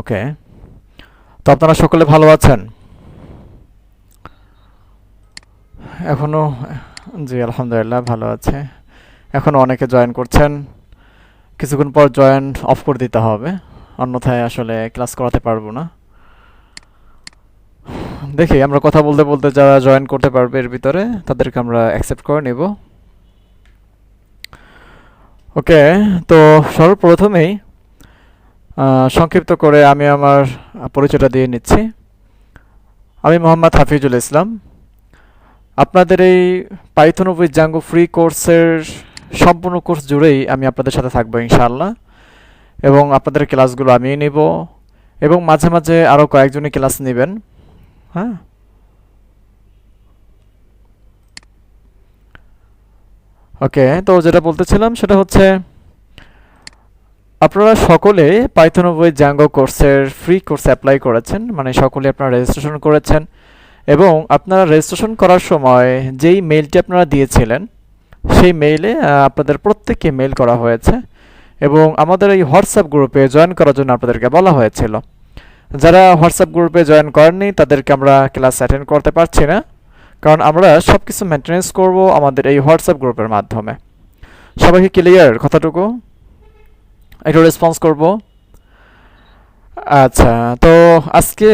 ওকে, তো আপনারা সকলে ভালো আছেন এখনো? জি, আলহামদুলিল্লাহ ভালো আছে। এখনো অনেকে জয়েন করছেন, কিছুক্ষণ পর জয়েন অফ করে দিতে হবে, অন্যথায় আসলে ক্লাস করাতে পারবো না। দেখি আমরা কথা বলতে বলতে যারা জয়েন করতে পারবে এর ভিতরে তাদেরকে আমরা অ্যাকসেপ্ট করে নেব। ওকে, তো সর্বপ্রথমেই সংক্ষিপ্ত করে আমি আমার পরিচয়টা দিয়ে নিচ্ছি। আমি মোহাম্মদ হাফিজুল ইসলাম। আপনাদের এই পাইথন উইথ জাঙ্গো ফ্রি কোর্সের সম্পূর্ণ কোর্স জুড়েই আমি আপনাদের সাথে থাকবো ইনশাআল্লাহ, এবং আপনাদের ক্লাসগুলো আমিই নেব, এবং মাঝে মাঝে আরও কয়েকজনই ক্লাস নেবেন। হ্যাঁ, ওকে, তো যেটা বলতেছিলাম সেটা হচ্ছে আপনারা সকলে পাইথন উইথ জাঙ্গো কোর্সের ফ্রি কোর্স অ্যাপ্লাই করেছেন, মানে সকলে আপনারা রেজিস্ট্রেশন করেছেন, এবং আপনারা রেজিস্ট্রেশন করার সময় যেই মেইলটি আপনারা দিয়েছিলেন সেই মেইলে আপনাদের প্রত্যেককে মেইল করা হয়েছে, এবং আমাদের এই হোয়াটসঅ্যাপ গ্রুপে জয়েন করার জন্য আপনাদেরকে বলা হয়েছিল। যারা হোয়াটসঅ্যাপ গ্রুপে জয়েন করেননি তাদেরকে আমরা ক্লাস অ্যাটেন্ড করতে পারছি না, কারণ আমরা সব কিছু মেনটেন্যান্স করব আমাদের এই হোয়াটসঅ্যাপ গ্রুপের মাধ্যমে। সবাইকে ক্লিয়ার কথাটুকু? একটু রেসপন্স করব। আচ্ছা, তো আজকে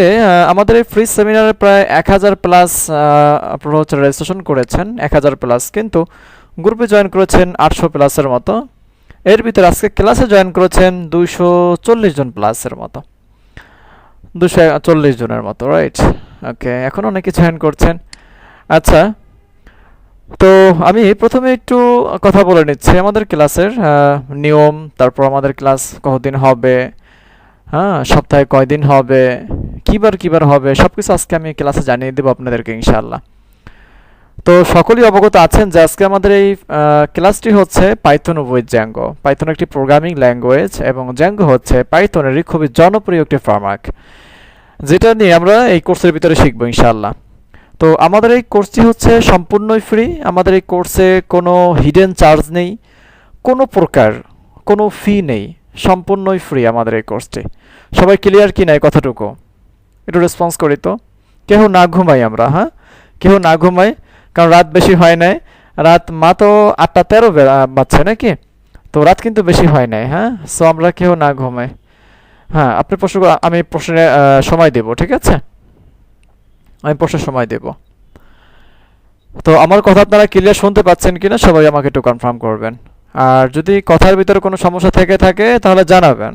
আমাদের এই ফ্রি সেমিনারে প্রায় 1000 প্লাস আপনারা হচ্ছে রেজিস্ট্রেশন করেছেন, 1000 প্লাস, কিন্তু গ্রুপে জয়েন করেছেন 800 প্লাসের মতো। এর ভিতরে আজকে ক্লাসে জয়েন করেছেন 240 জন প্লাসের মতো, 240 জনের মতো, রাইট? ওকে, এখন অনেকে জয়েন করছেন। আচ্ছা, তো আমি প্রথমে একটু কথা বলে নিচ্ছি আমাদের ক্লাসের নিয়ম, তারপর আমাদের ক্লাস কতদিন হবে, হ্যাঁ, সপ্তাহে কয়দিন হবে, কিবার কিবার হবে, সব কিছু আজকে আমি ক্লাসে জানিয়ে দেবো আপনাদেরকে ইনশাআল্লাহ। তো সকলেই অবগত আছেন যে আজকে আমাদের এই ক্লাসটি হচ্ছে পাইথন উইথ জ্যাঙ্গো। পাইথন একটি প্রোগ্রামিং ল্যাঙ্গুয়েজ এবং জ্যাঙ্গো হচ্ছে পাইথনেরই খুবই জনপ্রিয় একটি ফ্রেমওয়ার্ক, যেটা নিয়ে আমরা এই কোর্সের ভিতরে শিখবো ইনশাআল্লাহ। তো আমাদের এই কোর্সটি হচ্ছে সম্পূর্ণই ফ্রি। আমাদের এই কোর্সে কোনো হিডেন চার্জ নেই, কোনো প্রকার কোনো ফি নেই, সম্পূর্ণই ফ্রি আমাদের এই কোর্সটি। সবাই ক্লিয়ার কি নাই কথাটুকু? একটু রেসপন্স করি তো। কেউ না ঘুমাই আমরা, হ্যাঁ, কেউ না ঘুমাই, কারণ রাত বেশি হয় নাই। রাত মাত্র 8:13 বাজছে নাকি, তো রাত কিন্তু বেশি হয় নাই। হ্যাঁ, সো আমরা কেউ না ঘুমাই। হ্যাঁ, আপনি প্রশ্ন আমি প্রশ্নে সময় দেব, ঠিক আছে? আমি প্রশ্নের সময় দেব। তো আমার কথা আপনারা ক্লিয়ার শুনতে পাচ্ছেন কিনা সবাই আমাকে একটু কনফার্ম করবেন, আর যদি কথার ভিতরে কোনো সমস্যা থেকে থাকে তাহলে জানাবেন।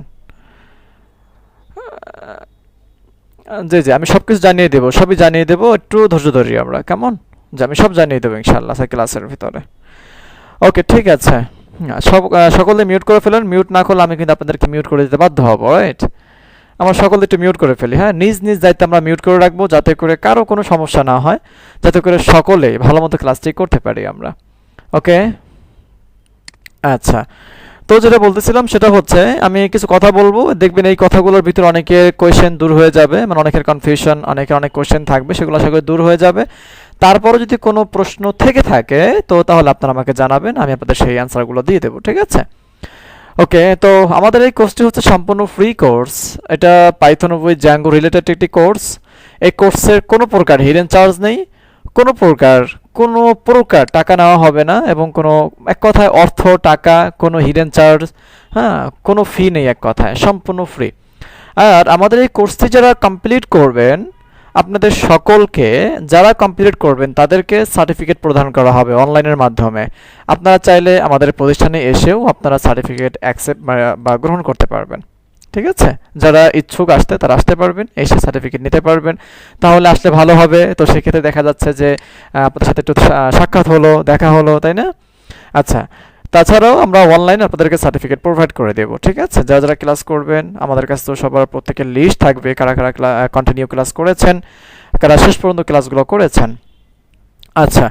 জি জি, আমি সব কিছু জানিয়ে দেবো, সবই জানিয়ে দেবো, একটু ধৈর্য ধরি আমরা, কেমন? যে আমি সব জানিয়ে দেবো ইনশাআল্লাহ ক্লাসের ভিতরে। ওকে, ঠিক আছে। সকলে মিউট করে ফেলেন, মিউট না করলে আমি কিন্তু আপনাদেরকে মিউট করে দিতে বাধ্য হব, রাইট? আমরা সকলে একটু মিউট করে ফেলি, হ্যাঁ, নিজ নিজ দায়িত্বে আমরা মিউট করে রাখবো, যাতে করে কারো কোনো সমস্যা না হয়, যাতে করে সকলে ভালো মতো ক্লাসটি করতে পারি আমরা। ওকে, আচ্ছা, তো যেটা বলতেছিলাম সেটা হচ্ছে আমি কিছু কথা বলবো, দেখবেন এই কথাগুলোর ভিতরে অনেকের কোয়েশ্চেন দূর হয়ে যাবে, মানে অনেকের কনফিউশন, অনেকের অনেক কোয়েশ্চেন থাকবে, সেগুলো আশা করি দূর হয়ে যাবে। তারপরে যদি কোনো প্রশ্ন থেকে থাকে তো তাহলে আপনারা আমাকে জানাবেন, আমি আপনাদের সেই অ্যান্সারগুলো দিয়ে দেবো, ঠিক আছে? ওকে, তো আমাদের এই কোর্সটি হচ্ছে সম্পূর্ণ ফ্রি কোর্স। এটা পাইথন উইথ জ্যাঙ্গো রিলেটেড একটি কোর্স। এই কোর্সের কোনো প্রকার হিডেন চার্জ নেই, কোনো প্রকার টাকা নেওয়া হবে না, এবং কোনো, এক কথায়, অর্থ, টাকা, কোনো হিডেন চার্জ, হ্যাঁ, কোনো ফি নেই, এক কথায় সম্পূর্ণ ফ্রি। আর আমাদের এই কোর্সটি যারা কমপ্লিট করবেন, আপনাদের সকলকে, যারা কমপ্লিট করবেন তাদেরকে সার্টিফিকেট প্রদান করা হবে অনলাইনের মাধ্যমে। আপনারা চাইলে আমাদের প্রতিষ্ঠানে এসেও আপনারা সার্টিফিকেট অ্যাকসেপ্ট বা গ্রহণ করতে পারবেন, ঠিক আছে? যারা ইচ্ছুক আসতে তারা আসতে পারবেন, এসে সার্টিফিকেট নিতে পারবেন। তাহলে আসলে ভালো হবে। তো সেক্ষেত্রে দেখা যাচ্ছে যে আপনাদের সাথে একটু সাক্ষাৎ হলো, দেখা হলো, তাই না? আচ্ছা, তাছাড়াও আমরা অনলাইনে আপনাদেরকে সার্টিফিকেট প্রোভাইড করে দেবো, ঠিক আছে? যারা যারা ক্লাস করবেন আমাদের কাছে তো সবার প্রত্যেকের লিস্ট থাকবে, কারা কারা কন্টিনিউ ক্লাস করেছেন, কারা শেষ পর্যন্ত ক্লাসগুলো করেছেন। আচ্ছা,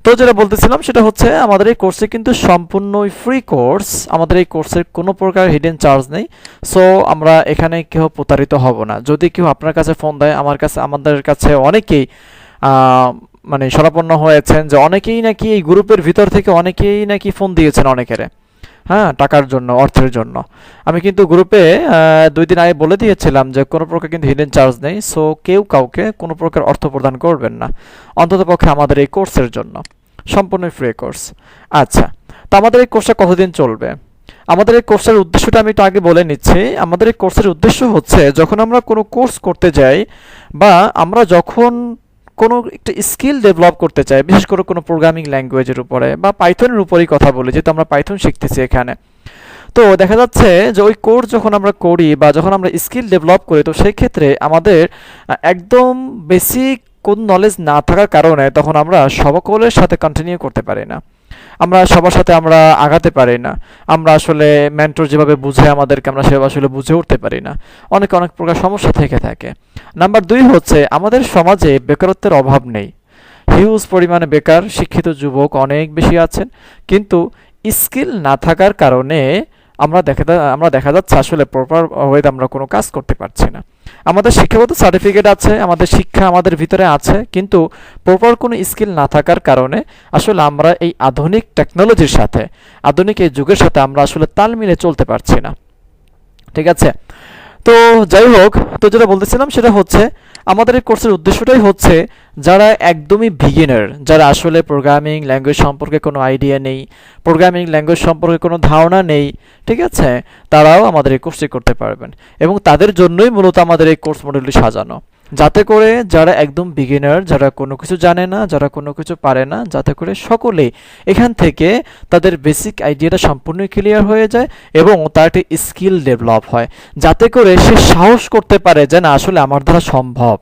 তো যেটা বলতেছিলাম সেটা হচ্ছে আমাদের এই কোর্সে কিন্তু সম্পূর্ণই ফ্রি কোর্স। আমাদের এই কোর্সের কোনো প্রকার হিডেন চার্জ নেই। সো আমরা এখানে কেউ প্রতারিত হব না। যদি কেউ আপনার কাছে ফোন দেয়, আমাদের কাছে অনেকেই মানে শরণাপন্ন হয়েছেন যে অনেকেই নাকি এই গ্রুপের ভিতর থেকে অনেকেই নাকি ফোন দিয়েছেন অনেকেরে, হ্যাঁ, টাকার জন্য, অর্থের জন্য। আমি কিন্তু গ্রুপে 2 দিন আগে বলে দিয়েছিলাম যে কোনো প্রকার কিন্তু হিডেন চার্জ নেই, সো কেউ কাউকে কোনো প্রকার অর্থ প্রদান করবেন না, অন্ততপক্ষে আমাদের এই কোর্সের জন্য। সম্পূর্ণ ফ্রি কোর্স। আচ্ছা, তো আমাদের এই কোর্সটা কতদিন চলবে? আমাদের এই কোর্সের উদ্দেশ্যটা আমি একটু আগে বলে নিচ্ছি। আমাদের এই কোর্সের উদ্দেশ্য হচ্ছে, যখন আমরা কোনো কোর্স করতে যাই বা আমরা যখন কোনো একটা স্কিল ডেভেলপ করতে চাই, বিশেষ করে কোনো প্রোগ্রামিং ল্যাঙ্গুয়েজের উপরে বা পাইথনের উপরেই কথা বলি, যেহেতু আমরা পাইথন শিখতেছি এখানে। তো দেখা যাচ্ছে যে ওই কোর্স যখন আমরা করি বা যখন আমরা স্কিল ডেভেলপ করি, তো সেই ক্ষেত্রে আমাদের একদম বেসিক কোন নলেজ না থাকার কারণে তখন আমরা সকলের সাথে কন্টিনিউ করতে পারি না, আমরা সবার সাথে আমরা আগাতে পারি না, আমরা আসলে মেন্টর যেভাবে বুঝে আমাদেরকে, আমরা সেভাবে আসলে বুঝে উঠতে পারি না, অনেক অনেক প্রকার সমস্যা থেকে থাকে। নাম্বার 2 হচ্ছে, আমাদের সমাজে বেকারত্বের অভাব নেই, হিউজ পরিমাণে বেকার শিক্ষিত যুবক অনেক বেশি আছেন, কিন্তু স্কিল না থাকার কারণে আমরা দেখা যাচ্ছে আসলে প্রপার ওয়েতে আমরা কোনো কাজ করতে পারছি না। আমাদের শিক্ষাগত সার্টিফিকেট আছে, আমাদের শিক্ষা আমাদের ভিতরে আছে, কিন্তু প্রপার কোনো স্কিল না থাকার কারণে আসলে আমরা এই আধুনিক টেকনোলজির সাথে, আধুনিক এই যুগের সাথে আমরা আসলে তাল মিলে চলতে পারছি না। ঠিক আছে? তো যাই হোক, তো যেটা বলতেছিলাম সেটা হচ্ছে, আমাদের এই কোর্সের উদ্দেশ্যটাই হচ্ছে, যারা একদমই বিগিনার, যারা আসলে প্রোগ্রামিং ল্যাঙ্গুয়েজ সম্পর্কে কোনো আইডিয়া নেই, প্রোগ্রামিং ল্যাঙ্গুয়েজ সম্পর্কে কোনো ধারণা নেই, ঠিক আছে, তারাও আমাদের এই কোর্সটি করতে পারবেন। এবং তাদের জন্যই মূলত আমাদের এই কোর্স মডেলটি সাজানো, যাতে করে যারা একদম বিগিনার, যারা কোনো কিছু জানে না, যারা কোনো কিছু পারে না, যাতে করে সকলেই এখান থেকে তাদের বেসিক আইডিয়াটা সম্পূর্ণ ক্লিয়ার হয়ে যায় এবং তার একটি স্কিল ডেভেলপ হয়, যাতে করে সে সাহস করতে পারে যে না, আসলে আমার দ্বারা সম্ভব।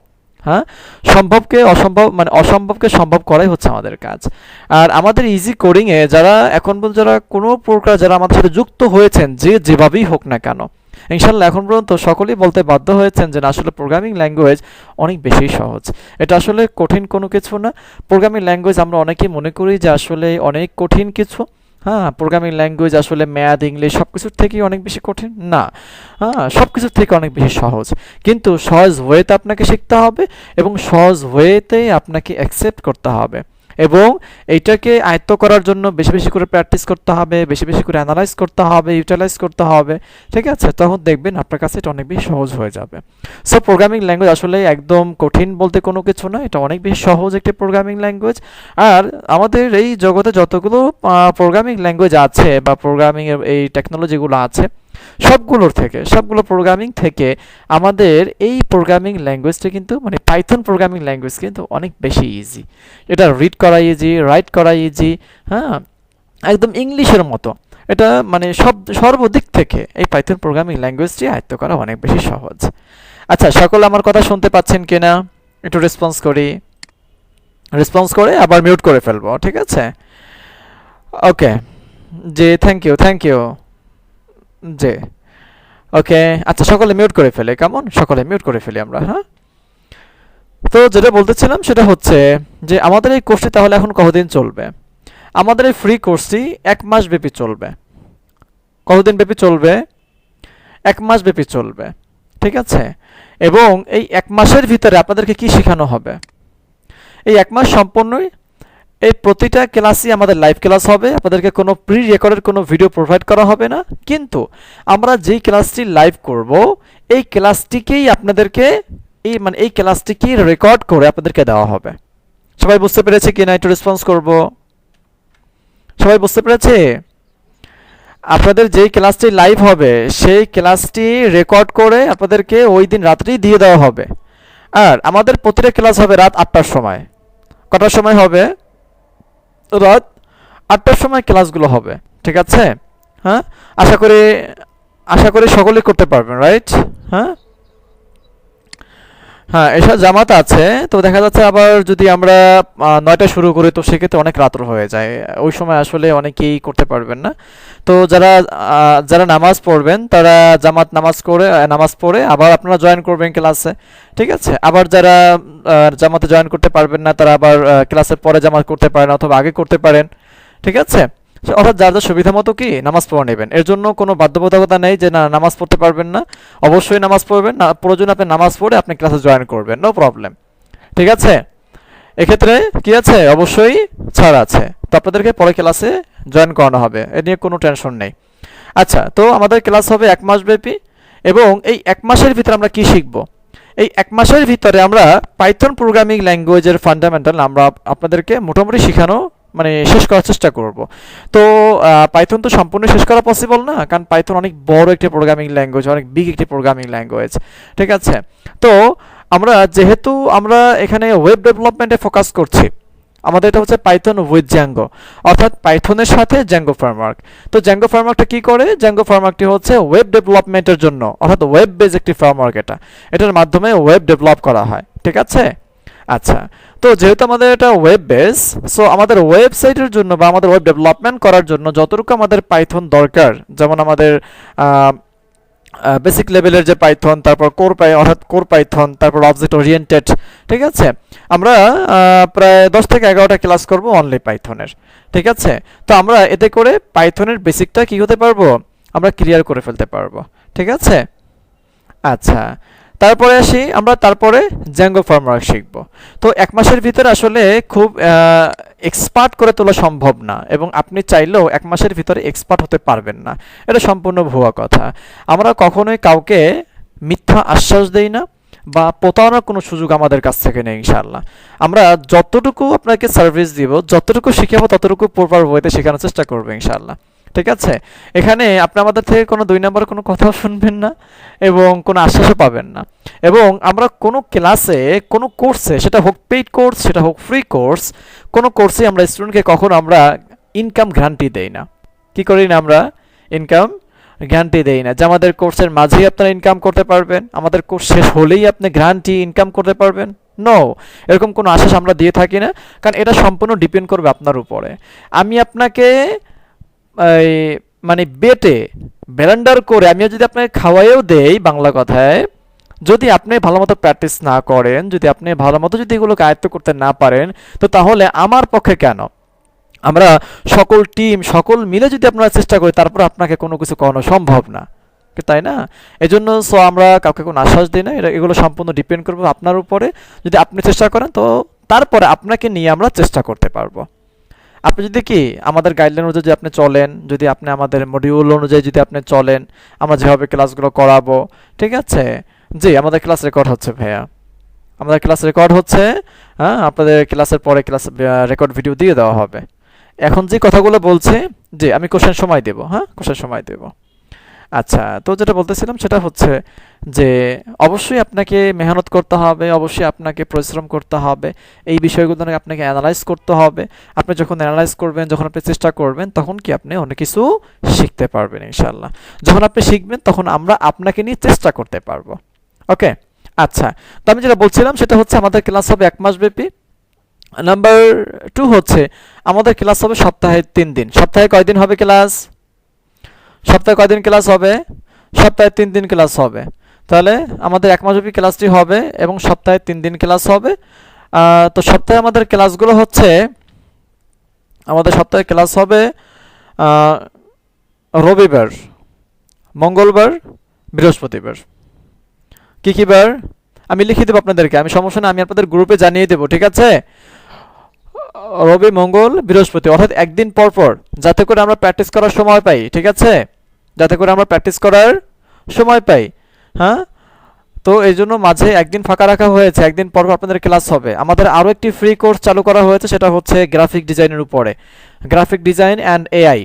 হ্যাঁ, সম্ভবকে অসম্ভব, মানে অসম্ভবকে সম্ভব করাই হচ্ছে আমাদের কাজ। আর আমাদের ইজি কোডিংয়ে যারা এখন পর্যন্ত, যারা কোনো প্রকার যারা আমাদের সাথে যুক্ত হয়েছেন, যে যেভাবেই হোক না কেন, ইনশাল্লাহ এখন পর্যন্ত সকলেই বলতে বাধ্য হয়েছেন যে না, আসলে প্রোগ্রামিং ল্যাঙ্গুয়েজ অনেক বেশি সহজ, এটা আসলে কঠিন কোনো কিছু না। প্রোগ্রামিং ল্যাঙ্গুয়েজ আমরা অনেকেই মনে করি যে আসলে অনেক কঠিন কিছু। হ্যাঁ, প্রোগ্রামিং ল্যাঙ্গুয়েজ আসলে ম্যাথ, ইংলিশ সব কিছুর থেকেই অনেক বেশি কঠিন না। হ্যাঁ, সব কিছুর থেকে অনেক বেশি সহজ, কিন্তু সহজ ওয়েতে আপনাকে শিখতে হবে এবং সহজ ওয়েতেই আপনাকে অ্যাকসেপ্ট করতে হবে, এবং এইটাকে আয়ত্ত করার জন্য বেশি বেশি করে প্র্যাকটিস করতে হবে, বেশি বেশি করে অ্যানালাইজ করতে হবে, ইউটিলাইজ করতে হবে। ঠিক আছে? তখন দেখবেন আপনার কাছে এটা অনেক বেশি সহজ হয়ে যাবে। সো প্রোগ্রামিং ল্যাঙ্গুয়েজ আসলে একদম কঠিন বলতে কোনো কিছু না, এটা অনেক বেশি সহজ একটি প্রোগ্রামিং ল্যাঙ্গুয়েজ। আর আমাদের এই জগতে যতগুলো প্রোগ্রামিং ল্যাঙ্গুয়েজ আছে বা প্রোগ্রামিং এর এই টেকনোলজিগুলো আছে, সবগুলো প্রোগ্রামিং থেকে আমাদের এই প্রোগ্রামিং ল্যাঙ্গুয়েজটা কিন্তু, মানে পাইথন প্রোগ্রামিং ল্যাঙ্গুয়েজ কিন্তু অনেক বেশি ইজি। এটা রিড করা ইজি, রাইট করা ইজি। হ্যাঁ, একদম ইংলিশের মতো। এটা মানে সর্বদিক থেকে এই পাইথন প্রোগ্রামিং ল্যাঙ্গুয়েজটি আয়ত্ত করা অনেক বেশি সহজ। আচ্ছা, সকলে আমার কথা শুনতে পাচ্ছেন কিনা? একটু রেসপন্স করে আবার মিউট করে ফেলবো, ঠিক আছে? ওকে, জি, থ্যাংক ইউ জি। ওকে, আচ্ছা, সকলে মিউট করে ফেলে, কেমন? সকলে মিউট করে ফেলি আমরা। হ্যাঁ, তো যেটা বলতেছিলাম সেটা হচ্ছে যে আমাদের এই কোর্সটি তাহলে এখন কতদিন চলবে? আমাদের এই ফ্রি কোর্সটি 1 মাস ব্যাপী চলবে। কতদিন ব্যাপী চলবে? 1 মাস ব্যাপী চলবে, ঠিক আছে? এবং এই 1 মাসের ভিতরে আপনাদেরকে কি শেখানো হবে? এই 1 মাস সম্পূর্ণই এই প্রতিটা ক্লাসই আমাদের লাইভ ক্লাস হবে, আপনাদেরকে কোনো প্রি রেকর্ডের কোনো ভিডিও প্রোভাইড করা হবে না, কিন্তু আমরা যেই ক্লাসটি লাইভ করব, এই ক্লাসটিকেই আপনাদেরকে, এই ক্লাসটিকেই রেকর্ড করে আপনাদেরকে দেওয়া হবে। সবাই বুঝতে পেরেছে কি না? একটু রেসপন্স করব। সবাই বুঝতে পেরেছে? আপনাদের যেই ক্লাসটি লাইভ হবে, সেই ক্লাসটি রেকর্ড করে আপনাদেরকে ওই দিন রাত্রেই দিয়ে দেওয়া হবে। আর আমাদের প্রতিটা ক্লাস হবে রাত 8টার সময়। কটার সময় হবে? রাত 8টার সময় ক্লাসগুলো হবে, ঠিক আছে? হ্যাঁ, আশা করি সকলেই করতে পারবেন, রাইট? হ্যাঁ, হ্যাঁ, এসব জামাত আছে। তো দেখা যাচ্ছে আবার যদি আমরা 9টায় শুরু করি, তো সেক্ষেত্রে অনেক রাত্র হয়ে যায়, ওই সময় আসলে অনেকেই করতে পারবেন না। তো যারা নামাজ পড়বেন, তারা জামাত নামাজ পড়ে আবার আপনারা জয়েন করবেন ক্লাসে, ঠিক আছে? আবার যারা জামাতে জয়েন করতে পারবেন না, তারা আবার ক্লাসের পরে জামাত করতে পারেন অথবা আগে করতে পারেন, ঠিক আছে? অর্থাৎ যার সুবিধা মতো কি নামাজ পড়ে নেবেন, এর জন্য কোনো বাধ্যবাধকতা নেই যে না, নামাজ পড়তে পারবেন না। অবশ্যই নামাজ পড়বেন না, প্রয়োজনে আপনি নামাজ পড়ে আপনি ক্লাসে জয়েন করবেন, নো প্রবলেম, ঠিক আছে? এক্ষেত্রে কি আছে? অবশ্যই ছাড় আছে। তো আপনাদেরকে পরে ক্লাসে জয়েন করানো হবে, এ নিয়ে কোনো টেনশন নেই। আচ্ছা, তো আমাদের ক্লাস হবে 1 মাস ব্যাপী, এবং এই 1 মাসের ভিতরে আমরা কি শিখব? এই 1 মাসের ভিতরে আমরা পাইথন প্রোগ্রামিং ল্যাঙ্গুয়েজের ফান্ডামেন্টাল আমরা আপনাদেরকে মোটামুটি শেখানো মানে শেষ করার চেষ্টা করব। তো পাইথন তো সম্পূর্ণ শেষ করা পসিবল না, কারণ পাইথন অনেক বড় একটি প্রোগ্রামিং ল্যাঙ্গুয়েজ, অনেক বিগ একটি প্রোগ্রামিং ল্যাঙ্গুয়েজ, ঠিক আছে? তো যেহেতু আমরা এখানে ওয়েব ডেভেলপমেন্টে ফোকাস করছি, আমাদের এটা হচ্ছে পাইথন উইথ জ্যাঙ্গো, অর্থাৎ পাইথনের সাথে জ্যাঙ্গো ফ্রেমওয়ার্ক। তো জ্যাঙ্গো ফ্রেমওয়ার্কটা কি করে? জ্যাঙ্গো ফ্রেমওয়ার্কটি হচ্ছে ওয়েব ডেভেলপমেন্টের জন্য, অর্থাৎ ওয়েব বেস একটি ফ্রেমওয়ার্ক। এটার মাধ্যমে ওয়েব ডেভেলপ করা হয়, ঠিক আছে? আচ্ছা, তো যেহেতু আমাদের এটা ওয়েব বেস, সো আমাদের ওয়েবসাইটের জন্য বা আমাদের ওয়েব ডেভেলপমেন্ট করার জন্য যতটুকু আমাদের পাইথন দরকার, যেমন আমাদের বেসিক লেভেলের যে পাইথন, তারপর কোর পাইথন, তারপর অবজেক্ট ওরিয়েন্টেড, ঠিক আছে? আমরা প্রায় 10 থেকে 11টা ক্লাস করব অনলি পাইথনের, ঠিক আছে? তো আমরা এতে করে পাইথনের বেসিকটা কি হতে পারবো, আমরা ক্লিয়ার করে ফেলতে পারবো, ঠিক আছে? আচ্ছা, তারপরে আসি আমরা তারপরে জ্যাঙ্গো ফ্রেমওয়ার্ক শিখব। তো 1 মাসের ভিতরে আসলে খুব এক্সপার্ট করে তোলা সম্ভব না, এবং আপনি চাইলেও 1 মাসের ভিতরে এক্সপার্ট হতে পারবেন না, এটা সম্পূর্ণ ভুয়া কথা। আমরা কখনোই কাউকে মিথ্যা আশ্বাস দেই না, বা প্রতারণার কোনো সুযোগ আমাদের কাছ থেকে নেই ইনশাআল্লাহ। আমরা যতটুকু আপনাকে সার্ভিস দিব, যতটুকু শিখাবো, ততটুকু প্রপার ওয়েতে শেখানোর চেষ্টা করবো ইনশাআল্লাহ, ঠিক আছে? এখানে আপনি আমাদের থেকে কোনো 2 নম্বরের কোনো কথাও শুনবেন না, এবং কোনো আশ্বাসও পাবেন না। এবং আমরা কোনো ক্লাসে, কোনো কোর্সে, সেটা হোক পেইড কোর্স, সেটা হোক ফ্রি কোর্স, কোনো কোর্সে আমরা স্টুডেন্টকে কখনো আমরা ইনকাম গ্যারান্টি দেই না। কি করি না আমরা? ইনকাম গ্যারান্টি দেই না যে আমাদের কোর্সের মাঝেই আপনারা ইনকাম করতে পারবেন, আমাদের কোর্স শেষ হলেই আপনি গ্যারান্টি ইনকাম করতে পারবেন। নো, এরকম কোনো আশ্বাস আমরা দিয়ে থাকি না, কারণ এটা সম্পূর্ণ ডিপেন্ড করবে আপনার উপরে। আমি আপনাকে এই মানে বেটে ব্লেন্ডার করে আমি যদি আপনাকে খাওয়াইও দেই, বাংলা কথায়, যদি আপনি ভালো মতো প্র্যাকটিস না করেন, যদি আপনি ভালো মতো যদি এগুলোকে আয়ত্ত করতে না পারেন, তো তাহলে আমার পক্ষে কেন? আমরা সকল টিম, সকল মিলে যদি আপনারা চেষ্টা করি, তারপর আপনাকে কোনো কিছু করানো সম্ভব না, তাই না? এজন্য আমরা কাউকে কোনো আশ্বাস দিই না, এগুলো সম্পূর্ণ ডিপেন্ড করবে আপনার উপরে। যদি আপনি চেষ্টা করেন, তো তারপরে আপনাকে নিয়ে আমরা চেষ্টা করতে পারবো। আপনি যদি কি আমাদের গাইডলাইন অনুযায়ী যদি আপনি চলেন, যদি আপনি আমাদের মডিউল অনুযায়ী যদি আপনি চলেন, আমরা যেভাবে ক্লাসগুলো করাবো, ঠিক আছে? জি, আমাদের ক্লাস রেকর্ড হচ্ছে ভাইয়া, আমাদের ক্লাস রেকর্ড হচ্ছে। হ্যাঁ, আপনাদের ক্লাসের পরে ক্লাস রেকর্ড ভিডিও দিয়ে দেওয়া হবে। এখন যে কথাগুলো বলছে, জি আমি কোশ্চেন সময় দেব, হ্যাঁ কোশ্চেন সময় দেব। আচ্ছা, তো যেটা বলতেছিলাম সেটা হচ্ছে যে অবশ্যই আপনাকে মেহনত করতে হবে, অবশ্যই আপনাকে পরিশ্রম করতে হবে, এই বিষয়গুলো আপনাকে অ্যানালাইজ করতে হবে। আপনি যখন অ্যানালাইজ করবেন, যখন আপনি চেষ্টা করবেন, তখন কি আপনি অনেক কিছু শিখতে পারবেন ইনশাআল্লাহ। যখন আপনি শিখবেন, তখন আমরা আপনাকে নিয়ে চেষ্টা করতে পারবো। ওকে, আচ্ছা, তো আমি যেটা বলছিলাম সেটা হচ্ছে আমাদের ক্লাস হবে 1 মাস ব্যাপী। নাম্বার 2 হচ্ছে আমাদের ক্লাস হবে সপ্তাহে 3 দিন। সপ্তাহে কয়দিন হবে ক্লাস? সপ্তাহে কয়দিন ক্লাস হবে? সপ্তাহে 3 দিন ক্লাস হবে। তাহলে আমাদের 1 মাসব্যাপী ক্লাসটি হবে, এবং সপ্তাহে 3 দিন ক্লাস হবে। তো সপ্তাহে আমাদের ক্লাসগুলো হচ্ছে, আমাদের সপ্তাহে ক্লাস হবে রবিবার, মঙ্গলবার, বৃহস্পতিবার। কি কি বার? আমি লিখে দেবো আপনাদেরকে, আমি সমস্যা না, আমি আপনাদের গ্রুপে জানিয়ে দেবো, ঠিক আছে? রবি, মঙ্গল, বৃহস্পতি, অর্থাৎ একদিন পর পর, যাতে করে আমরা প্র্যাকটিস করার সময় পাই, ঠিক আছে? যাতে করে আমরা প্র্যাকটিস করার সময় পাই। হ্যাঁ, তো এই জন্য মাঝে একদিন ফাঁকা রাখা হয়েছে, একদিন পর আপনাদের ক্লাস হবে। আমাদের আরও একটি ফ্রি কোর্স চালু করা হয়েছে, সেটা হচ্ছে গ্রাফিক ডিজাইনের উপরে, গ্রাফিক ডিজাইন অ্যান্ড এআই,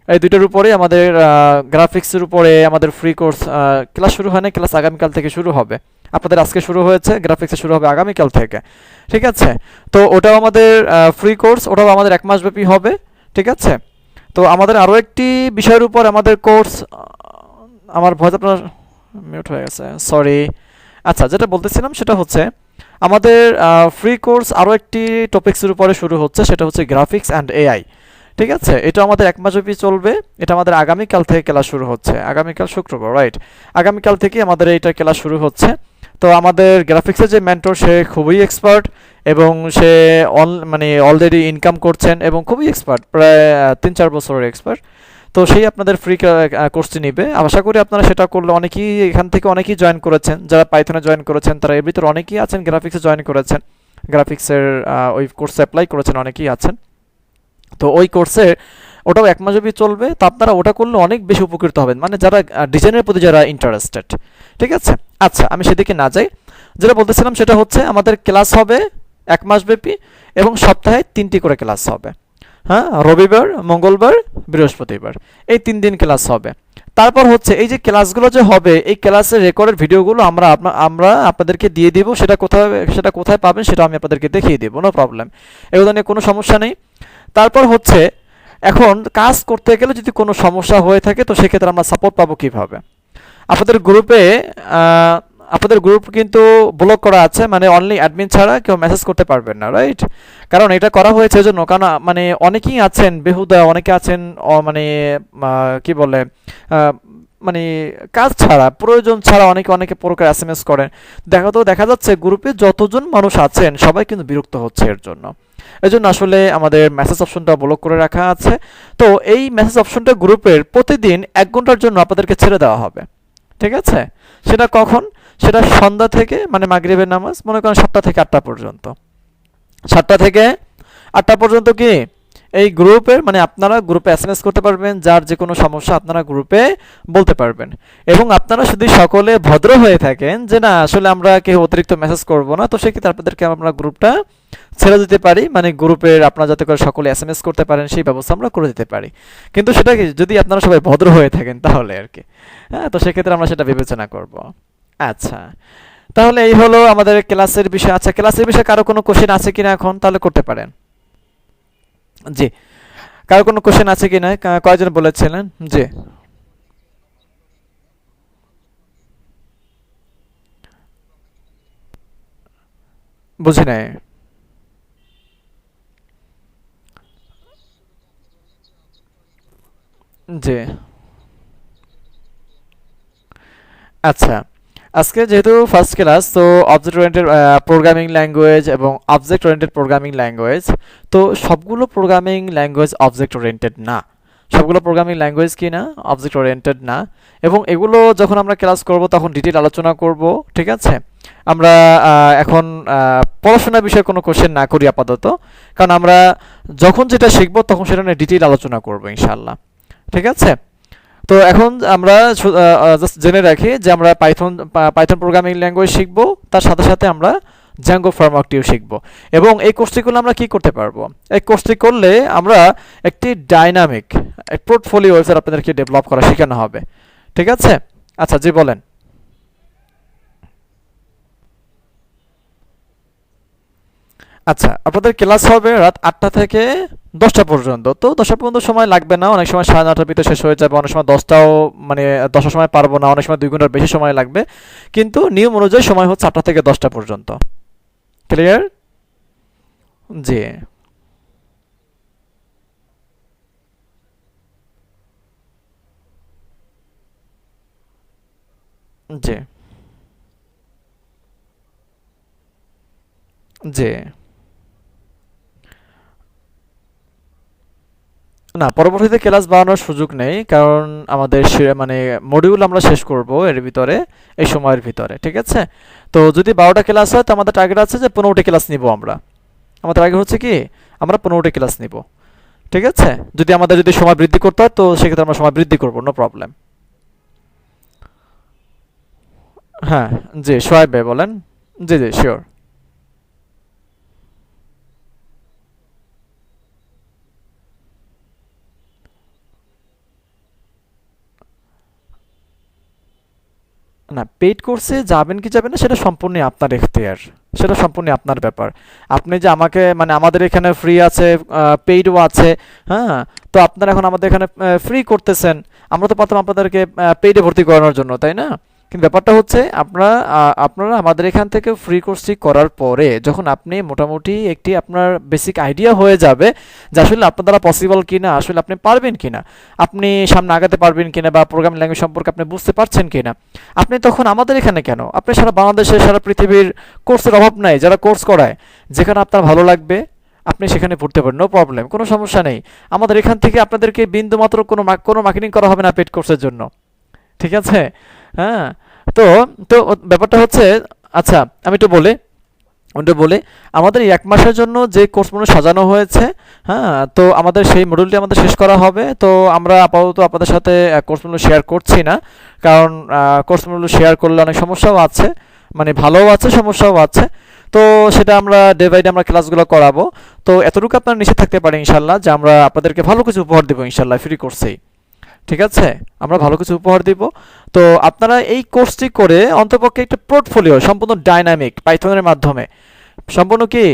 এই দুইটার উপরে আমাদের গ্রাফিক্সের উপরে আমাদের ফ্রি কোর্স। ক্লাস শুরু হয় না, ক্লাস আগামীকাল থেকে শুরু হবে। আপনাদের আজকে শুরু হয়েছে, গ্রাফিক্সে শুরু হবে আগামীকাল থেকে, ঠিক আছে? তো ওটাও আমাদের ফ্রি কোর্স, ওটাও আমাদের 1 মাসব্যাপী হবে, ঠিক আছে? তো আমাদের আরও একটি বিষয়ের উপর আমাদের কোর্স, আমার ভয়েস আপনার মিউট হয়ে গেছে, সরি। আচ্ছা, যেটা বলতেছিলাম সেটা হচ্ছে আমাদের ফ্রি কোর্স আরও একটি টপিক্সের উপরে শুরু হচ্ছে, সেটা হচ্ছে গ্রাফিক্স অ্যান্ড এআই, ঠিক আছে? এটা আমাদের 1 মাসব্যাপী চলবে। এটা আমাদের আগামীকাল থেকে ক্লাস শুরু হচ্ছে, আগামীকাল শুক্রবার, রাইট? আগামীকাল থেকে আমাদের এইটা ক্লাস শুরু হচ্ছে। তো আমাদের গ্রাফিক্সের যে মেন্টর, সে খুবই এক্সপার্ট, এবং সে অলরেডি ইনকাম করছেন, এবং খুবই এক্সপার্ট, প্রায় 3-4 বছরের এক্সপার্ট। তো সেই আপনাদের ফ্রি কোর্সটি নেবে। আশা করি আপনারা সেটা করলে, অনেকেই এখান থেকে অনেকেই জয়েন করেছেন, যারা পাইথনে জয়েন করেছেন, তারা এর ভিতরে অনেকেই আছেন গ্রাফিক্সে জয়েন করেছেন, গ্রাফিক্সের ওই কোর্সে অ্যাপ্লাই করেছেন, অনেকেই আছেন। তো ওই কোর্সে ওটাও 1 মাস ব্যাপী চলবে। তো আপনারা ওটা করলে অনেক বেশি উপকৃত হবেন, মানে যারা ডিজাইনের প্রতি যারা ইন্টারেস্টেড। ঠিক আছে, আচ্ছা আমি সেদিকে না যাই, যেটা বলতেছিলাম সেটা হচ্ছে আমাদের ক্লাস হবে 1 মাস ব্যাপী এবং সপ্তাহে 3টি করে ক্লাস হবে। হ্যাঁ, রবিবার, মঙ্গলবার, বৃহস্পতিবার, এই 3 দিন ক্লাস হবে। তারপর হচ্ছে এই যে ক্লাসগুলো যে হবে, এই ক্লাসের রেকর্ডের ভিডিওগুলো আমরা আপনাদেরকে দিয়ে দিব। সেটা কোথায় পাবেন সেটা আমি আপনাদেরকে দেখিয়ে দেবো, নো প্রবলেম, এগুলো নিয়ে কোনো সমস্যা নেই। তারপর হচ্ছে এখন কাজ করতে গেলে যদি কোনো সমস্যা হয়ে থাকে তো সেক্ষেত্রে আমরা সাপোর্ট পাবো কিভাবে? আপনাদের গ্রুপে আপনাদের গ্রুপ কিন্তু ব্লক করা আছে, মানে অনলি অ্যাডমিন ছাড়া কেউ মেসেজ করতে পারবেন না, রাইট? কারণ এটা করা হয়েছে এজন্য, কারণ মানে অনেকেই আছেন বেহুদা, অনেকে আছেন মানে কি বলে মানে কাজ ছাড়া, প্রয়োজন ছাড়া অনেকে অনেকে প্রকার এসএমএস করেন। দেখা যাচ্ছে গ্রুপে যতজন মানুষ আছেন সবাই কিন্তু বিরক্ত হচ্ছে এর জন্য। এজন্য আসলে আমাদের মেসেজ অপশনটা ব্লক করে রাখা আছে। তো এই মেসেজ অপশনটা গ্রুপের প্রতিদিন 1 ঘন্টার জন্য আপনাদেরকে ছেড়ে দেওয়া হবে। ঠিক আছে, সেটা কখন? সেটা সন্ধ্যা থেকে, মানে মাগরিবের নামাজ, মনে করেন 7টা থেকে 8টা পর্যন্ত। 7টা থেকে 8টা পর্যন্ত কি এই গ্রুপের, মানে আপনারা গ্রুপে এসএমএস করতে পারবেন, যার যে কোনো সমস্যা আপনারা গ্রুপে বলতে পারবেন। এবং আপনারা যদি সকলে ভদ্র হয়ে থাকেন যে না আসলে আমরা কেউ অতিরিক্ত মেসেজ করব না, তো সেক্ষেত্রে আপনাদেরকে আমরা গ্রুপটা ছেড়ে দিতে পারি, মানে গ্রুপের আপনারা যাতে করে সকলে এসএমএস করতে পারেন সেই ব্যবস্থা আমরা করে দিতে পারি। কিন্তু সেটা কি যদি আপনারা সবাই ভদ্র হয়ে থাকেন তাহলে আর কি। হ্যাঁ, তো সেক্ষেত্রে আমরা সেটা বিবেচনা করব। আচ্ছা, তাহলে এই হলো আমাদের ক্লাসের বিষয়। আচ্ছা, ক্লাসের বিষয়ে কারো কোনো কোশ্চেন আছে কিনা এখন? তাহলে করতে পারেন। জি, কারো কোনো কোশ্চেন আছে কিনা? কয়জন বলেছিলেন? জি, বুঝি নাই। জি, আচ্ছা, আজকে যেহেতু ফার্স্ট ক্লাস, তো অবজেক্ট ওরিয়েন্টেড প্রোগ্রামিং ল্যাঙ্গুয়েজ এবং অবজেক্ট ওরিয়েন্টেড প্রোগ্রামিং ল্যাঙ্গুয়েজ, তো সবগুলো প্রোগ্রামিং ল্যাঙ্গুয়েজ অবজেক্ট ওরিয়েন্টেড না। সবগুলো প্রোগ্রামিং ল্যাঙ্গুয়েজ কি না, অবজেক্ট ওরিয়েন্টেড না। এবং এগুলো যখন আমরা ক্লাস করব তখন ডিটেল আলোচনা করব। ঠিক আছে, আমরা এখন পড়াশোনার বিষয়ে কোনো কোশ্চেন না করি আপাতত, কারণ আমরা যখন যেটা শিখবো তখন সেটা নিয়ে ডিটেল আলোচনা করব ইনশাল্লাহ। ঠিক আছে, তো এখন আমরা জাস্ট জেনে রাখি যে আমরা পাইথন প্রোগ্রামিং ল্যাঙ্গুয়েজ শিখব, তার সাথে সাথে আমরা জ্যাঙ্গো ফ্রেমওয়ার্কটিও শিখব। এবং এই কোর্সটি করলে আমরা কি করতে পারবো? এই কোর্সটি করলে আমরা একটি ডাইনামিক পোর্টফোলিও ওয়েবসাইট আপনাদেরকে ডেভেলপ করা শেখানো হবে। ঠিক আছে, আচ্ছা জি বলেন। আচ্ছা, আপনাদের ক্লাস হবে রাত 8টা থেকে 10টা পর্যন্ত। তো 10টা পর্যন্ত সময় লাগবে না, অনেক সময় 9:30টার ভিতরে শেষ হয়ে যাবে, অনেক সময় 10টাও, মানে 10টার সময় পারবো না, অনেক সময় 2 ঘন্টার বেশি সময় লাগবে। কিন্তু নিয়ম অনুযায়ী সময় হচ্ছে 8টা থেকে 10টা পর্যন্ত। ক্লিয়ার? জি, জি, জি। না, পরবর্তীতে ক্লাস বাড়ানোর সুযোগ নেই, কারণ আমাদের মানে মডিউল আমরা শেষ করব এর ভিতরে, এই সময়ের ভিতরে। ঠিক আছে, তো যদি 12টা ক্লাস হয় তো আমাদের টার্গেট আছে যে 15টি ক্লাস নিব আমরা। আমাদের টার্গেট হচ্ছে কি আমরা 15টি ক্লাস নিব। ঠিক আছে, যদি সময় বৃদ্ধি করতে হয় তো সেক্ষেত্রে আমরা সময় বৃদ্ধি করব, নো প্রবলেম। হ্যাঁ, জি সোহাইব ভাই বলেন। জি জি শিওর। না, পেইড কোর্সে যাবেন কি যাবেন না সেটা সম্পূর্ণ আপনার এখতিয়ার, সেটা সম্পূর্ণ আপনার ব্যাপার। আপনি যে আমাকে, মানে আমাদের এখানে ফ্রি আছে, পেইডও আছে। হ্যাঁ, তো আপনারা এখন আমাদের এখানে ফ্রি করতেছেন, আমরা তো পারতাম আপনাদেরকে পেইডে ভর্তি করানোর জন্য, তাই না? কিন্তু ব্যাপারটা হচ্ছে আপনারা আমাদের এখান থেকে ফ্রি কোর্সটি করার পরে যখন আপনি মোটামুটি একটি আপনার বেসিক আইডিয়া হয়ে যাবে যে আসলে আপনার দ্বারা পসিবল কিনা, আসলে আপনি পারবেন কিনা, আপনি সামনে আগাতে পারবেন কিনা, বা প্রোগ্রামিং ল্যাঙ্গুয়েজ সম্পর্কে আপনি বুঝতে পারছেন কিনা, আপনি তখন আমাদের এখানে কেন, আপনি সারা বাংলাদেশে, সারা পৃথিবীর কোর্সের অভাব নাই যারা কোর্স করায়, যেখানে আপনার ভালো লাগবে আপনি সেখানে পড়তে পারেন, নো প্রবলেম, কোনো সমস্যা নেই। আমাদের এখান থেকে আপনাদেরকে বিন্দু মাত্র কোনো মার্কেটিং করা হবে না পেড কোর্সের জন্য। ঠিক আছে, হ্যাঁ। তো তো ব্যাপারটা হচ্ছে, আচ্ছা আমি একটু বলি, ওটা বলি, আমাদের এই 1 মাসের জন্য যে কোর্স মডেল সাজানো হয়েছে, হ্যাঁ, তো আমাদের সেই মডেলটি আমাদের শেষ করা হবে। তো আমরা আপাতত আপনাদের সাথে কোর্স মডেল শেয়ার করছি না, কারণ কোর্স মডেল শেয়ার করলে অনেক সমস্যাও আছে, মানে ভালোও আছে সমস্যাও আছে। তো সেটা আমরা ডে বাই ডে আমরা ক্লাসগুলো করাবো। তো এতটুকু আপনারা নিশ্চিত থাকতে পারেন ইনশাল্লাহ যে আমরা আপনাদেরকে ভালো কিছু উপহার দেবো ইনশাল্লাহ ফ্রি কোর্সেই। ঠিক আছে, আমরা ভালো কিছু উপহার দিব। তো আপনারা এই কোর্সটি করে অন্তপক্ষে একটা পোর্টফোলিও সম্পূর্ণ ডাইনামিক পাইথনের মাধ্যমে সম্পূর্ণ কি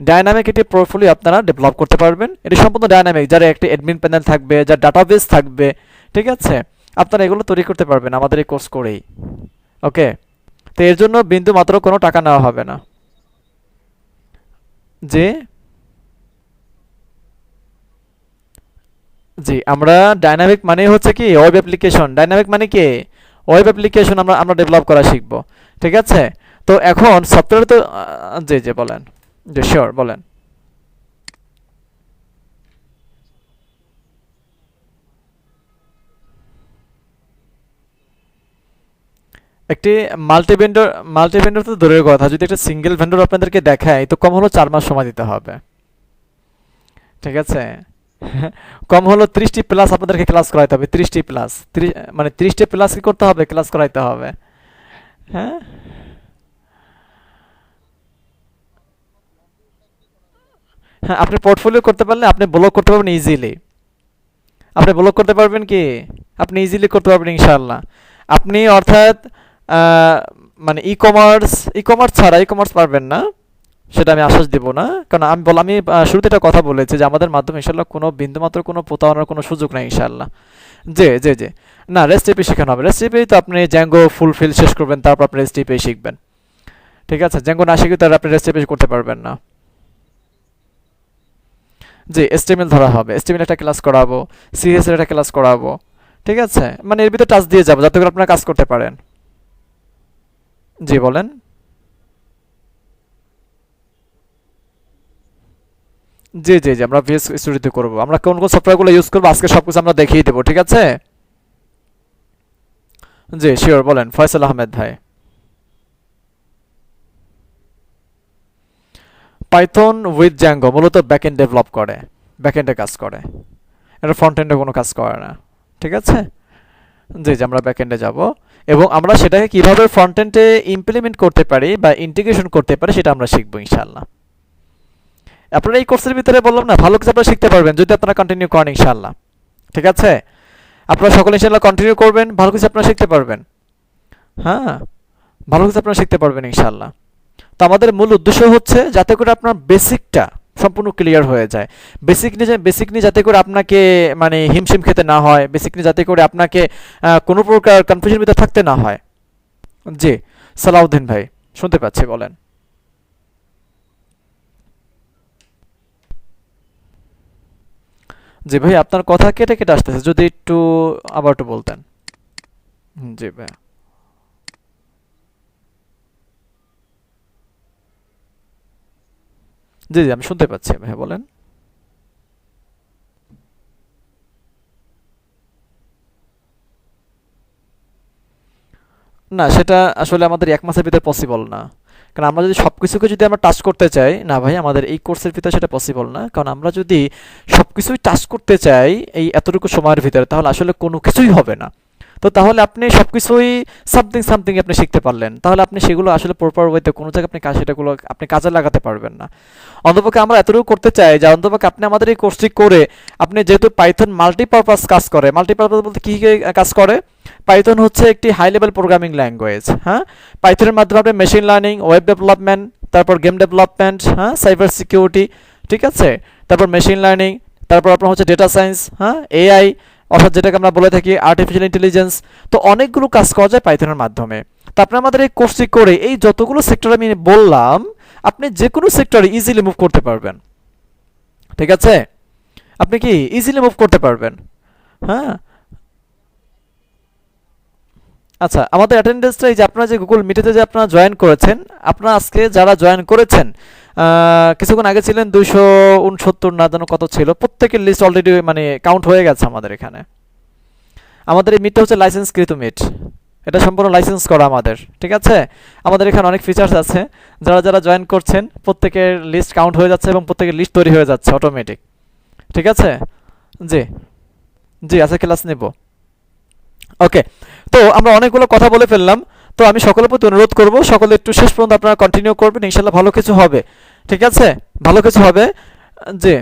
ডাইনামিক একটি পোর্টফোলিও আপনারা ডেভেলপ করতে পারবেন। এটি সম্পূর্ণ ডাইনামিক, যার একটি অ্যাডমিন প্যানেল থাকবে, যার ডাটাবেস থাকবে, ঠিক আছে, আপনারা এগুলো তৈরি করতে পারবেন আমাদের এই কোর্স করেই। ওকে, তো এর জন্য বিন্দু মাত্র কোনো টাকা নেওয়া হবে না। যে জি, আমরা ডাইনামিক মানে হচ্ছে কি ওয়েব অ্যাপ্লিকেশন, ডাইনামিক মানে কি ওয়েব অ্যাপ্লিকেশন আমরা আমরা ডেভেলপ করা শিখবো। ঠিক আছে, তো এখন সফটওয়্যার তো জি জি বলেন, জি শিওর বলেন। একটি মাল্টি ভেন্ডর, মাল্টি ভেন্ডর তো দূরের কথা, যদি একটা সিঙ্গেল ভেন্ডর আপনাদেরকে দেখায় তো কম হলো 4 মাস সময় দিতে হবে। ঠিক আছে, কম হলো 30টি প্লাস আপনাদেরকে ক্লাস করাইতে হবে, 30টি প্লাস, 30 মানে 30টি প্লাস কি করতে হবে, ক্লাস করাইতে হবে। হ্যাঁ, হ্যাঁ, আপনি পোর্টফোলিও করতে পারলে আপনি ব্লগ করতে পারবেন ইজিলি। আপনি ব্লগ করতে পারবেন কি, আপনি ইজিলি করতে পারবেন ইনশাআল্লাহ। আপনি অর্থাৎ আহ, মানে ই কমার্স ছাড়া ই কমার্স পারবেন না, সেটা আমি আশ্বাস দেব না। কারণ আমি শুরুতে একটা কথা বলেছি যে আমাদের মাধ্যমে ইনশাল্লাহ কোনো বিন্দুমাত্র কোনো প্রতারণার কোনো সুযোগ নাই ইনশাল্লাহ। জি জি জি, না রেস্ট এপি শেখানো হবে, রেস্ট এপি তো আপনি জ্যাঙ্গো ফুলফিল শেষ করবেন, তারপর আপনি রেস্ট এপি শিখবেন। ঠিক আছে, জ্যাঙ্গো না শিখে তাহলে আপনি রেস্ট এপি করতে পারবেন না। জি, এসটিএমএল ধরা হবে, এসটিএমএল একটা ক্লাস করাবো, সিএস এর একটা ক্লাস করাবো। ঠিক আছে, মানে এর ভিতরে টাচ দিয়ে যাবো যাতে করে আপনারা কাজ করতে পারেন। জি বলেন। জি জি জি, আমরা ভিএস স্টুডিওতে করবো, আমরা কোন কোন সফটওয়্যারগুলো ইউজ করবো আজকে সবকিছু আমরা দেখিয়ে দেবো। ঠিক আছে, জি শিওর বলেন ফয়সাল আহমেদ ভাই। পাইথন উইথ জ্যাঙ্গো মূলত ব্যাকএন্ড ডেভেলপ করে, ব্যাকএন্ডে কাজ করে, এটা ফ্রন্ট এন্ডে কোনো কাজ করে না। ঠিক আছে, জি জি, আমরা ব্যাকএন্ডে যাব এবং আমরা সেটাকে কিভাবে ফ্রন্ট এন্ডে ইমপ্লিমেন্ট করতে পারি বা ইন্টিগ্রেশন করতে পারি সেটা আমরা শিখবো ইনশাআল্লাহ। আপনারা এই কোর্সের ভিতরে বললাম না ভালো কিছু আপনারা শিখতে পারবেন যদি আপনারা কন্টিনিউ করেন ইনশাআল্লাহ। ঠিক আছে, আপনারা সকলে ইনশাআল্লাহ কন্টিনিউ করবেন, ভালো কিছু আপনারা শিখতে পারবেন। হ্যাঁ, ভালো কিছু আপনারা শিখতে পারবেন ইনশাআল্লাহ। তো আমাদের মূল উদ্দেশ্য হচ্ছে যাতে করে আপনার বেসিকটা সম্পূর্ণ ক্লিয়ার হয়ে যায়। বেসিক নিয়ে যাতে করে আপনাকে মানে হিমশিম খেতে না হয়, বেসিক নিয়ে যাতে করে আপনাকে কোনো প্রকার কনফিউশন ভিতরে থাকতে না হয়। জি, সালাউদ্দিন ভাই শুনতে পাচ্ছি, বলেন। জি ভাই, আপনার কথা কেটে কেটে আসতেছে, যদি একটু আবার একটু বলতেন। জি ভাই, জি জি আমি শুনতে পাচ্ছি ভাই, বলেন। না, সেটা আসলে আমাদের 1 মাসের ভিতরে পসিবল না। কারণ আমরা যদি সবকিছুকে যদি আমরা টাচ করতে চাই, না ভাই আমাদের এই কোর্সের ভিতরে সেটা পসিবল না। কারণ আমরা যদি সবকিছুই টাচ করতে চাই এই এতটুকু সময়ের ভিতরে তাহলে আসলে কোনো কিছুই হবে না। তো তাহলে আপনি সবকিছুই সামথিং সামথিং আপনি শিখতে পারলেন, তাহলে আপনি সেগুলো আসলে প্রপার ওয়েতে কোনো জায়গায় আপনি সেটাগুলো আপনি কাজে লাগাতে পারবেন না। অন্তপক্ষে আমরা এতটুকু করতে চাই যে অন্তপক্ষে আপনি আমাদের এই কোর্সটি করে আপনি যেহেতু পাইথন মাল্টিপারপাস কাজ করে, মাল্টিপারপাস বলতে কী কী কাজ করে, পাইথন হচ্ছে একটি হাই লেভেল প্রোগ্রামিং ল্যাঙ্গুয়েজ। হ্যাঁ, পাইথনের মাধ্যমে আপনি মেশিন লার্নিং, ওয়েব ডেভেলপমেন্ট, তারপর গেম ডেভেলপমেন্ট, হ্যাঁ সাইবার সিকিউরিটি, ঠিক আছে, তারপর মেশিন লার্নিং, তারপর আপনার হচ্ছে ডেটা সায়েন্স, হ্যাঁ এআই, অর্থাৎ যেটাকে আমরা বলে থাকি আর্টিফিশিয়াল ইন্টেলিজেন্স। তো অনেকগুলো কাজ করা যায় পাইথনের মাধ্যমে। তো আপনি আমাদের এই কোর্সটি করে এই যতগুলো সেক্টর আমি বললাম আপনি যে কোনো সেক্টরে ইজিলি মুভ করতে পারবেন। ঠিক আছে, আপনি কি ইজিলি মুভ করতে পারবেন। হ্যাঁ, আচ্ছা, আমাদের অ্যাটেন্ডেন্সটা এই যে আপনারা যে গুগল মিটেতে যে আপনারা জয়েন করেছেন, আপনারা আজকে যারা জয়েন করেছেন কিছুক্ষণ আগে ছিলেন 269 না জানো কত ছিল, প্রত্যেকের লিস্ট অলরেডি মানে কাউন্ট হয়ে গেছে আমাদের এখানে। আমাদের এই মিটটা হচ্ছে লাইসেন্সকৃত মিট। এটা সম্পূর্ণ লাইসেন্স করা আমাদের, ঠিক আছে। আমাদের এখানে অনেক ফিচার্স আছে, যারা যারা জয়েন করছেন প্রত্যেকের লিস্ট কাউন্ট হয়ে যাচ্ছে এবং প্রত্যেকের লিস্ট তৈরি হয়ে যাচ্ছে অটোমেটিক, ঠিক আছে। জি জি, আজকে ক্লাস নেব। ওকে, তো আমরা অনেকগুলো কথা বলে ফেললাম। তো আমি সকলের প্রতি অনুরোধ করব, সকলে একটু শেষ পর্যন্ত আপনারা কন্টিনিউ করবেন, ইনশাল্লাহ ভালো কিছু হবে, ঠিক আছে, ভালো কিছু হবে। জি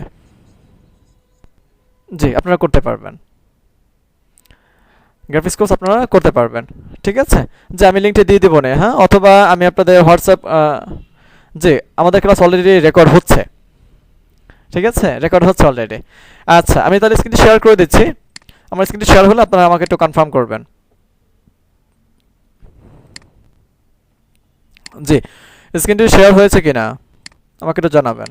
জি, আপনারা করতে পারবেন, গ্রাফিক্স কোর্স আপনারা করতে পারবেন, ঠিক আছে। যে আমি লিঙ্কটা দিয়ে দেবো না, হ্যাঁ, অথবা আমি আপনাদের হোয়াটসঅ্যাপ, জি আমাদের ক্লাস অলরেডি রেকর্ড হচ্ছে, ঠিক আছে, রেকর্ড হচ্ছে অলরেডি। আচ্ছা, আমি তাহলে স্ক্রিনটি শেয়ার করে দিচ্ছি। আমার স্ক্রিনটি শেয়ার হলে আপনারা আমাকে একটু কনফার্ম করবেন। জি, স্ক্রিনটি শেয়ার হয়েছে কিনা আমাকে একটু জানাবেন।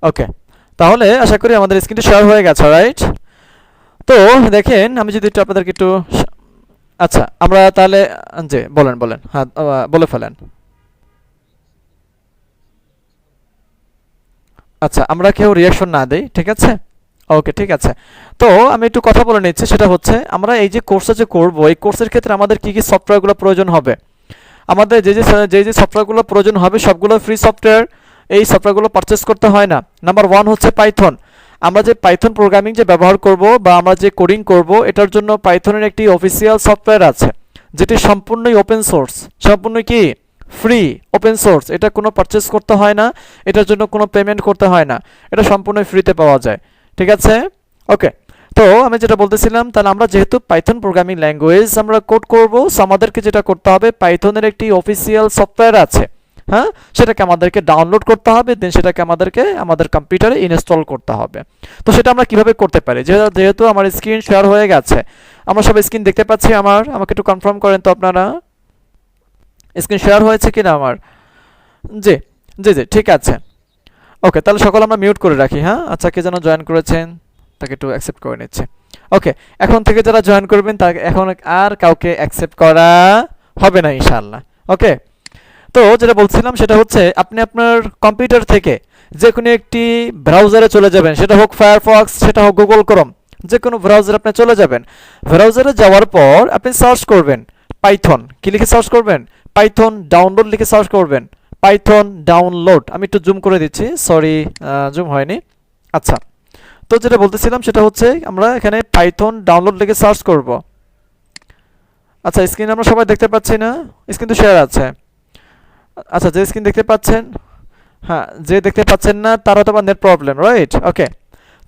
ওকে, তাহলে আশা করি আমাদের স্ক্রিনটি শেয়ার হয়ে গেছে, রাইট। তো দেখেন, আমি যদি একটু আপনাদেরকে একটু, আচ্ছা আমরা তাহলে, জি বলেন বলেন, হ্যাঁ বলে ফেলেন। আচ্ছা, আমরা কেউ রিয়াকশন না দেই, ঠিক আছে। ওকে, ঠিক আছে। তো আমি একটু কথা বলে নিচ্ছি, সেটা হচ্ছে আমরা এই যে কোর্সটা যে করবো, এই কোর্সের ক্ষেত্রে আমাদের কি কি সফটওয়্যারগুলো প্রয়োজন হবে। আমাদের যে সফটওয়্যারগুলো প্রয়োজন হবে সবগুলো ফ্রি সফটওয়্যার, এই সফটওয়্যারগুলো পারচেস করতে হয় না। নাম্বার ওয়ান হচ্ছে পাইথন। আমরা যে পাইথন প্রোগ্রামিং যে ব্যবহার করব বা আমরা যে কোডিং করব, এটার জন্য পাইথনের একটি অফিসিয়াল সফটওয়্যার আছে, যেটি সম্পূর্ণই ওপেন সোর্স, সম্পূর্ণ কি ফ্রি, ওপেন সোর্স। এটা কোনো পারচেস করতে হয় না, এটার জন্য কোনো পেমেন্ট করতে হয় না, এটা সম্পূর্ণ ফ্রিতে পাওয়া যায়, ঠিক আছে। ওকে, তো আমি যেটা বলতেছিলাম, তাহলে আমরা যেহেতু পাইথন প্রোগ্রামিং ল্যাঙ্গুয়েজ আমরা কোড করব, সো আমাদেরকে যেটা করতে হবে, পাইথনের একটি অফিসিয়াল সফটওয়্যার আছে, হ্যাঁ, সেটাকে আমাদেরকে ডাউনলোড করতে হবে, দেন সেটাকে আমাদেরকে আমাদের কম্পিউটারে ইনস্টল করতে হবে। তো সেটা আমরা কিভাবে করতে পারি, যেহেতু আমার স্ক্রিন শেয়ার হয়ে গেছে, আমরা সব স্ক্রিন দেখতে পাচ্ছি আমার, আমাকে একটু কনফার্ম করেন তো আপনারা স্ক্রিন শেয়ার হয়েছে কিনা আমার। জি জি জি, ঠিক আছে। ওকে, তাহলে সকল আমরা মিউট করে রাখি, হ্যাঁ। আচ্ছা, কে যেন জয়েন করেছেন তাকে একটু অ্যাকসেপ্ট করে নিচ্ছে। ওকে, এখন থেকে যারা জয়েন করবেন তাকে এখন আর কাউকে অ্যাকসেপ্ট করা হবে না ইনশাআল্লাহ। ওকে, তো যেটা বলছিলাম সেটা হচ্ছে, আপনি আপনার কম্পিউটার থেকে যে কোনো একটি ব্রাউজারে চলে যাবেন, সেটা হোক ফায়ারফক্স, সেটা হোক গুগল ক্রোম, যে কোনো ব্রাউজারে আপনি চলে যাবেন। ব্রাউজারে যাওয়ার পর আপনি সার্চ করবেন পাইথন, কি লিখে সার্চ করবেন, পাইথন ডাউনলোড লিখে সার্চ করবেন, পাইথন ডাউনলোড। আমি একটু জুম করে দিচ্ছি, সরি জুম হয়নি। আচ্ছা, তো যেটা বলতেছিলাম সেটা হচ্ছে, আমরা এখানে পাইথন ডাউনলোড লিখে সার্চ করব। আচ্ছা, স্ক্রিন আমরা সবাই দেখতে পাচ্ছি না, স্ক্রিন তো শেয়ার আছে। আচ্ছা, যে স্ক্রিন দেখতে পাচ্ছেন, হ্যাঁ, যে দেখতে পাচ্ছেন না তার হয়তো বা নেট প্রবলেম, রাইট। ওকে,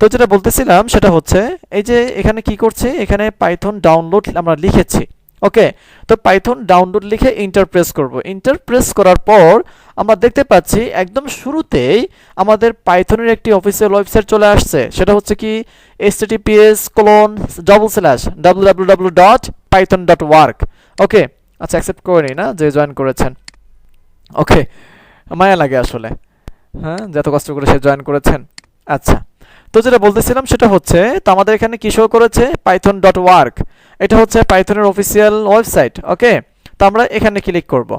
তো যেটা বলতেছিলাম সেটা হচ্ছে, এই যে এখানে কি করছি, এখানে পাইথন ডাউনলোড আমরা লিখেছি। ওকে, তো পাইথন ডাউনলোড লিখে ইন্টার প্রেস করব। ইন্টার প্রেস করার পর আমরা দেখতে পাচ্ছি একদম শুরুতেই আমাদের পাইথনের একটি অফিসিয়াল ওয়েবসাইট চলে আসছে, সেটা হচ্ছে কি https://www.python.org। ওকে, আচ্ছা অ্যাকসেপ্ট করে নিই না, যে জয়েন করেছেন। ওকে, মায়া লাগে আসলে, হ্যাঁ, যত কষ্ট করে সে জয়েন করেছেন। আচ্ছা, তো যেটা বলতেছিলাম সেটা হচ্ছে, তো আমাদের এখানে কি শো করেছে, python.org, এটা হচ্ছে পাইথনের অফিসিয়াল ওয়েবসাইট। ওকে, তো আমরা এখানে ক্লিক করব।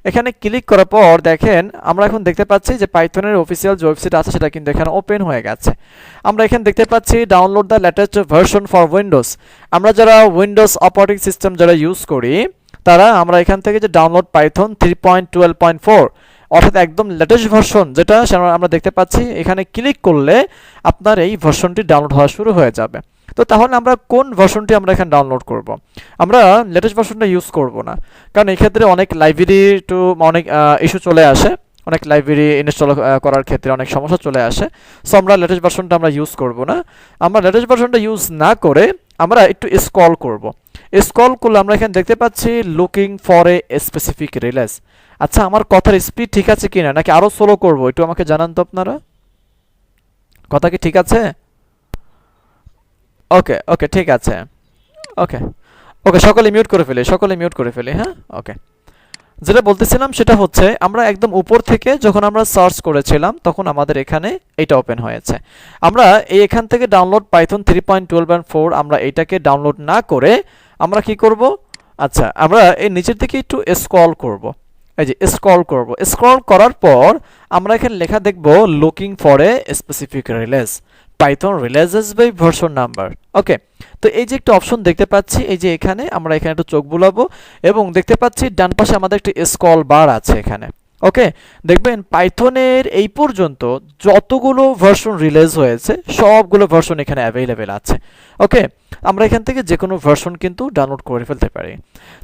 এখানে ক্লিক করার পর দেখেন, আমরা এখন দেখতে পাচ্ছি যে পাইথনের অফিসিয়াল যে ওয়েবসাইট আছে সেটা কিন্তু এখানে ওপেন হয়ে গেছে। আমরা এখানে দেখতে পাচ্ছি download the latest version for Windows. আমরা যারা উইন্ডোজ অপারেটিং সিস্টেম যারা ইউজ করি, তারা আমরা এখান থেকে যে ডাউনলোড পাইথন 3.12.4, অর্থাৎ একদম লেটেস্ট ভার্সন যেটা আমরা দেখতে পাচ্ছি, এখানে ক্লিক করলে আপনার এই ভার্সনটি ডাউনলোড হওয়া শুরু হয়ে যাবে। তো তাহলে আমরা কোন ভার্সনটি আমরা এখানে ডাউনলোড করব, আমরা লেটেস্ট ভার্সনটা ইউজ করব না, কারণ এই ক্ষেত্রে অনেক লাইব্রেরি টু অনেক ইস্যু চলে আসে, অনেক লাইব্রেরি ইনস্টল করার ক্ষেত্রে অনেক সমস্যা চলে আসে। সো আমরা লেটেস্ট ভার্সনটা আমরা ইউজ করব না। আমরা লেটেস্ট ভার্সনটা ইউজ না করে আমরা একটু স্ক্রল করব। স্ক্রল করলে আমরা এখানে দেখতে পাচ্ছি looking for a specific release. আচ্ছা, আমার কথার স্পিড ঠিক আছে কিনা, নাকি আরো স্লো করব, একটু আমাকে জানান তো আপনারা, কথা কি ঠিক আছে? ওকে ওকে, ঠিক আছে। ওকে ওকে, সকলে মিউট করে ফেলি, সকলে মিউট করে ফেলি, হ্যাঁ। ওকে, যেটা বলতেছিলাম সেটা হচ্ছে, আমরা একদম উপর থেকে যখন আমরা সার্চ করেছিলাম তখন আমাদের এখানে এটা ওপেন হয়েছে। আমরা এখান থেকে ডাউনলোড পাইথন 3.12.4 আমরা এটাকে ডাউনলোড না করে আমরা কি করব, আচ্ছা আমরা এই নিচের দিকে একটু স্ক্রল করব। এই যে স্ক্রল করব, স্ক্রল করার পর আমরা এখানে লেখা দেখব looking for a specific release, Python releases by version number. Okay, তো এই যে একটা অপশন দেখতে পাচ্ছি, এই যে এখানে আমরা এখানে একটু চোখ বুলাবো এবং দেখতে পাচ্ছি ডান পাশে আমাদের একটি স্ক্রল বার আছে এখানে। ওকে, দেখবেন পাইথনের এই পর্যন্ত যতগুলো ভার্সন রিলিজ হয়েছে সবগুলো ভার্সন এখানে অ্যাভেলেবেল আছে। ওকে, আমরা এখান থেকে যে কোনো ভার্সন কিন্তু ডাউনলোড করে ফেলতে পারি।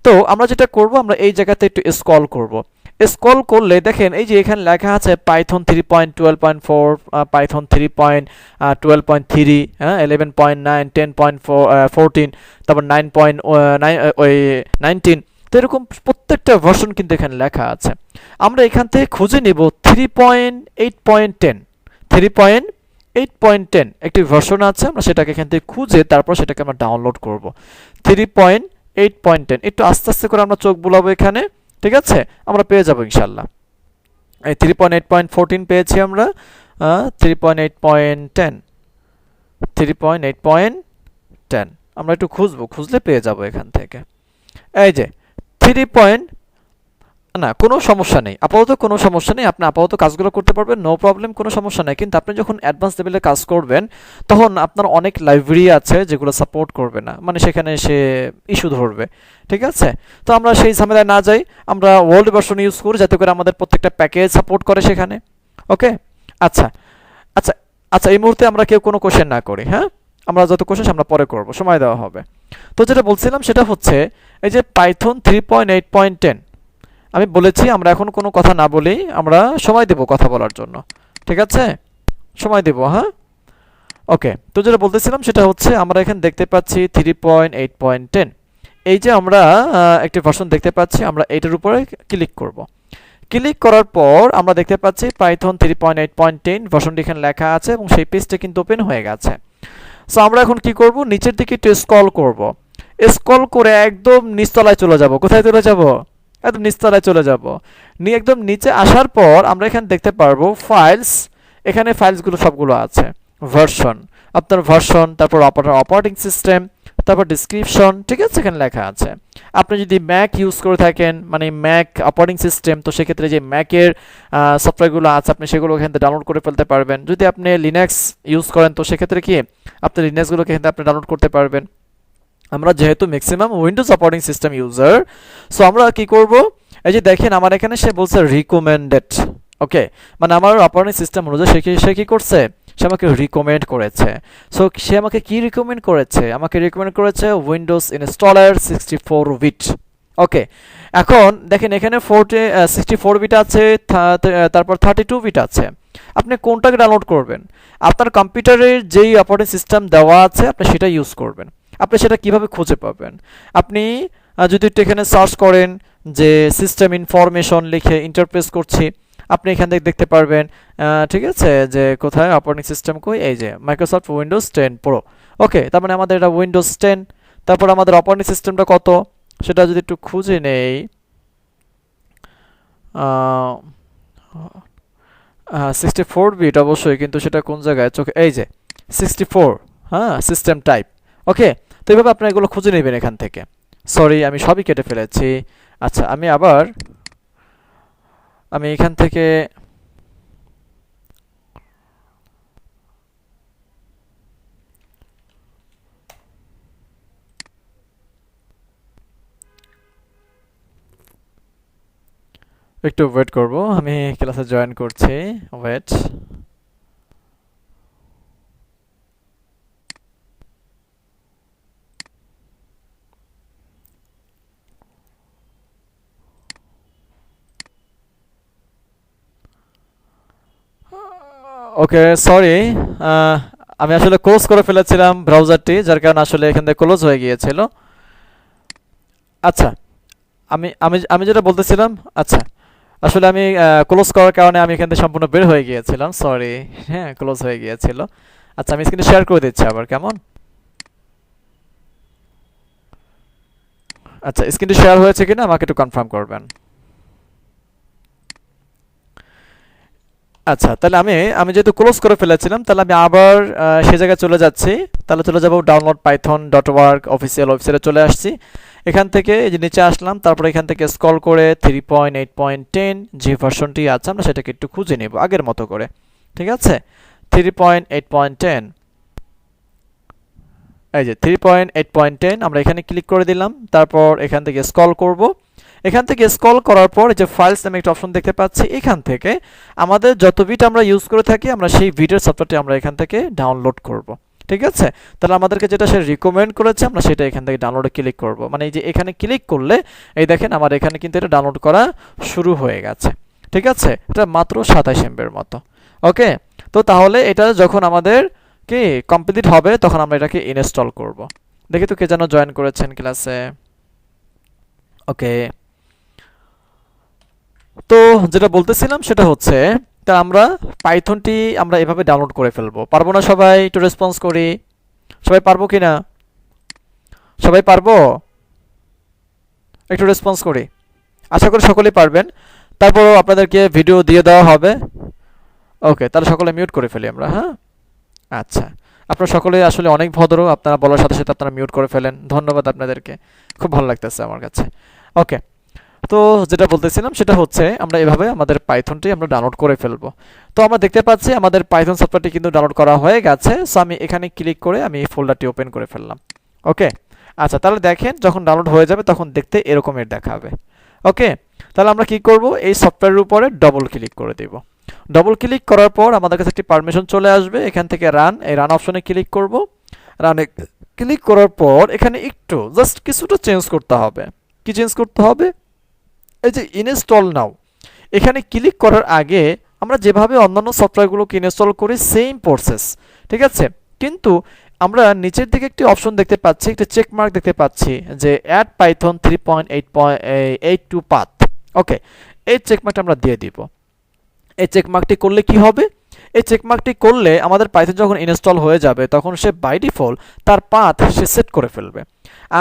তো আমরা যেটা করব, আমরা এই জায়গাতে একটু স্ক্রল করব। স্ক্রল করলে দেখেন এই যে এখানে লেখা আছে পাইথন 3.12.4, পাইথন 3.12.3, 11.9, 10.14, তারপর 9.19। তো এরকম প্রত্যেকটা ভার্সন কিন্তু এখানে লেখা আছে। আমরা এখান থেকে খুঁজে নিব 3.8.10। 3.8.10 একটি ভার্সন আছে, আমরা সেটাকে এখান থেকে খুঁজে তারপর সেটাকে আমরা ডাউনলোড করব। 3.8.10, একটু আস্তে আস্তে করে আমরা চোখ বুলাবো এখানে, ঠিক আছে? আমরা পেয়ে যাব ইনশাল্লাহ। এই 3.8.14 পেয়েছি আমরা, 3.8.10, 3.8.10 আমরা একটু খুঁজবো, খুঁজলে পেয়ে যাব এখান থেকে। এই যে 3. না, কোনো সমস্যা নেই, আপাতত কোনো সমস্যা নেই, আপনি আপাতত কাজগুলো করতে পারবেন, নো প্রবলেম, কোনো সমস্যা নেই। কিন্তু আপনি যখন অ্যাডভান্স লেভেলে কাজ করবেন তখন আপনার অনেক লাইব্রেরি আছে যেগুলো সাপোর্ট করবে না, মানে সেখানে সে ইস্যু ধরবে, ঠিক আছে? তো আমরা সেই ঝামেলায় না যাই, আমরা ওল্ড ভার্সন ইউজ করি যাতে করে আমাদের প্রত্যেকটা প্যাকেজ সাপোর্ট করে সেখানে। ওকে, আচ্ছা আচ্ছা আচ্ছা, এই মুহূর্তে আমরা কেউ কোনো কোশ্চেন না করি, হ্যাঁ? আমরা যত কোশ্চেন আমরা পরে করব, সময় দেওয়া হবে। তো যেটা বলছিলাম সেটা হচ্ছে এই যে পাইথন 3.8.10, আমি বলেছি আমরা এখন কোনো কথা না বলেই আমরা সময় দেব কথা বলার জন্য, ঠিক আছে? সময় দেব, হ্যাঁ? ওকে, তো যেটা বলতেছিলাম সেটা হচ্ছে আমরা এখানে দেখতে পাচ্ছি 3.8.10। এই যে আমরা একটি ভার্সন দেখতে পাচ্ছি, আমরা এটার উপরে ক্লিক করব। ক্লিক করার পর আমরা দেখতে পাচ্ছি পাইথন 3.8.10 ভার্সনটি এখানে লেখা আছে এবং সেই পেজটা কিন্তু ওপেন হয়ে গেছে। সো আমরা এখন কি করব, নিচের দিকে একটু স্ক্রল করব। স্ক্রল করে একদম নিচতলায় চলে যাব। কোথায় চলে যাব? একদম নিচতলায় চলে যাব। একদম নিচে আসার পর আমরা এখানে দেখতে পারবো ফাইলস, এখানে ফাইলসগুলো সবগুলো আছে। ভার্সন, আপনার ভার্সন, তারপর আপনার অপারেটিং সিস্টেম, তারপর ডিসক্রিপশন, ঠিক আছে? এখানে লেখা আছে। আপনি যদি ম্যাক ইউজ করে থাকেন, মানে ম্যাক অপারেটিং সিস্টেম, তো সেক্ষেত্রে যে ম্যাকের সফটওয়্যারগুলো আছে আপনি সেগুলো এখান থেকে ডাউনলোড করে ফেলতে পারবেন। যদি আপনি লিনাক্স ইউজ করেন তো সেক্ষেত্রে কি আপনি লিনাক্সগুলোকে এখান থেকে আপনি ডাউনলোড করতে পারবেন। আমরা যেহেতু maximum Windows operating system user, so আমরা কি করব, এই যে দেখেন আমার এখানে সে বলছে রিকমেন্ডেড। ওকে, মানে আমার অপারেটিং সিস্টেম অনুযায়ী সে কি করছে, সে আমাকে রিকমেন্ড করেছে। সো সে আমাকে কি রিকমেন্ড করেছে? আমাকে রিকমেন্ড করেছে উইন্ডোজ ইনস্টলার 64 বিট। ওকে, এখন দেখেন এখানে 64 বিট আছে, তারপর 32 বিট আছে। আপনি কোনটাকে ডাউনলোড করবেন? আপনার কম্পিউটারের যেই অপারেটিং সিস্টেম দেওয়া আছে আপনি সেটা ইউজ করবেন। আপনি সেটা কিভাবে খুঁজে পাবেন? আপনি যদি একটু এখানে সার্চ করেন যে সিস্টেম ইনফরমেশন লিখে ইন্টারপ্রেস করছি, আপনি এখান থেকে দেখতে পারবেন, ঠিক আছে, যে কোথায় অপারেটিং সিস্টেম কই, এই যে মাইক্রোসফট উইন্ডোজ 10 প্রো। ওকে, তার মানে আমাদের এটা উইন্ডোজ 10। তারপর আমাদের অপারেটিং সিস্টেমটা কত সেটা যদি একটু খুঁজে নেই, 64 বিট অবশ্যই, কিন্তু সেটা কোন জায়গায় চোখে, এই যে 64, হ্যাঁ, সিস্টেম টাইপ। ওকে, তো এইভাবে আপনারা এগুলো খুঁজে নেবেন এখান থেকে। সরি, আমি সবই কেটে ফেলেছি। আচ্ছা, আমি এখান থেকে একটু ওয়েট করব, আমি ক্লাসে জয়েন করছি, ওয়েট। ওকে, সরি, আমি আসলে ক্লোজ করে ফেলেছিলাম ব্রাউজারটি, যার কারণে আসলে এখান থেকে ক্লোজ হয়ে গিয়েছিল। আচ্ছা, আমি আমি আমি যেটা বলতেছিলাম, আচ্ছা, আসলে আমি ক্লোজ করার কারণে আমি এখান থেকে সম্পূর্ণ বের হয়ে গিয়েছিলাম, সরি। হ্যাঁ, ক্লোজ হয়ে গিয়েছিল। আচ্ছা, আমি স্ক্রিনে শেয়ার করে দিচ্ছি আবার, কেমন? আচ্ছা, স্ক্রিনটি শেয়ার হয়েছে কিনা আমাকে একটু কনফার্ম করবেন। আচ্ছা, তাহলে আমি যেহেতু ক্লোজ করে ফেলেছিলাম, তাহলে আমি আবার সে জায়গায় চলে যাচ্ছি। তাহলে চলে যাব ডাউনলোড python.org অফিসিয়াল ওয়েবসাইটে চলে আসছি। এখান থেকে এই যে নিচে আসলাম, তারপর এখান থেকে স্ক্রল করে 3.8.10 যে ভার্সনটি আছে আমরা সেটাকে একটু খুঁজে নেব আগের মতো করে, ঠিক আছে? 3.8.10, এই যে 3.8.10 আমরা এখানে ক্লিক করে দিলাম। তারপর এখান থেকে স্ক্রল করব। এখান থেকে স্ক্রল করার পর এই যে ফাইলস নামে একটা অপশন দেখতে পাচ্ছি, এখান থেকে আমাদের যত বিট আমরা ইউজ করে থাকি আমরা সেই বিটের সফটওয়্যারটি আমরা এখান থেকে ডাউনলোড করব। ঠিক আছে, তাহলে আমাদেরকে যেটা সে রিকমেন্ড করেছে আমরা সেটা এখান থেকে ডাউনলোডে ক্লিক করব। মানে এই যে এখানে ক্লিক করলে এই দেখেন আমার এখানে কিন্তু এটা ডাউনলোড করা শুরু হয়ে গেছে। ঠিক আছে, এটা মাত্র 27 MB এর মতো। ওকে, তো তাহলে এটা যখন আমাদের কি কমপ্লিট হবে তখন আমরা এটাকে ইনস্টল করব। দেখি তো কে যেন জয়েন করেছেন ক্লাসে। ওকে, তো যেটা বলতেছিলাম সেটা হচ্ছে তা আমরা পাইথনটি আমরা এভাবে ডাউনলোড করে ফেলবো। পারবো না সবাই? একটু রেসপন্স করি। সবাই পারবো কি না? সবাই পারবো? একটু রেসপন্স করি। আশা করি সকলেই পারবেন। তারপরও আপনাদেরকে ভিডিও দিয়ে দেওয়া হবে। ওকে, তাহলে সকলে মিউট করে ফেলি আমরা। হ্যাঁ, আচ্ছা, আপনারা সকলে আসলে অনেক ভদ্র, আপনারা বলার সাথে সাথে আপনারা মিউট করে ফেলেন। ধন্যবাদ আপনাদেরকে, খুব ভালো লাগতেছে আমার কাছে। ওকে, তো যেটা বলতেছিলাম সেটা হচ্ছে আমরা এভাবে আমাদের পাইথনটি আমরা ডাউনলোড করে ফেলবো। তো আমরা দেখতে পাচ্ছি আমাদের পাইথন সফটওয়্যারটি কিন্তু ডাউনলোড করা হয়ে গেছে। সো আমি এখানে ক্লিক করে আমি এই ফোল্ডারটি ওপেন করে ফেললাম। ওকে, আচ্ছা, তাহলে দেখেন যখন ডাউনলোড হয়ে যাবে তখন দেখতে এরকমের দেখাবে। ওকে, তাহলে আমরা কি করব, এই সফটওয়্যারের উপরে ডবল ক্লিক করে দেব। ডবল ক্লিক করার পর আমাদের কাছে একটি পারমিশন চলে আসবে। এখান থেকে রান, এই রান অপশনে ক্লিক করব। রানে ক্লিক করার পর এখানে একটু জাস্ট কিছুটা চেঞ্জ করতে হবে। কি চেঞ্জ করতে হবে? এই যে ইনস্টল নাও, এখানে ক্লিক করার আগে আমরা যেভাবে অন্যান্য সফটওয়্যারগুলোকে ইনস্টল করি সেম প্রসেস। ঠিক আছে, কিন্তু আমরা নিচের দিকে একটি অপশন দেখতে পাচ্ছি, একটা চেক মার্ক দেখতে পাচ্ছি যে অ্যাড পাইথন 3.8.82 পাথ। ওকে, এই চেক মার্কটা আমরা দিয়ে দিব। এই চেক মার্কটি করলে কি হবে? এই চেক মার্কটি করলে আমাদের পাইথন যখন ইনস্টল হয়ে যাবে তখন সে বাই ডিফল্ট তার পাথ সে সেট করে ফেলবে।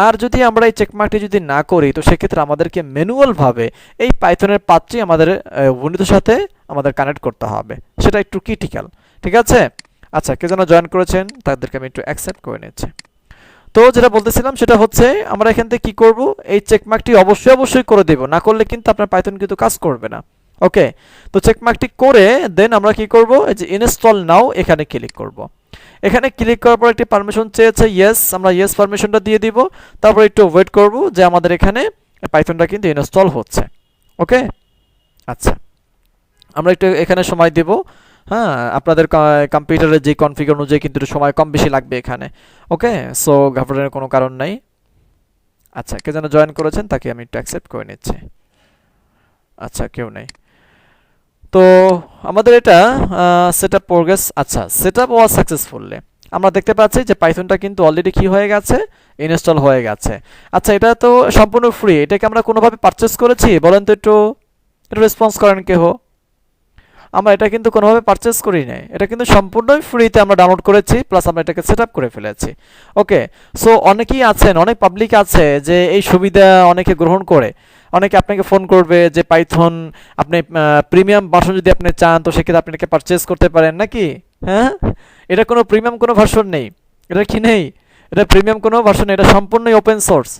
আর যদি আমরা এই চেক মার্কটি যদি না করি তো সেক্ষেত্রে আমাদেরকে ম্যানুয়ালভাবে এই পাইথনের পাথটি আমাদের উইন্ডোজের সাথে আমাদের কানেক্ট করতে হবে। সেটা একটু ক্রিটিক্যাল। ঠিক আছে, আচ্ছা, কে যেন জয়েন করেছেন তাদেরকে আমি একটু অ্যাকসেপ্ট করে নিচ্ছি। তো যেটা বলতেছিলাম সেটা হচ্ছে আমরা এখান থেকে কি করব, এই চেক মার্কটি অবশ্যই করে দেব, না করলে কিন্তু আপনার পাইথন কিন্তু কাজ করবে না। ওকে, তো চেক মার্কটি করে দেন আমরা কি করব, এই যে ইনস্টল নাও এখানে ক্লিক করব। এখানে ক্লিক করার পর একটি পারমিশন চেয়েছে, ইয়েস, আমরা ইয়েস পারমিশনটা দিয়ে দিব। তারপর একটু ওয়েট করব যে আমাদের এখানে পাইথনটা কিন্তু ইনস্টল হচ্ছে। ওকে, আচ্ছা, আমরা একটু এখানে সময় দেব। হ্যাঁ, আপনাদের কম্পিউটারের যে কনফিগার অনুযায়ী কিন্তু সময় কম বেশি লাগবে এখানে। ওকে, সো ঘাবড়ানোর কোনো কারণ নাই। আচ্ছা, কে যেন জয়েন করেছেন তাকে আমি একটু অ্যাকসেপ্ট করে নিচ্ছি। আচ্ছা, কেউ নেই। তো আমাদের এটা সেটআপ প্রোগ্রেস, আচ্ছা, সেটআপ ওয়াজ সাকসেসফুলি। আমরা দেখতে পাচ্ছি যে পাইথনটা কিন্তু অলরেডি কি হয়ে গেছে, ইনস্টল হয়ে গেছে। আচ্ছা, এটা তো সম্পূর্ণ ফ্রি, এটাকে আমরা কোনোভাবে পারচেস করেছি বলেন তো? একটু রেসপন্স করেন কেহ। আমরা এটা কিন্তু কোনোভাবে পারচেস করি নাই, এটা কিন্তু সম্পূর্ণই ফ্রিতে আমরা ডাউনলোড করেছি, প্লাস আমরা এটাকে সেটআপ করে ফেলেছি। ওকে, সো অনেকেই আছেন, অনেক পাবলিক আছে যে এই সুবিধা অনেকে গ্রহণ করে। অনেকে আপনাকে ফোন করবে যে পাইথন আপনি প্রিমিয়াম ভার্সন যদি আপনি চান তো সেক্ষেত্রে আপনি এটাকে পারচেস করতে পারেন নাকি। হ্যাঁ, এটা কোনো প্রিমিয়াম কোনো ভার্সন নেই, এটা কি নেই, এটা প্রিমিয়াম কোনো ভার্সন নেই, এটা সম্পূর্ণই ওপেন সোর্স।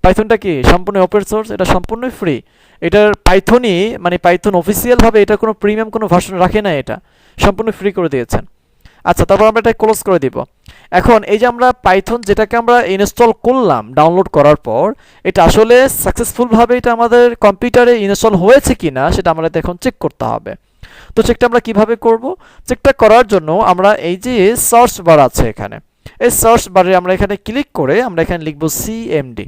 পাইথনটা কি সম্পূর্ণ ওপেন সোর্স, এটা সম্পূর্ণই ফ্রি। এটার পাইথনই মানে পাইথন অফিসিয়ালভাবে এটা কোনো প্রিমিয়াম কোনো ভার্সন রাখে না, এটা সম্পূর্ণ ফ্রি করে দিয়েছেন। আচ্ছা, তারপর আমরা এটা ক্লোজ করে দিব। এখন এই যে আমরা পাইথন যেটাকে আমরা ইনস্টল করলাম ডাউনলোড করার পর, এটা আসলে সাকসেসফুলভাবে এটা আমাদের কম্পিউটারে ইনস্টল হয়েছে কিনা সেটা আমাদের এখন চেক করতে হবে। তো চেকটা আমরা কিভাবে করব? চেকটা করার জন্য আমরা এই যে সার্চ বার আছে এখানে, এই সার্চ বারে আমরা এখানে ক্লিক করে আমরা এখানে লিখব সিএমডি।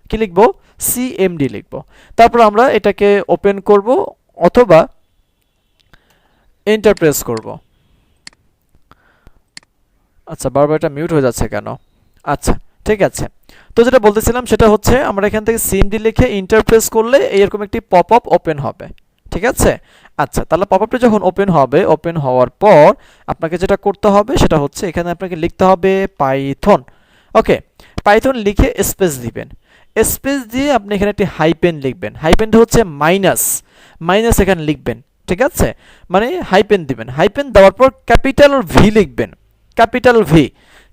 কি লিখব? সিএমডি লিখব। তারপর আমরা এটাকে ওপেন করব অথবা এন্টার প্রেস করব। আচ্ছা, বারবার এটা মিউট হয়ে যাচ্ছে কেন? আচ্ছা, ঠিক আছে। তো যেটা বলতেছিলাম সেটা হচ্ছে আমরা এখান থেকে সিএমডি লিখে এন্টার প্রেস করলে এরকম একটি পপআপ ওপেন হবে। ঠিক আছে, আচ্ছা, তাহলে পপআপটা যখন ওপেন হবে, ওপেন হওয়ার পর আপনাকে যেটা করতে হবে সেটা হচ্ছে এখানে আপনাকে লিখতে হবে পাইথন। ওকে, পাইথন লিখে স্পেস দিবেন। স্পেস দিয়ে আপনি এখানে একটি হাইপেন লিখবেন। হাইপেনটা হচ্ছে মাইনাস, মাইনাস এখানে লিখবেন। ঠিক আছে, মানে হাইপেন দিবেন। হাইপেন দেওয়ার পর ক্যাপিটাল ভি লিখবেন, ক্যাপিটাল ভি।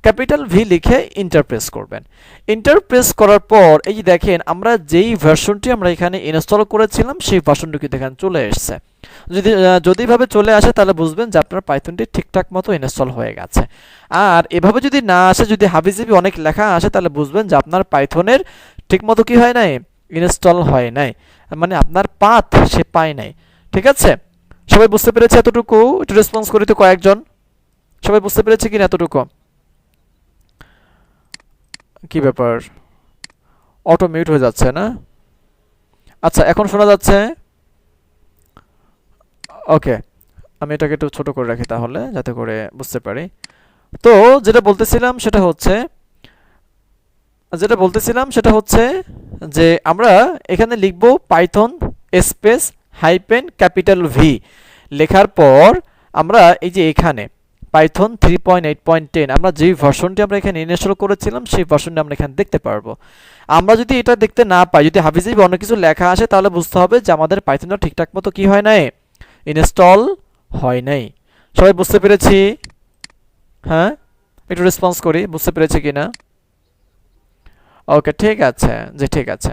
ক্যাপিটাল ভি লিখে এন্টার প্রেস করবেন। এন্টার প্রেস করার পর এই যে দেখেন আমরা যেই ভার্সনটি আমরা এখানে ইনস্টল করেছিলাম সেই ভার্সনটি কিন্তু এখানে চলে এসেছে। যদি এভাবে চলে আসে তাহলে বুঝবেন যে আপনার পাইথনটি ঠিকঠাক মতো ইনস্টল হয়ে গেছে। আর এভাবে যদি না আসে, যদি হাবিজাবি অনেক লেখা আসে, তাহলে বুঝবেন যে আপনার পাইথনের ঠিকমতো কি হয় নাই, ইনস্টল হয় নাই, মানে আপনার পাথ সে পায় নাই। ঠিক আছে, সবাই বুঝতে পেরেছে এতটুকু? একটু রেসপন্স করি তো কয়েকজন, সবাই বুঝতে পেরেছে কিনা এতটুকু? কি ব্যাপার, অটো মিউট হয়ে যাচ্ছে না? আচ্ছা, এখন শোনা যাচ্ছে? ওকে, আমি এটাকে একটু ছোট করে রাখি তাহলে, যাতে করে বুঝতে পারি। তো যেটা বলতেছিলাম সেটা হচ্ছে যে আমরা এখানে লিখব Python space hyphen capital V. লেখার পর আমরা এই যে এখানে পাইথন 3.8.10 আমরা যেই ভার্সনটি আমরা এখানে ইনস্টল করেছিলাম সেই ভার্সনটি আমরা এখানে দেখতে পারবো। আমরা যদি এটা দেখতে না পাই, যদি হাবিজাবি অন্য কিছু লেখা আসে, তাহলে বুঝতে হবে যে আমাদের পাইথনটা ঠিকঠাক মতো কি হয় নাই, ইনস্টল হয় নাই। সবাই বুঝতে পেরেছি? হ্যাঁ, একটু রেসপন্স করি, বুঝতে পেরেছি কিনা? ওকে, ঠিক আছে, জি ঠিক আছে।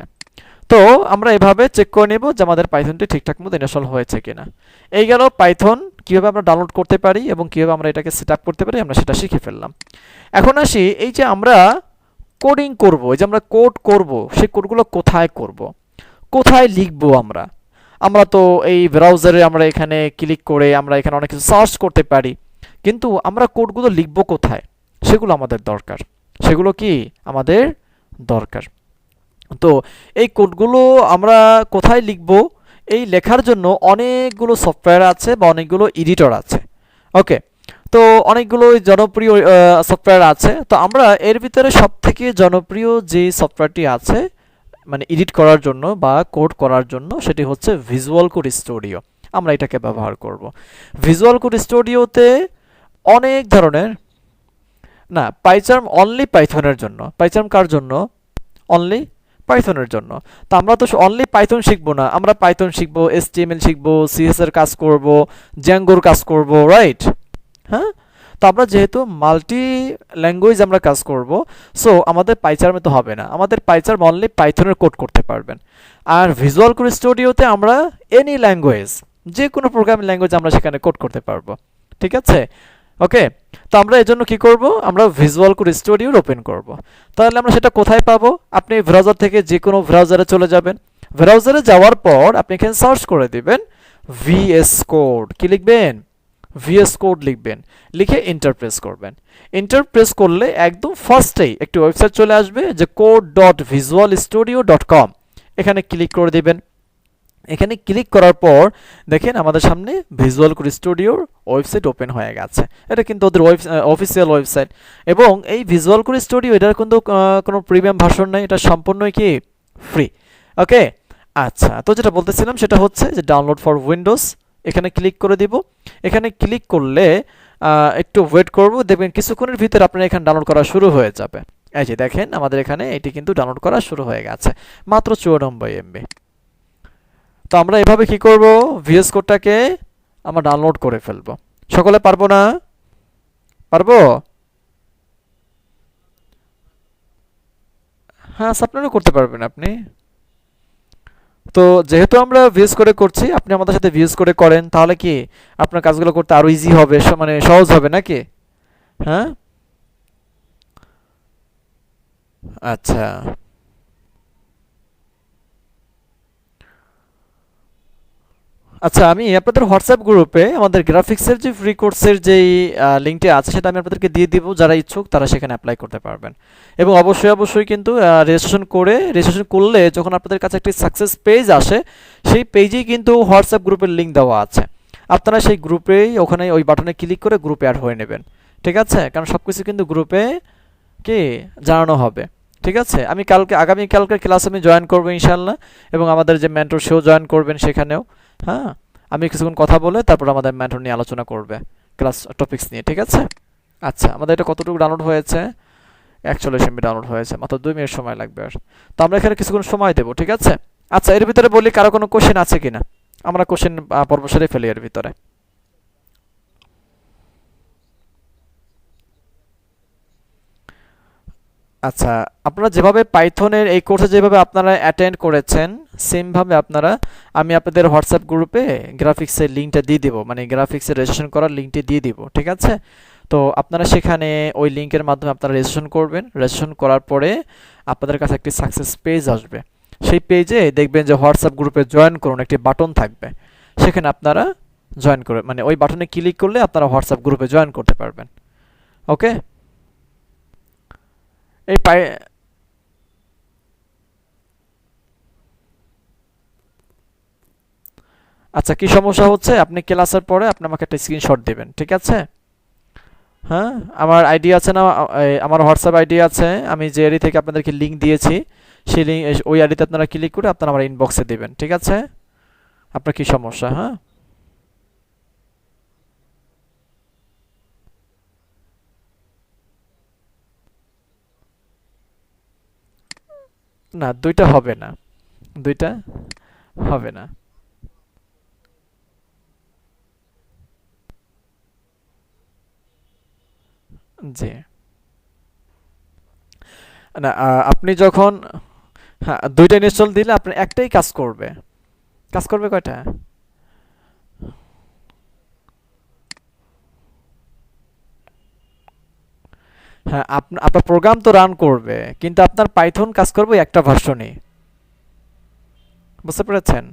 তো আমরা এভাবে চেক করে নেব যে আমাদের পাইথনটি ঠিকঠাক মতো ইনস্টল হয়েছে কিনা। এই গেল পাইথন কিভাবে আমরা ডাউনলোড করতে পারি এবং কিভাবে আমরা এটাকে সেট আপ করতে পারি, আমরা সেটা শিখে ফেললাম। এখন আসি, এই যে আমরা কোডিং করব, এই যে আমরা কোড করব, সেই কোডগুলো কোথায় করব, কোথায় লিখব? আমরা আমরা তো এই ব্রাউজারে আমরা এখানে ক্লিক করে আমরা এখানে অনেক কিছু সার্চ করতে পারি, কিন্তু আমরা কোডগুলো লিখব কোথায়, সেগুলো আমাদের দরকার। সেগুলো কি আমাদের দরকার? তো এই কোডগুলো আমরা কোথায় লিখব, এই লেখার জন্য অনেকগুলো সফটওয়্যার আছে বা অনেকগুলো এডিটর আছে। ওকে, তো অনেকগুলো জনপ্রিয় সফটওয়্যার আছে। তো আমরা এর ভিতরে সবথেকে জনপ্রিয় যে সফটওয়্যারটি আছে মানে এডিট করার জন্য বা কোড করার জন্য, সেটি হচ্ছে ভিজুয়াল কোড স্টুডিও। আমরা এটাকে ব্যবহার করব। ভিজুয়াল কোড স্টুডিওতে অনেক ধরনের, না পাইচার্ম অনলি পাইথনের জন্য। পাইচার্ম কার জন্য? অনলি পাইথনের জন্য। তো আমরা তো অনলি পাইথন শিখবো না, আমরা পাইথন শিখবো, HTML শিখবো, সিএস এর কাজ করব, জ্যাঙ্গোর কাজ করব, রাইট? হ্যাঁ, তো আমরা যেহেতু মাল্টি ল্যাঙ্গুয়েজ আমরা কাজ করব, সো আমাদের পাইচার্মে তো হবে না, আমাদের পাইচার্ম অনলি পাইথনের কোড করতে পারবেন। আর ভিজুয়াল কোড স্টুডিওতে আমরা এনি ল্যাঙ্গুয়েজ, যে কোনো প্রোগ্রামিং ল্যাঙ্গুয়েজ আমরা সেখানে কোড করতে পারবো। ঠিক আছে, ওকে। তো আমরা এজন্য কি করব, আমরা ভিজুয়াল কোড স্টুডিও ওপেন করব। তাহলে আমরা সেটা কোথায় পাবো? আপনি ব্রাউজার থেকে যে কোনো ব্রাউজারে চলে যাবেন। ব্রাউজারে যাওয়ার পর আপনি এখানে সার্চ করে দিবেন ভিএস কোড। কি লিখবেন? ভিএস কোড লিখবেন, লিখে এন্টার প্রেস করবেন। এন্টার প্রেস করলে একদম ফার্স্টেই একটি ওয়েবসাইট চলে আসবে যে code.visualstudio.com। এখানে ক্লিক করে দিবেন। এখানে ক্লিক করার পর দেখেন আমাদের সামনে ভিজুয়াল কোড স্টুডিওর ওয়েবসাইট ওপেন হয়ে গেছে। এটা কিন্তু ওদের অফিসিয়াল ওয়েবসাইট, এবং এই ভিজুয়াল কোড স্টুডিও এটার কিন্তু কোনো প্রিমিয়াম ভার্সন নেই, এটা সম্পূর্ণই কি ফ্রি। ওকে, আচ্ছা, তো যেটা বলতেছিলাম সেটা হচ্ছে যে ডাউনলোড ফর উইন্ডোজ। এখানে ক্লিক করে দিব। এখানে ক্লিক করলে একটু ওয়েট করব, দেখবেন কিছুক্ষণের ভিতরে আপনার এখানে ডাউনলোড করা শুরু হয়ে যাবে। এই যে দেখেন আমাদের এখানে এটি কিন্তু ডাউনলোড করা শুরু হয়ে গেছে, মাত্র 94 MB। তো আমরা এভাবে কি করব, ভিএস কোডটাকে আমরা ডাউনলোড করে ফেলবো। সকলে পারবো না? পারবো? হ্যাঁ, আপনারাও করতে পারবেন আপনি। তো যেহেতু আমরা ভিএস করে করছি, আপনি আমাদের সাথে ভিএস করে করেন, তাহলে কি আপনার কাজগুলো করতে আরো ইজি হবে, মানে সহজ হবে নাকি? হ্যাঁ, আচ্ছা। আচ্ছা, আমি আপনাদের হোয়াটসঅ্যাপ গ্রুপে আমাদের গ্রাফিক্সের যে ফ্রি কোর্সের যেই লিঙ্কটি আছে সেটা আমি আপনাদেরকে দিয়ে দিব। যারা ইচ্ছুক তারা সেখানে অ্যাপ্লাই করতে পারবেন। এবং অবশ্যই অবশ্যই কিন্তু রেজিস্ট্রেশন করলে যখন আপনাদের কাছে একটি সাকসেস পেজ আসে, সেই পেজেই কিন্তু হোয়াটসঅ্যাপ গ্রুপের লিঙ্ক দেওয়া আছে। আপনারা সেই গ্রুপেই ওখানে ওই বাটনে ক্লিক করে গ্রুপে অ্যাড হয়ে নেবেন। ঠিক আছে, কারণ সব কিছু কিন্তু গ্রুপে কি জানানো হবে। ঠিক আছে, আমি আগামীকালকের ক্লাস আমি জয়েন করবো ইনশাল্লাহ, এবং আমাদের যে মেন্টর সেও জয়েন করবেন সেখানেও। হ্যাঁ, আমি কিছুক্ষণ কথা বলে তারপর আমাদের মেন্টর নিয়ে আলোচনা করবে ক্লাস টপিকস নিয়ে। ঠিক আছে, আচ্ছা, আমাদের এটা কতটুকু ডাউনলোড হয়েছে? 41 MB ডাউনলোড হয়েছে, মাত্র 2 মিনিট সময় লাগবে। আর তো আমরা এখানে কিছুক্ষণ সময় দেবো। ঠিক আছে, আচ্ছা, এর ভিতরে বলি কারো কোনো কোশ্চেন আছে কিনা, আমরা কোশ্চেন পর্ব সেরে ফেলি এর ভিতরে। আচ্ছা, আপনারা যেভাবে পাইথনের এই কোর্সে যেভাবে আপনারা অ্যাটেন্ড করেছেন সেম ভাবে আপনারা আমি আপনাদের হোয়াটসঅ্যাপ গ্রুপে গ্রাফিক্সের লিংকটা দিয়ে দিব, মানে গ্রাফিক্সের রেজিস্ট্রেশন করার লিংকটি দিয়ে দিব, ঠিক আছে? তো আপনারা সেখানে ওই লিংকের মাধ্যমে আপনারা রেজিস্ট্রেশন করবেন। রেজিস্ট্রেশন করার পরে আপনাদের কাছে একটি সাকসেস পেজ আসবে। সেই পেজে দেখবেন যে হোয়াটসঅ্যাপ গ্রুপে জয়েন করুন একটি বাটন থাকবে, সেখানে আপনারা জয়েন করে মানে ওই বাটনে ক্লিক করলে আপনারা হোয়াটসঅ্যাপ গ্রুপে জয়েন করতে পারবেন। ওকে, এই পাই আচ্ছা, কি সমস্যা হচ্ছে আপনি ক্লাসের পরে আপনি আমাকে একটা স্ক্রিনশট দিবেন, ঠিক আছে? হ্যাঁ, আমার আইডি আছে না, আমার হোয়াটসঅ্যাপ আইডি আছে, আমি যে আইডি থেকে আপনাদেরকে লিংক দিয়েছি সেই লিঙ্ক ওই আইডিতে আপনারা ক্লিক করে আপনারা আমার ইনবক্সে দিবেন, ঠিক আছে? আপনার কি সমস্যা? হ্যাঁ, না দুইটা হবে না, দুইটা হবে না। জি, না আপনি যখন হ্যাঁ দুইটা ইনস্টল দিলে আপনার একটাই কাজ করবে। কাজ করবে কয়টা? হ্যাঁ, আপনার প্রোগ্রাম তো রান করবে কিন্তু আপনার পাইথন কাজ করবে একটা ভার্সনই। বুঝতে পেরেছেন?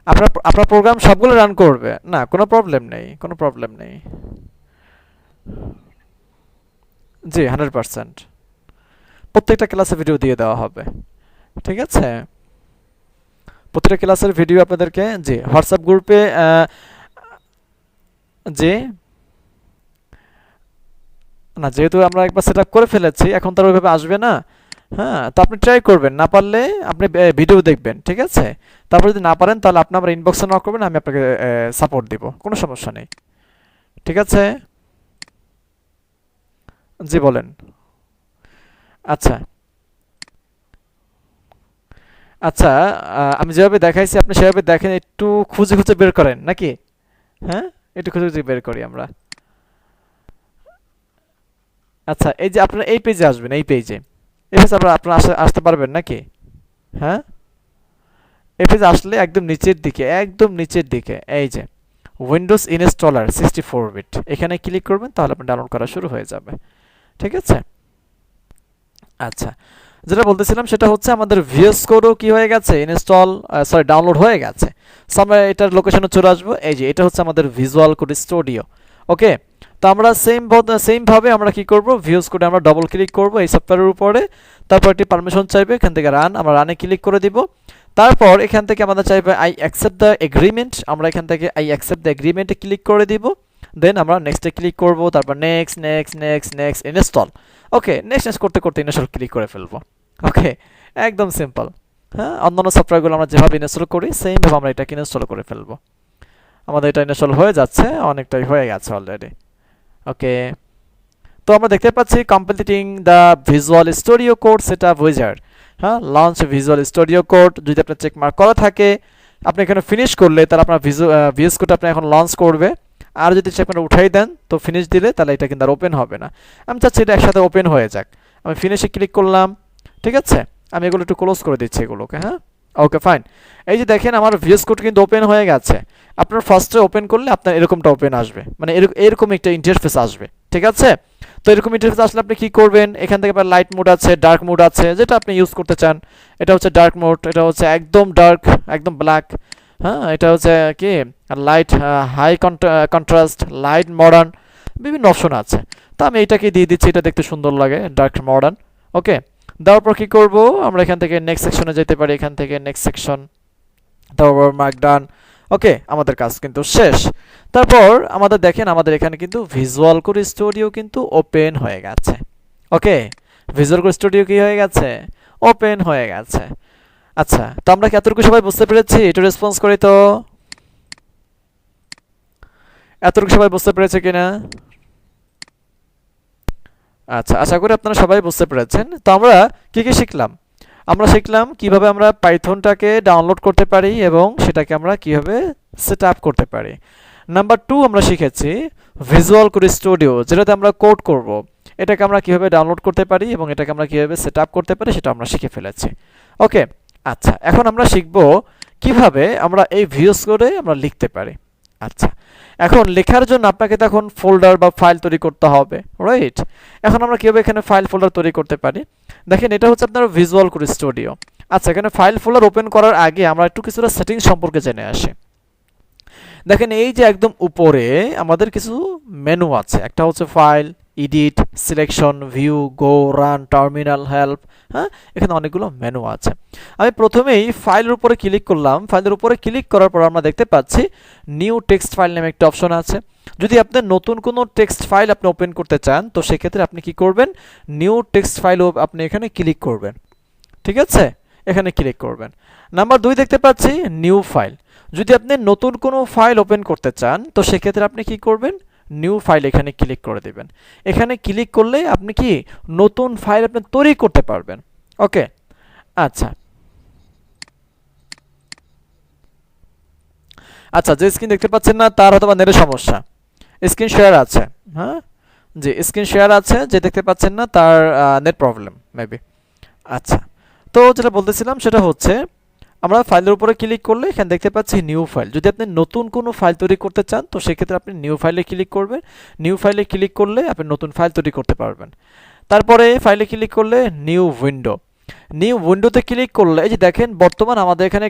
আপনার আপনার প্রোগ্রাম সবগুলো রান করবে না, কোনো প্রবলেম নেই, কোনো প্রবলেম নেই। জি, 100%। প্রত্যেকটা ক্লাসে ভিডিও দিয়ে দেওয়া হবে, ঠিক আছে? প্রত্যেকটা ক্লাসের ভিডিও আপনাদেরকে জি হোয়াটসঅ্যাপ গ্রুপে জি না, যেহেতু আমরা একবার সেট আপ করে ফেলেছি এখন তার ওইভাবে আসবে না। হ্যাঁ, তো আপনি ট্রাই করবেন, না পারলে আপনি ভিডিও দেখবেন, ঠিক আছে? তারপর যদি না পারেন তাহলে আপনি আমার ইনবক্সে নক করবেন, আমি আপনাকে সাপোর্ট দিব, কোনো সমস্যা নেই, ঠিক আছে? জি বলেন। আচ্ছা আচ্ছা, আমি যেভাবে দেখাইছি আপনি সেভাবে দেখেন, একটু খুঁজে খুঁজে বের করেন নাকি? হ্যাঁ, একটু খুঁজে খুঁজে বের করি আমরা। আচ্ছা, এই যে আপনারা এই পেজে আসবেন, এই পেজে এই পেজে আপনারা আসতে পারবেন নাকি? হ্যাঁ, এই পেজে আসলে একদম নিচের দিকে, একদম নিচের দিকে এই যে উইন্ডোজ ইনস্টলার 64 বিট, এখানে ক্লিক করবেন তাহলে আপনার ডাউনলোড করা শুরু হয়ে যাবে, ঠিক আছে? আচ্ছা, যেটা বলতেছিলাম সেটা হচ্ছে আমাদের ভিএস কোডও কি হয়ে গেছে, ইনস্টল সরি ডাউনলোড হয়ে গেছে। সো আমরা এটার লোকেশনে চলে আসবো, এই যে এটা হচ্ছে আমাদের ভিজুয়াল কোড স্টুডিও। ওকে, তো আমরা সেম ভাবে আমরা কি করব, ভিএস কোডে আমরা ডবল ক্লিক করব এই সফটওয়্যারের উপরে, তারপর একটি পারমিশন চাইবে, এখান থেকে রান, আমরা রানে ক্লিক করে দিব। তারপর এখান থেকে আমাদের চাইবে আই অ্যাকসেপ্ট দ্য এগ্রিমেন্ট, আমরা এখান থেকে আই অ্যাকসেপ্ট দ্য এগ্রিমেন্টে ক্লিক করে দিব। দেন আমরা নেক্সটে ক্লিক করব, তারপর next next next next install. Okay, next next করতে করতে ইনস্টল ক্লিক করে ফেলবো। ওকে, একদম সিম্পল। হ্যাঁ, অন্যান্য সফটওয়্যারগুলো আমরা যেভাবে ইনস্টল করি সেম ভাবে আমরা এটাকে ইনস্টল করে ফেলবো। আমাদের এটা ইনস্টল হয়ে যাচ্ছে, অনেকটাই হয়ে গেছে অলরেডি। ওকে, তো আমরা দেখতে পাচ্ছি completing the visual studio code setup wizard. হ্যাঁ, লঞ্চ ভিজুয়াল স্টুডিও কোড যদি আপনার চেক মার্ক করা থাকে আপনি এখানে ফিনিশ করলে তাহলে আপনার ভিএস কোড আপনি এখন লঞ্চ করবে। আর যদি চেক মার্ক উঠাই দেন তো ফিনিশ দিলে তাহলে এটা কিন্তু আর ওপেন হবে না। আমি চাচ্ছি এটা একসাথে ওপেন হয়ে যাক, আমি ফিনিশে ক্লিক করলাম, ঠিক আছে? আমি এগুলো একটু ক্লোজ করে দিচ্ছি এগুলোকে। হ্যাঁ, ওকে ফাইন। এই যে দেখেন আমার ভিএস কোড কিন্তু ওপেন হয়ে গেছে। আপনার ফার্স্টে ওপেন করলে আপনার এরকমটা ওপেন আসবে, মানে এরকম একটা ইন্টারফেস আসবে, ঠিক আছে? তো এরকম ইন্টারফেস আসলে আপনি কি করবেন, এখান থেকে আপনার লাইট মোড আছে, ডার্ক মোড আছে, যেটা আপনি ইউজ করতে চান। এটা হচ্ছে ডার্ক মোড, এটা হচ্ছে একদম ডার্ক, একদম ব্ল্যাক। হ্যাঁ, এটা হচ্ছে কি light, high contrast, light modern, বিভিন্ন অপশন আছে। তো আমি এইটাকে দিয়ে দিচ্ছি, এটা দেখতে সুন্দর লাগে, ডার্ক মডার্ন। ওকে, দেওয়ার পর কি করব, আমরা এখান থেকে নেক্সট সেকশনে যেতে পারি, এখান থেকে নেক্সট সেকশন, তারপর মার্ক ডান। ওকে, আমাদের কাজ কিন্তু শেষ। তারপর আমাদের দেখেন আমাদের এখানে কিন্তু ভিজুয়াল কোড স্টুডিও কিন্তু ওপেন হয়ে গেছে। ওকে, ভিজুয়াল কোড স্টুডিও কি হয়ে গেছে, ওপেন হয়ে গেছে। আচ্ছা, তো আমরা কি এতটুকু সবাই বুঝতে পেরেছি? একটু রেসপন্স করি তো, এতটুকু সবাই বুঝতে পেরেছে কিনা? আচ্ছা, আশা করি আপনারা সবাই বুঝতে পেরেছেন। তো আমরা কি কি শিখলাম? আমরা শিখলাম কিভাবে আমরা পাইথনটাকে ডাউনলোড করতে পারি এবং সেটাকে আমরা কিভাবে সেট আপ করতে পারি। নাম্বার 2 আমরা শিখেছি ভিজুয়াল কোড স্টুডিও, যেটাতে আমরা কোড করব। এটাকে আমরা কিভাবে ডাউনলোড করতে পারি এবং এটাকে আমরা কিভাবে সেট আপ করতে পারি সেটা আমরা শিখে ফেলেছি। ওকে, আচ্ছা, এখন আমরা শিখব কিভাবে আমরা এই ভিউজ কোডে আমরা লিখতে পারি। আচ্ছা, এখন লেখার জন্য আপনাকে তখন ফোল্ডার বা ফাইল তৈরি করতে হবে, রাইট? এখন আমরা কিভাবে এখানে ফাইল ফোল্ডার তৈরি করতে পারি? দেখেন, এটা হচ্ছে আপনার ভিজুয়াল কোড স্টুডিও। আচ্ছা, এখানে ফাইল ফোল্ডার ওপেন করার আগে আমরা একটু কিছুটা সেটিংস সম্পর্কে জেনে আসি। দেখেন, এই যে একদম উপরে আমাদের কিছু মেনু আছে। একটা হচ্ছে ফাইল, এডিট, সিলেকশন, ভিউ, গো, রান, টার্মিনাল, হেল্প। হ্যাঁ, এখানে অনেকগুলো মেনু আছে। আমি প্রথমেই ফাইলের উপরে ক্লিক করলাম। ফাইলের উপরে ক্লিক করার পর আমরা দেখতে পাচ্ছি নিউ টেক্সট ফাইল নামে একটা অপশন আছে। যদি আপনি নতুন কোনো টেক্সট ফাইল আপনি ওপেন করতে চান, তো সেক্ষেত্রে আপনি কি করবেন? নিউ টেক্সট ফাইল আপনি এখানে ক্লিক করবেন। ঠিক আছে, এখানে ক্লিক করবেন। নাম্বার 2 দেখতে পাচ্ছি নিউ ফাইল। যদি আপনি নতুন কোনো ফাইল ওপেন করতে চান, তো সেক্ষেত্রে আপনি কি করবেন? নিউ ফাইল এখানে ক্লিক করে দেবেন। এখানে ক্লিক করলে আপনি কি নতুন ফাইল আপনি তৈরি করতে পারবেন। ওকে, আচ্ছা আচ্ছা, যে স্ক্রিন দেখতে পাচ্ছেন না, তার হয়তো বা নেটের সমস্যা। স্ক্রিন শেয়ার আছে, হ্যাঁ, যে স্ক্রিন শেয়ার আছে, যে দেখতে পাচ্ছেন না তার নেট প্রবলেম মেবি। আচ্ছা, তো যেটা বলতেছিলাম সেটা হচ্ছে আমরা ফাইলের উপরে ক্লিক করলে এখানে দেখতে পাচ্ছি নিউ ফাইল। যদি আপনি নতুন কোনো ফাইল তৈরি করতে চান, তো সেক্ষেত্রে আপনি নিউ ফাইলে ক্লিক করবেন। নিউ ফাইলে ক্লিক করলে আপনি নতুন ফাইল তৈরি করতে পারবেন। তারপরে ফাইলে ক্লিক করলে নিউ উইন্ডো। নিউ উইন্ডোতে ক্লিক করলে এই যে দেখেন, বর্তমান আমাদের এখানে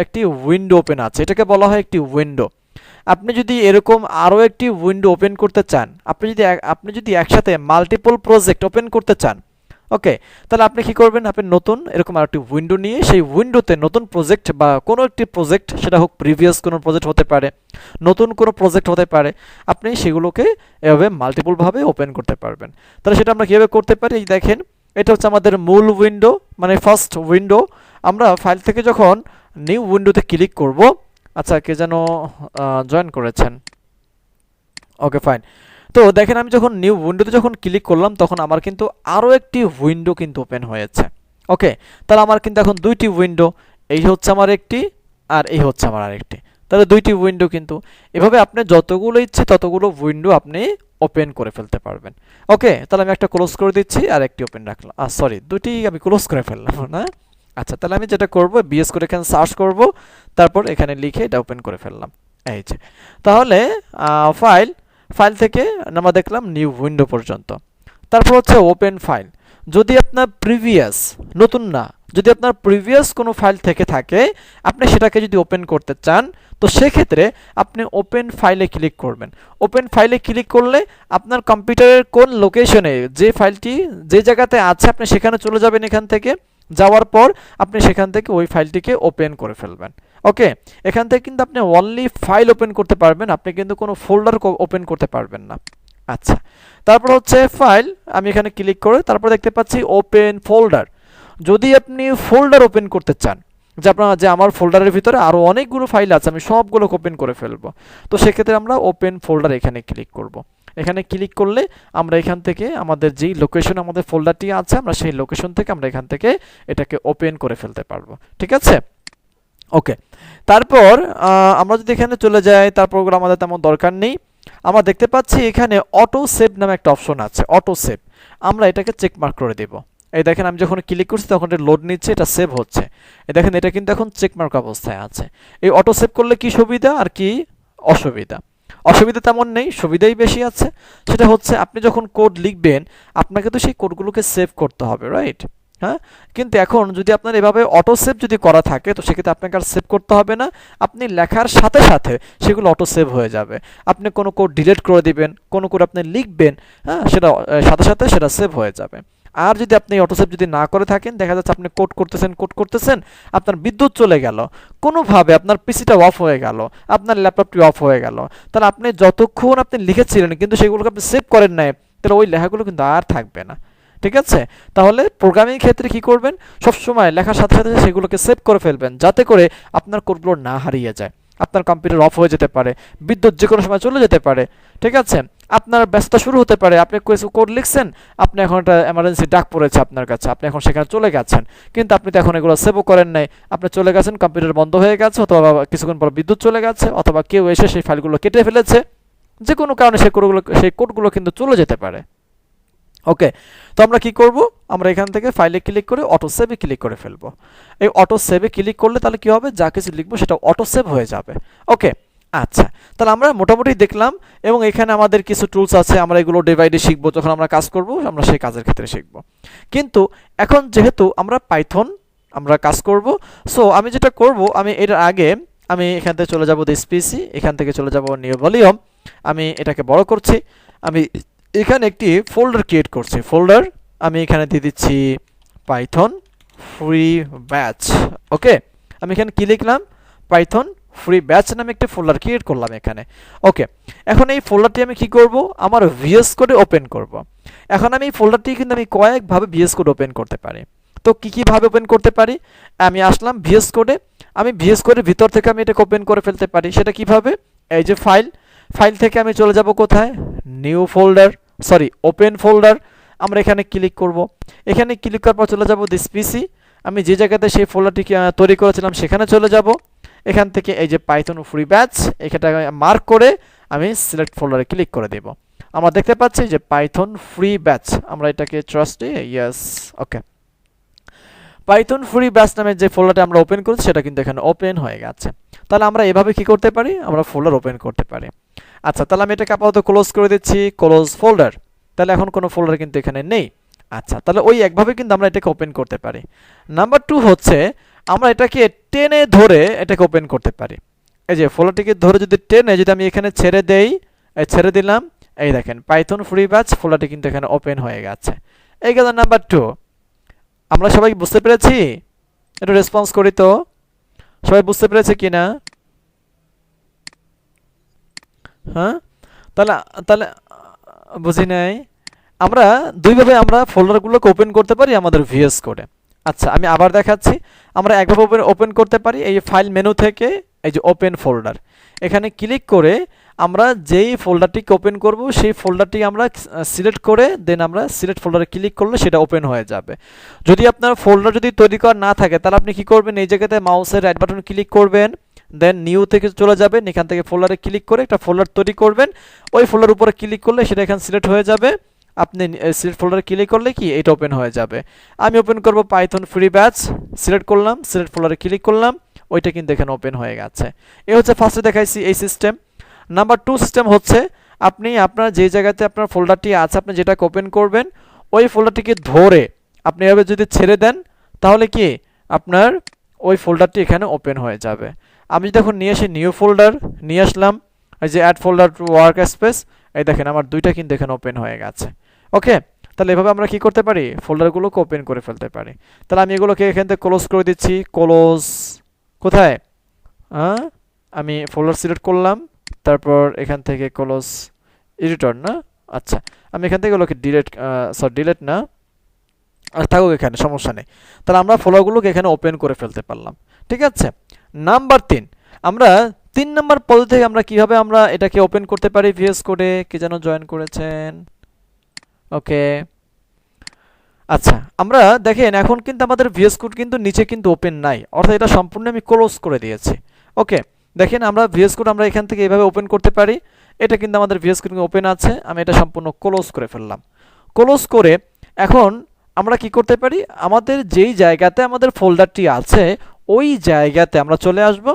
একটি উইন্ডো ওপেন আছে। এটাকে বলা হয় একটি উইন্ডো। আপনি যদি এরকম আরও একটি উইন্ডো ওপেন করতে চান, আপনি যদি একসাথে মাল্টিপল প্রজেক্ট ওপেন করতে চান, ওকে, তাহলে আপনি কি করবেন? আপনি নতুন এরকম আরেকটি উইন্ডো নিয়ে সেই উইন্ডোতে নতুন প্রজেক্ট বা কোনো একটি প্রজেক্ট, সেটা হোক প্রিভিয়াস কোনো প্রজেক্ট হতে পারে, নতুন কোনো প্রজেক্ট হতে পারে, আপনি সেগুলোকে এভাবে মাল্টিপলভাবে ওপেন করতে পারবেন। তাহলে সেটা আমরা কীভাবে করতে পারি? এই দেখেন, এটা হচ্ছে আমাদের মূল উইন্ডো, মানে ফার্স্ট উইন্ডো। আমরা ফাইল থেকে যখন নিউ উইন্ডোতে ক্লিক করব, আচ্ছা, কে যেন জয়েন করেছেন, ওকে ফাইন। তো দেখেন, আমি যখন নিউ উইন্ডোতে যখন ক্লিক করলাম, তখন আমার কিন্তু আরও একটি উইন্ডো কিন্তু ওপেন হয়েছে। ওকে, তাহলে আমার কিন্তু এখন দুইটি উইন্ডো, এই হচ্ছে আমার একটি আর এই হচ্ছে আমার আরেকটি, তাহলে দুইটি উইন্ডো কিন্তু। এভাবে আপনি যতগুলো ইচ্ছে ততগুলো উইন্ডো আপনি ওপেন করে ফেলতে পারবেন। ওকে, তাহলে আমি একটা ক্লোজ করে দিচ্ছি আর একটি ওপেন রাখলাম, সরি, দুটি আমি ক্লোজ করে ফেললাম না। আচ্ছা, তাহলে আমি যেটা করব, বিএস করে এখানে সার্চ করব, তারপর এখানে লিখে এটা ওপেন করে ফেললাম। এই যে, তাহলে ফাইল থেকে আমরা দেখলাম নিউ উইন্ডো পর্যন্ত। তারপর হচ্ছে ওপেন ফাইল। যদি আপনার প্রিভিয়াস, নতুন না, যদি আপনার প্রিভিয়াস কোনো ফাইল থেকে থাকে, আপনি সেটাকে যদি ওপেন করতে চান, তো সেক্ষেত্রে আপনি ওপেন ফাইলে ক্লিক করবেন। ওপেন ফাইলে ক্লিক করলে আপনার কম্পিউটারের কোন লোকেশনে যে ফাইলটি যে জায়গাতে আছে, আপনি সেখানে চলে যাবেন। এখান থেকে যাওয়ার পর আপনি সেখান থেকে ওই ফাইলটিকে ওপেন করে ফেলবেন। ওকে, এখান থেকে কিন্তু আপনি অনলি ফাইল ওপেন করতে পারবেন, আপনি কিন্তু কোনো ফোল্ডার ওপেন করতে পারবেন না। আচ্ছা, তারপর হচ্ছে ফাইল, আমি এখানে ক্লিক করে তারপর দেখতে পাচ্ছি ওপেন ফোল্ডার। যদি আপনি ফোল্ডার ওপেন করতে চান, যে আমার ফোল্ডারের ভিতরে আরও অনেকগুলো ফাইল আছে, আমি সবগুলো ওপেন করে ফেলবো, তো সেক্ষেত্রে আমরা ওপেন ফোল্ডার এখানে ক্লিক করব। এখানে ক্লিক করলে আমরা এখান থেকে আমাদের যেই লোকেশন আমাদের ফোল্ডারটি আছে, আমরা সেই লোকেশন থেকে আমরা এখান থেকে এটাকে ওপেন করে ফেলতে পারবো। ঠিক আছে, ওকে। তারপর আমরা যদি এখানে চলে যাই, তারপরগুলো আমাদের তেমন দরকার নেই। আমরা দেখতে পাচ্ছি এখানে অটো সেভ নামে একটা অপশন আছে, অটো সেভ। আমরা এটাকে চেক মার্ক করে দেব। এই দেখেন, আমি যখন ক্লিক করছি তখন এটা লোড নিচ্ছে, এটা সেভ হচ্ছে। এই দেখেন, এটা কিন্তু এখন চেক মার্ক অবস্থায় আছে। এই অটো সেভ করলে কি সুবিধা আর কি অসুবিধা? অসুবিধা তেমন নেই, সুবিধাই বেশি আছে। সেটা হচ্ছে আপনি যখন কোড লিখবেন, আপনাকে তো সেই কোডগুলোকে সেভ করতে হবে, রাইট? হ্যাঁ, কিন্তু এখন যদি আপনার এভাবে অটো সেভ যদি করা থাকে, তো সেক্ষেত্রে আপনাকে আর সেভ করতে হবে না। আপনি লেখার সাথে সাথে সেগুলো অটো সেভ হয়ে যাবে। আপনি কোনো কোড ডিলিট করে দিবেন, কোনো কোড আপনি লিখবেন, হ্যাঁ, সেটা সাথে সাথে সেটা সেভ হয়ে যাবে। আর যদি আপনি অটো সেভ যদি না করে থাকেন, দেখা যাচ্ছে আপনি কোড করতেছেন, আপনার বিদ্যুৎ চলে গেল, কোনোভাবে আপনার পিসিটা অফ হয়ে গেল, আপনার ল্যাপটপটি অফ হয়ে গেল, তাহলে আপনি যতক্ষণ আপনি লিখেছিলেন কিন্তু সেগুলোকে আপনি সেভ করেন নাই, তাহলে ওই লেখাগুলো কিন্তু আর থাকবে না। ঠিক আছে, তাহলে প্রোগ্রামিং ক্ষেত্রে কি করবেন? সবসময় লেখার সাথে সাথে সেগুলোকে সেভ করে ফেলবেন, যাতে করে আপনার কোডগুলো না হারিয়ে যায়। আপনার কম্পিউটার অফ হয়ে যেতে পারে, বিদ্যুৎ যে কোনো সময় চলে যেতে পারে, ঠিক আছে, আপনার ব্যস্ততা শুরু হতে পারে, আপনি কোড লিখছেন, আপনি এখন একটা এমার্জেন্সি ডাক পড়েছে আপনার কাছে, আপনি এখন সেখানে চলে গেছেন, কিন্তু আপনি তো এখন এগুলো সেভও করেন নাই, আপনি চলে গেছেন, কম্পিউটার বন্ধ হয়ে গেছে, অথবা কিছুক্ষণ পর বিদ্যুৎ চলে গেছে, অথবা কেউ এসে সেই ফাইলগুলো কেটে ফেলেছে, যে কোনো কারণে সেই কোডগুলো কিন্তু চলে যেতে পারে। ওকে, তো আমরা কি করব, আমরা এখান থেকে ফাইলে ক্লিক করে অটো সেভে ক্লিক করে ফেলবো। এই অটো সেভে ক্লিক করলে তাহলে কি হবে, যা কিছু লিখবো সেটা অটো সেভ হয়ে যাবে। ওকে, আচ্ছা, তাহলে আমরা মোটামুটি দেখলাম এবং এখানে আমাদের কিছু টুলস আছে, আমরা এগুলো ডে বাই ডে শিখবো, যখন আমরা কাজ করব আমরা সেই কাজের ক্ষেত্রে শিখব। কিন্তু এখন যেহেতু আমরা পাইথন আমরা কাজ করব, সো আমি যেটা করব, আমি এর আগে আমি এখান থেকে চলে যাব দিস পিসি, এখান থেকে চলে যাব নিউ ভলিউম, আমি এটাকে বড় করছি, আমি এখানে একটি ফোল্ডার ক্রিয়েট করছি। ফোল্ডার আমি এখানে দিয়ে দিচ্ছি পাইথন ফ্রি ব্যাচ। ওকে, আমি এখানে কি লিখলাম, পাইথন ফ্রি ব্যাচ নামে একটি ফোল্ডার ক্রিয়েট করলাম এখানে। ওকে, এখন এই ফোল্ডারটি আমি কি করব, আমার ভিএস কোডে ওপেন করব। এখন আমি এই ফোল্ডারটি কিন্তু আমি কয়েকভাবে ভিএস কোড ওপেন করতে পারি। তো কি ভাবে ওপেন করতে পারি, আমি আসলাম ভিএস কোডে, আমি ভিএস কোডের ভিতর থেকে আমি এটাকে ওপেন করে ফেলতে পারি। সেটা কিভাবে, এই যে ফাইল থেকে আমি চলে যাব কোথায়, new folder, sorry open folder, আমরা এখানে ক্লিক করব। এখানে ক্লিক করার পর চলে যাব দিস পিসি, আমি যে জায়গাতে সেই ফোল্ডারটি তৈরি করেছিলাম সেখানে চলে যাব। এখান থেকে এই যে পাইথন ফ্রি ব্যাচ এখানটা মার্ক করে আমি সিলেক্ট ফোল্ডারে ক্লিক করে দেব। আমরা দেখতে পাচ্ছি যে পাইথন ফ্রি ব্যাচ, আমরা এটাকে ট্রাস্টে ইয়েস। ওকে, পাইথন ফ্রি ব্যাচ নামে যে ফোল্ডারটা আমরা ওপেন করেছি সেটা কিন্তু এখানে ওপেন হয়ে গেছে। তাহলে আমরা এভাবে কি করতে পারি, আমরা ফোল্ডার ওপেন করতে পারি। আচ্ছা, তাহলে আমি এটাকে আপাতত ক্লোজ করে দিচ্ছি, ক্লোজ ফোল্ডার। তাহলে এখন কোনো ফোল্ডার কিন্তু এখানে নেই। আচ্ছা, তাহলে ওই একভাবে কিন্তু আমরা এটাকে ওপেন করতে পারি। নাম্বার 2 হচ্ছে আমরা এটাকে টেনে ধরে এটাকে ওপেন করতে পারি। এই যে ফোল্ডারটিকে ধরে যদি টেনে যদি আমি এখানে ছেড়ে দেই, ছেড়ে দিলাম, এই দেখেন পাইথন ফ্রি ব্যাচ ফোল্ডারটি কিন্তু এখানে ওপেন হয়ে গেছে। এই গেল নাম্বার 2। আমরা সবাই বুঝতে পেরেছি, একটু রেসপন্স করি তো, সবাই বুঝতে পেরেছে কিনা? হ্যাঁ, তাহলে তাহলে বুঝি নাই। আমরা দুইভাবে আমরা ফোল্ডারগুলোকে ওপেন করতে পারি আমাদের ভিএস কোডে। আচ্ছা, আমি আবার দেখাচ্ছি, আমরা একভাবে ওপেন করতে পারি এই ফাইল মেনু থেকে, এই যে ওপেন ফোল্ডার, এখানে ক্লিক করে আমরা যেই ফোল্ডারটিকে ওপেন করব সেই ফোল্ডারটি আমরা সিলেক্ট করে দেন আমরা সিলেক্ট ফোল্ডারে ক্লিক করলে সেটা ওপেন হয়ে যাবে। যদি আপনার ফোল্ডার যদি তৈরি করা না থাকে তাহলে আপনি কি করবেন, এই জায়গাতে মাউসের রাইট বাটন ক্লিক করবেন, দেন নিউ থেকে চলে যাবেন, এখান থেকে ফোল্ডারে ক্লিক করে একটা ফোল্ডার তৈরি করবেন, ওই ফোল্ডার উপরে ক্লিক করলে সেটা এখানে সিলেক্ট হয়ে যাবে। আপনি সিলেক্ট ফোল্ডারে ক্লিক করলে কি এটা ওপেন হয়ে যাবে। আমি ওপেন করব পাইথন ফ্রি ব্যাচ, সিলেক্ট করলাম, সিলেক্ট ফোল্ডারে ক্লিক করলাম, ওইটা কিন্তু এখানে ওপেন হয়ে গেছে। এই হচ্ছে ফার্স্টে দেখাইছি এই সিস্টেম। নাম্বার 2 সিস্টেম হচ্ছে আপনি আপনার যে জায়গাতে আপনার ফোল্ডারটি আছে আপনি যেটাকে ওপেন করবেন ওই ফোল্ডারটিকে ধরে আপনি এভাবে যদি ছেড়ে দেন তাহলে কি আপনার ওই ফোল্ডারটি এখানে ওপেন হয়ে যাবে। আমি যদি এখন নিয়ে আসি নিউ ফোল্ডার, নিয়ে আসলাম, এই যে add folder to work space, এই দেখেন আমার দুইটা কিন্তু এখানে ওপেন হয়ে গেছে। ওকে, তাহলে এভাবে আমরা কি করতে পারি, ফোল্ডারগুলোকে ওপেন করে ফেলতে পারি। তাহলে আমি এগুলোকে এখান থেকে ক্লোজ করে দিচ্ছি, ক্লোজ কোথায়, আমি ফোল্ডার সিলেক্ট করলাম, তারপর এখান থেকে ক্লোজ এডিটর না, আচ্ছা আমি এখান থেকে এগুলোকে ডিলেট না, আর থাকুক এখানে, সমস্যা নেই। তাহলে আমরা ফোল্ডারগুলোকে এখানে ওপেন করে ফেলতে পারলাম। ঠিক আছে, নাম্বার 3, আমরা 3 নাম্বার পদ্ধতি থেকে আমরা কিভাবে আমরা এটাকে ওপেন করতে পারি ভিএস কোডে, কে যেন জয়েন করেছেন। ওকে, আচ্ছা আমরা দেখেন এখন কিন্তু আমাদের ভিএস কোড কিন্তু নিচে কিন্তু ওপেন নাই, অর্থাৎ এটা সম্পূর্ণ আমি ক্লোজ করে দিয়েছি। ওকে, দেখেন আমরা ভিএস কোড আমরা এখান থেকে এইভাবে ওপেন করতে পারি, এটা কিন্তু আমাদের ভিএস কোড ওপেন আছে, আমি এটা সম্পূর্ণ ক্লোজ করে ফেললাম। ক্লোজ করে এখন আমরা কি করতে পারি, আমাদের যেই জায়গাতে আমাদের ফোল্ডারটি আছে ওই জায়গাতে আমরা চলে আসব।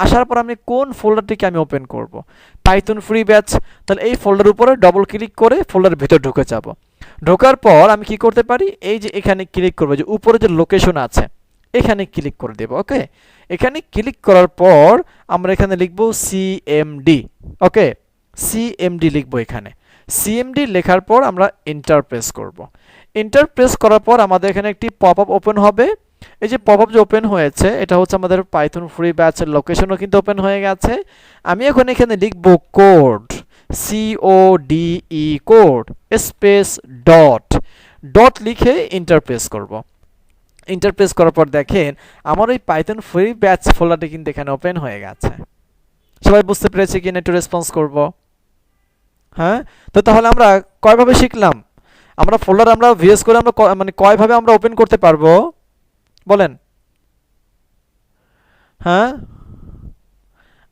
আসার পর আমি কোন ফোল্ডারটিকে আমি ওপেন করব, পাইথন ফ্রি ব্যাচ, তাহলে এই ফোল্ডার উপরে ডবল ক্লিক করে ফোল্ডারের ভিতর ঢুকে যাব। ঢোকার পর আমি কি করতে পারি, এই যে এখানে ক্লিক করব, যে উপরে যে লোকেশন আছে এখানে ক্লিক করে দেব। ওকে, এখানে ক্লিক করার পর আমরা এখানে লিখব সিএমডি। ওকে, সিএমডি লিখব, এখানে সিএমডি লেখার পর আমরা এন্টার প্রেস করব। এন্টার প্রেস করার পর আমাদের এখানে একটি পপআপ ওপেন হবে। এই যে পপআপ যে ওপেন হয়েছে এটা হচ্ছে আমাদের পাইথন ফ্রি ব্যাচের লোকেশনও কিন্তু ওপেন হয়ে গেছে। আমি এখন এখানে লিখব code, CODE code space dot, dot লিখে এন্টার প্রেস করব। এন্টার প্রেস করার পর দেখেন আমার ওই পাইথন ফ্রি ব্যাচ ফোল্ডারটি কিন্তু এখানে ওপেন হয়ে গেছে। সবাই বুঝতে পেরেছে কিনা একটু রেসপন্স করব। হ্যাঁ, তো তাহলে আমরা কয়ভাবে শিখলাম, আমরা ফোল্ডার আমরা ভিএস করে আমরা মানে কয়ভাবে আমরা ওপেন করতে পারবো বলেন। হ্যাঁ,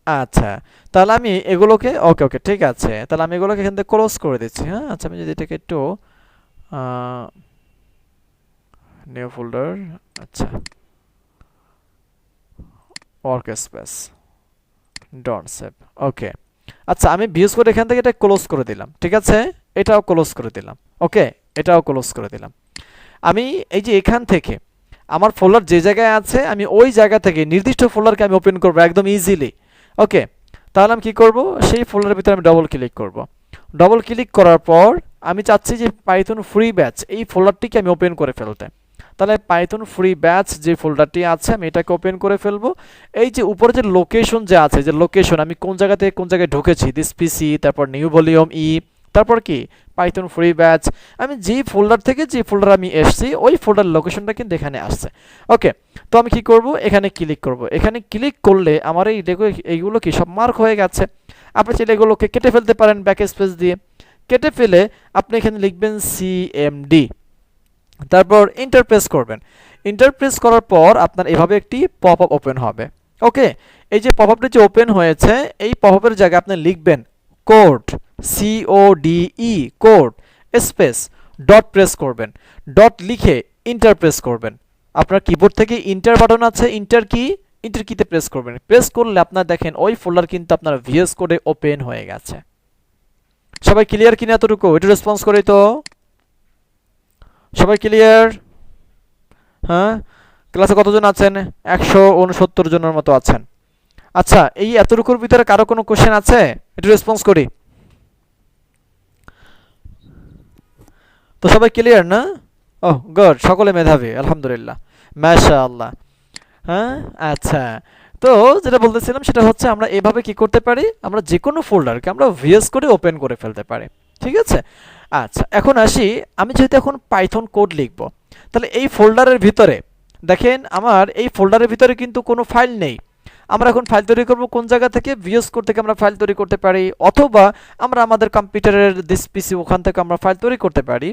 আচ্ছা তাহলে আমি এগুলোকে ওকে ঠিক আছে, তাহলে আমি এগুলোকে এখান থেকে ক্লোজ করে দিচ্ছি। হ্যাঁ, আচ্ছা আমি যদি এটাকে একটু নিউ ফোল্ডার, আচ্ছা, ওয়ার্ক স্পেস ডট সেভ। ওকে, আচ্ছা, আমি ভিএস কোড এখান থেকে এটা ক্লোজ করে দিলাম, ঠিক আছে, এটাও ক্লোজ করে দিলাম। ওকে, এটাও ক্লোজ করে দিলাম। আমি এই যে এখান থেকে আমার ফোল্ডার যে জায়গায় আছে আমি ওই জায়গা থেকে নির্দিষ্ট ফোল্ডারকে আমি ওপেন করব একদম ইজিলি। ওকে, তাহলে আমি কি করব, সেই ফোল্ডারের ভিতরে আমি ডবল ক্লিক করব। ডবল ক্লিক করার পর আমি চাচ্ছি যে পাইথন ফ্রি ব্যাচ এই ফোল্ডারটিকে আমি ওপেন করে ফেলতে। তাহলে পাইথন ফ্রি ব্যাচ যে ফোল্ডারটি আছে আমি এটাকে ওপেন করে ফেলবো। এই যে উপরে যে লোকেশন যে আছে, যে লোকেশন আমি কোন জায়গা থেকে কোন জায়গায় ঢুকেছি, দিস পিসি, তারপর নিউ ভলিউম ই, তারপর কি পাইথন ফ্রি ব্যাচ, আমি যে ফোল্ডার থেকে যে ফোল্ডার আমি এসেছি ওই ফোল্ডার লোকেশনটা কিন্তু এখানে আসছে। ওকে, তো আমি কি করব, এখানে ক্লিক করব। এখানে ক্লিক করলে আমার এইগুলো কি সব মার্ক হয়ে গেছে। আপনি চাইলে এগুলোকে কেটে ফেলতে পারেন ব্যাক স্পেস দিয়ে। কেটে ফেলে আপনি এখানে লিখবেন সিএমডি, তারপর এন্টার প্রেস করবেন। এন্টার প্রেস করার পর আপনার এভাবে একটি পপ আপ ওপেন হবে। ওকে, এই যে পপ আপটি যে ওপেন হয়েছে এই পপ আপের জায়গায় আপনি লিখবেন code, CODE, code space dot press করবেন। ডট লিখে এন্টার প্রেস করবেন। আপনার কিবোর্ড থেকে এন্টার বাটন আছে, এন্টার কিতে প্রেস করবেন। প্রেস করলে আপনার দেখেন ওই ফোল্ডার কিন্তু আপনার ভিএস কোডে ওপেন হয়ে গেছে। সবাই ক্লিয়ার কিনা এতটুকু? একটু রেসপন্স করি তো। সবাই ক্লিয়ার? হ্যাঁ, ক্লাসে কতজন আছেন? 169 জনের মতো আছেন। আচ্ছা, এই এতটুকুর ভিতরে কারো কোনো কোশ্চেন আছে? একটু রেসপন্স করি। তো সবাই ক্লিয়ার না? ওহ গুড, সকলে মেধাবী, আলহামদুলিল্লাহ, মাশাআল্লাহ। হ্যাঁ, আচ্ছা, তো যেটা বলতেছিলাম সেটা হচ্ছে আমরা এভাবে কি করতে পারি, আমরা যে কোনো ফোল্ডারকে আমরা ভিএস করে ওপেন করে ফেলতে পারি, ঠিক আছে। আচ্ছা, এখন আসি, আমি যেহেতু এখন পাইথন কোড লিখব, তাহলে এই ফোল্ডারের ভিতরে দেখেন আমার এই ফোল্ডারের ভিতরে কিন্তু কোনো ফাইল নেই। আমরা এখন ফাইল তৈরি করব কোন জায়গা থেকে, ভিএস কোড থেকে আমরা ফাইল তৈরি করতে পারি, অথবা আমরা আমাদের কম্পিউটারের দিস পিসি ওখান থেকে আমরা ফাইল তৈরি করতে পারি।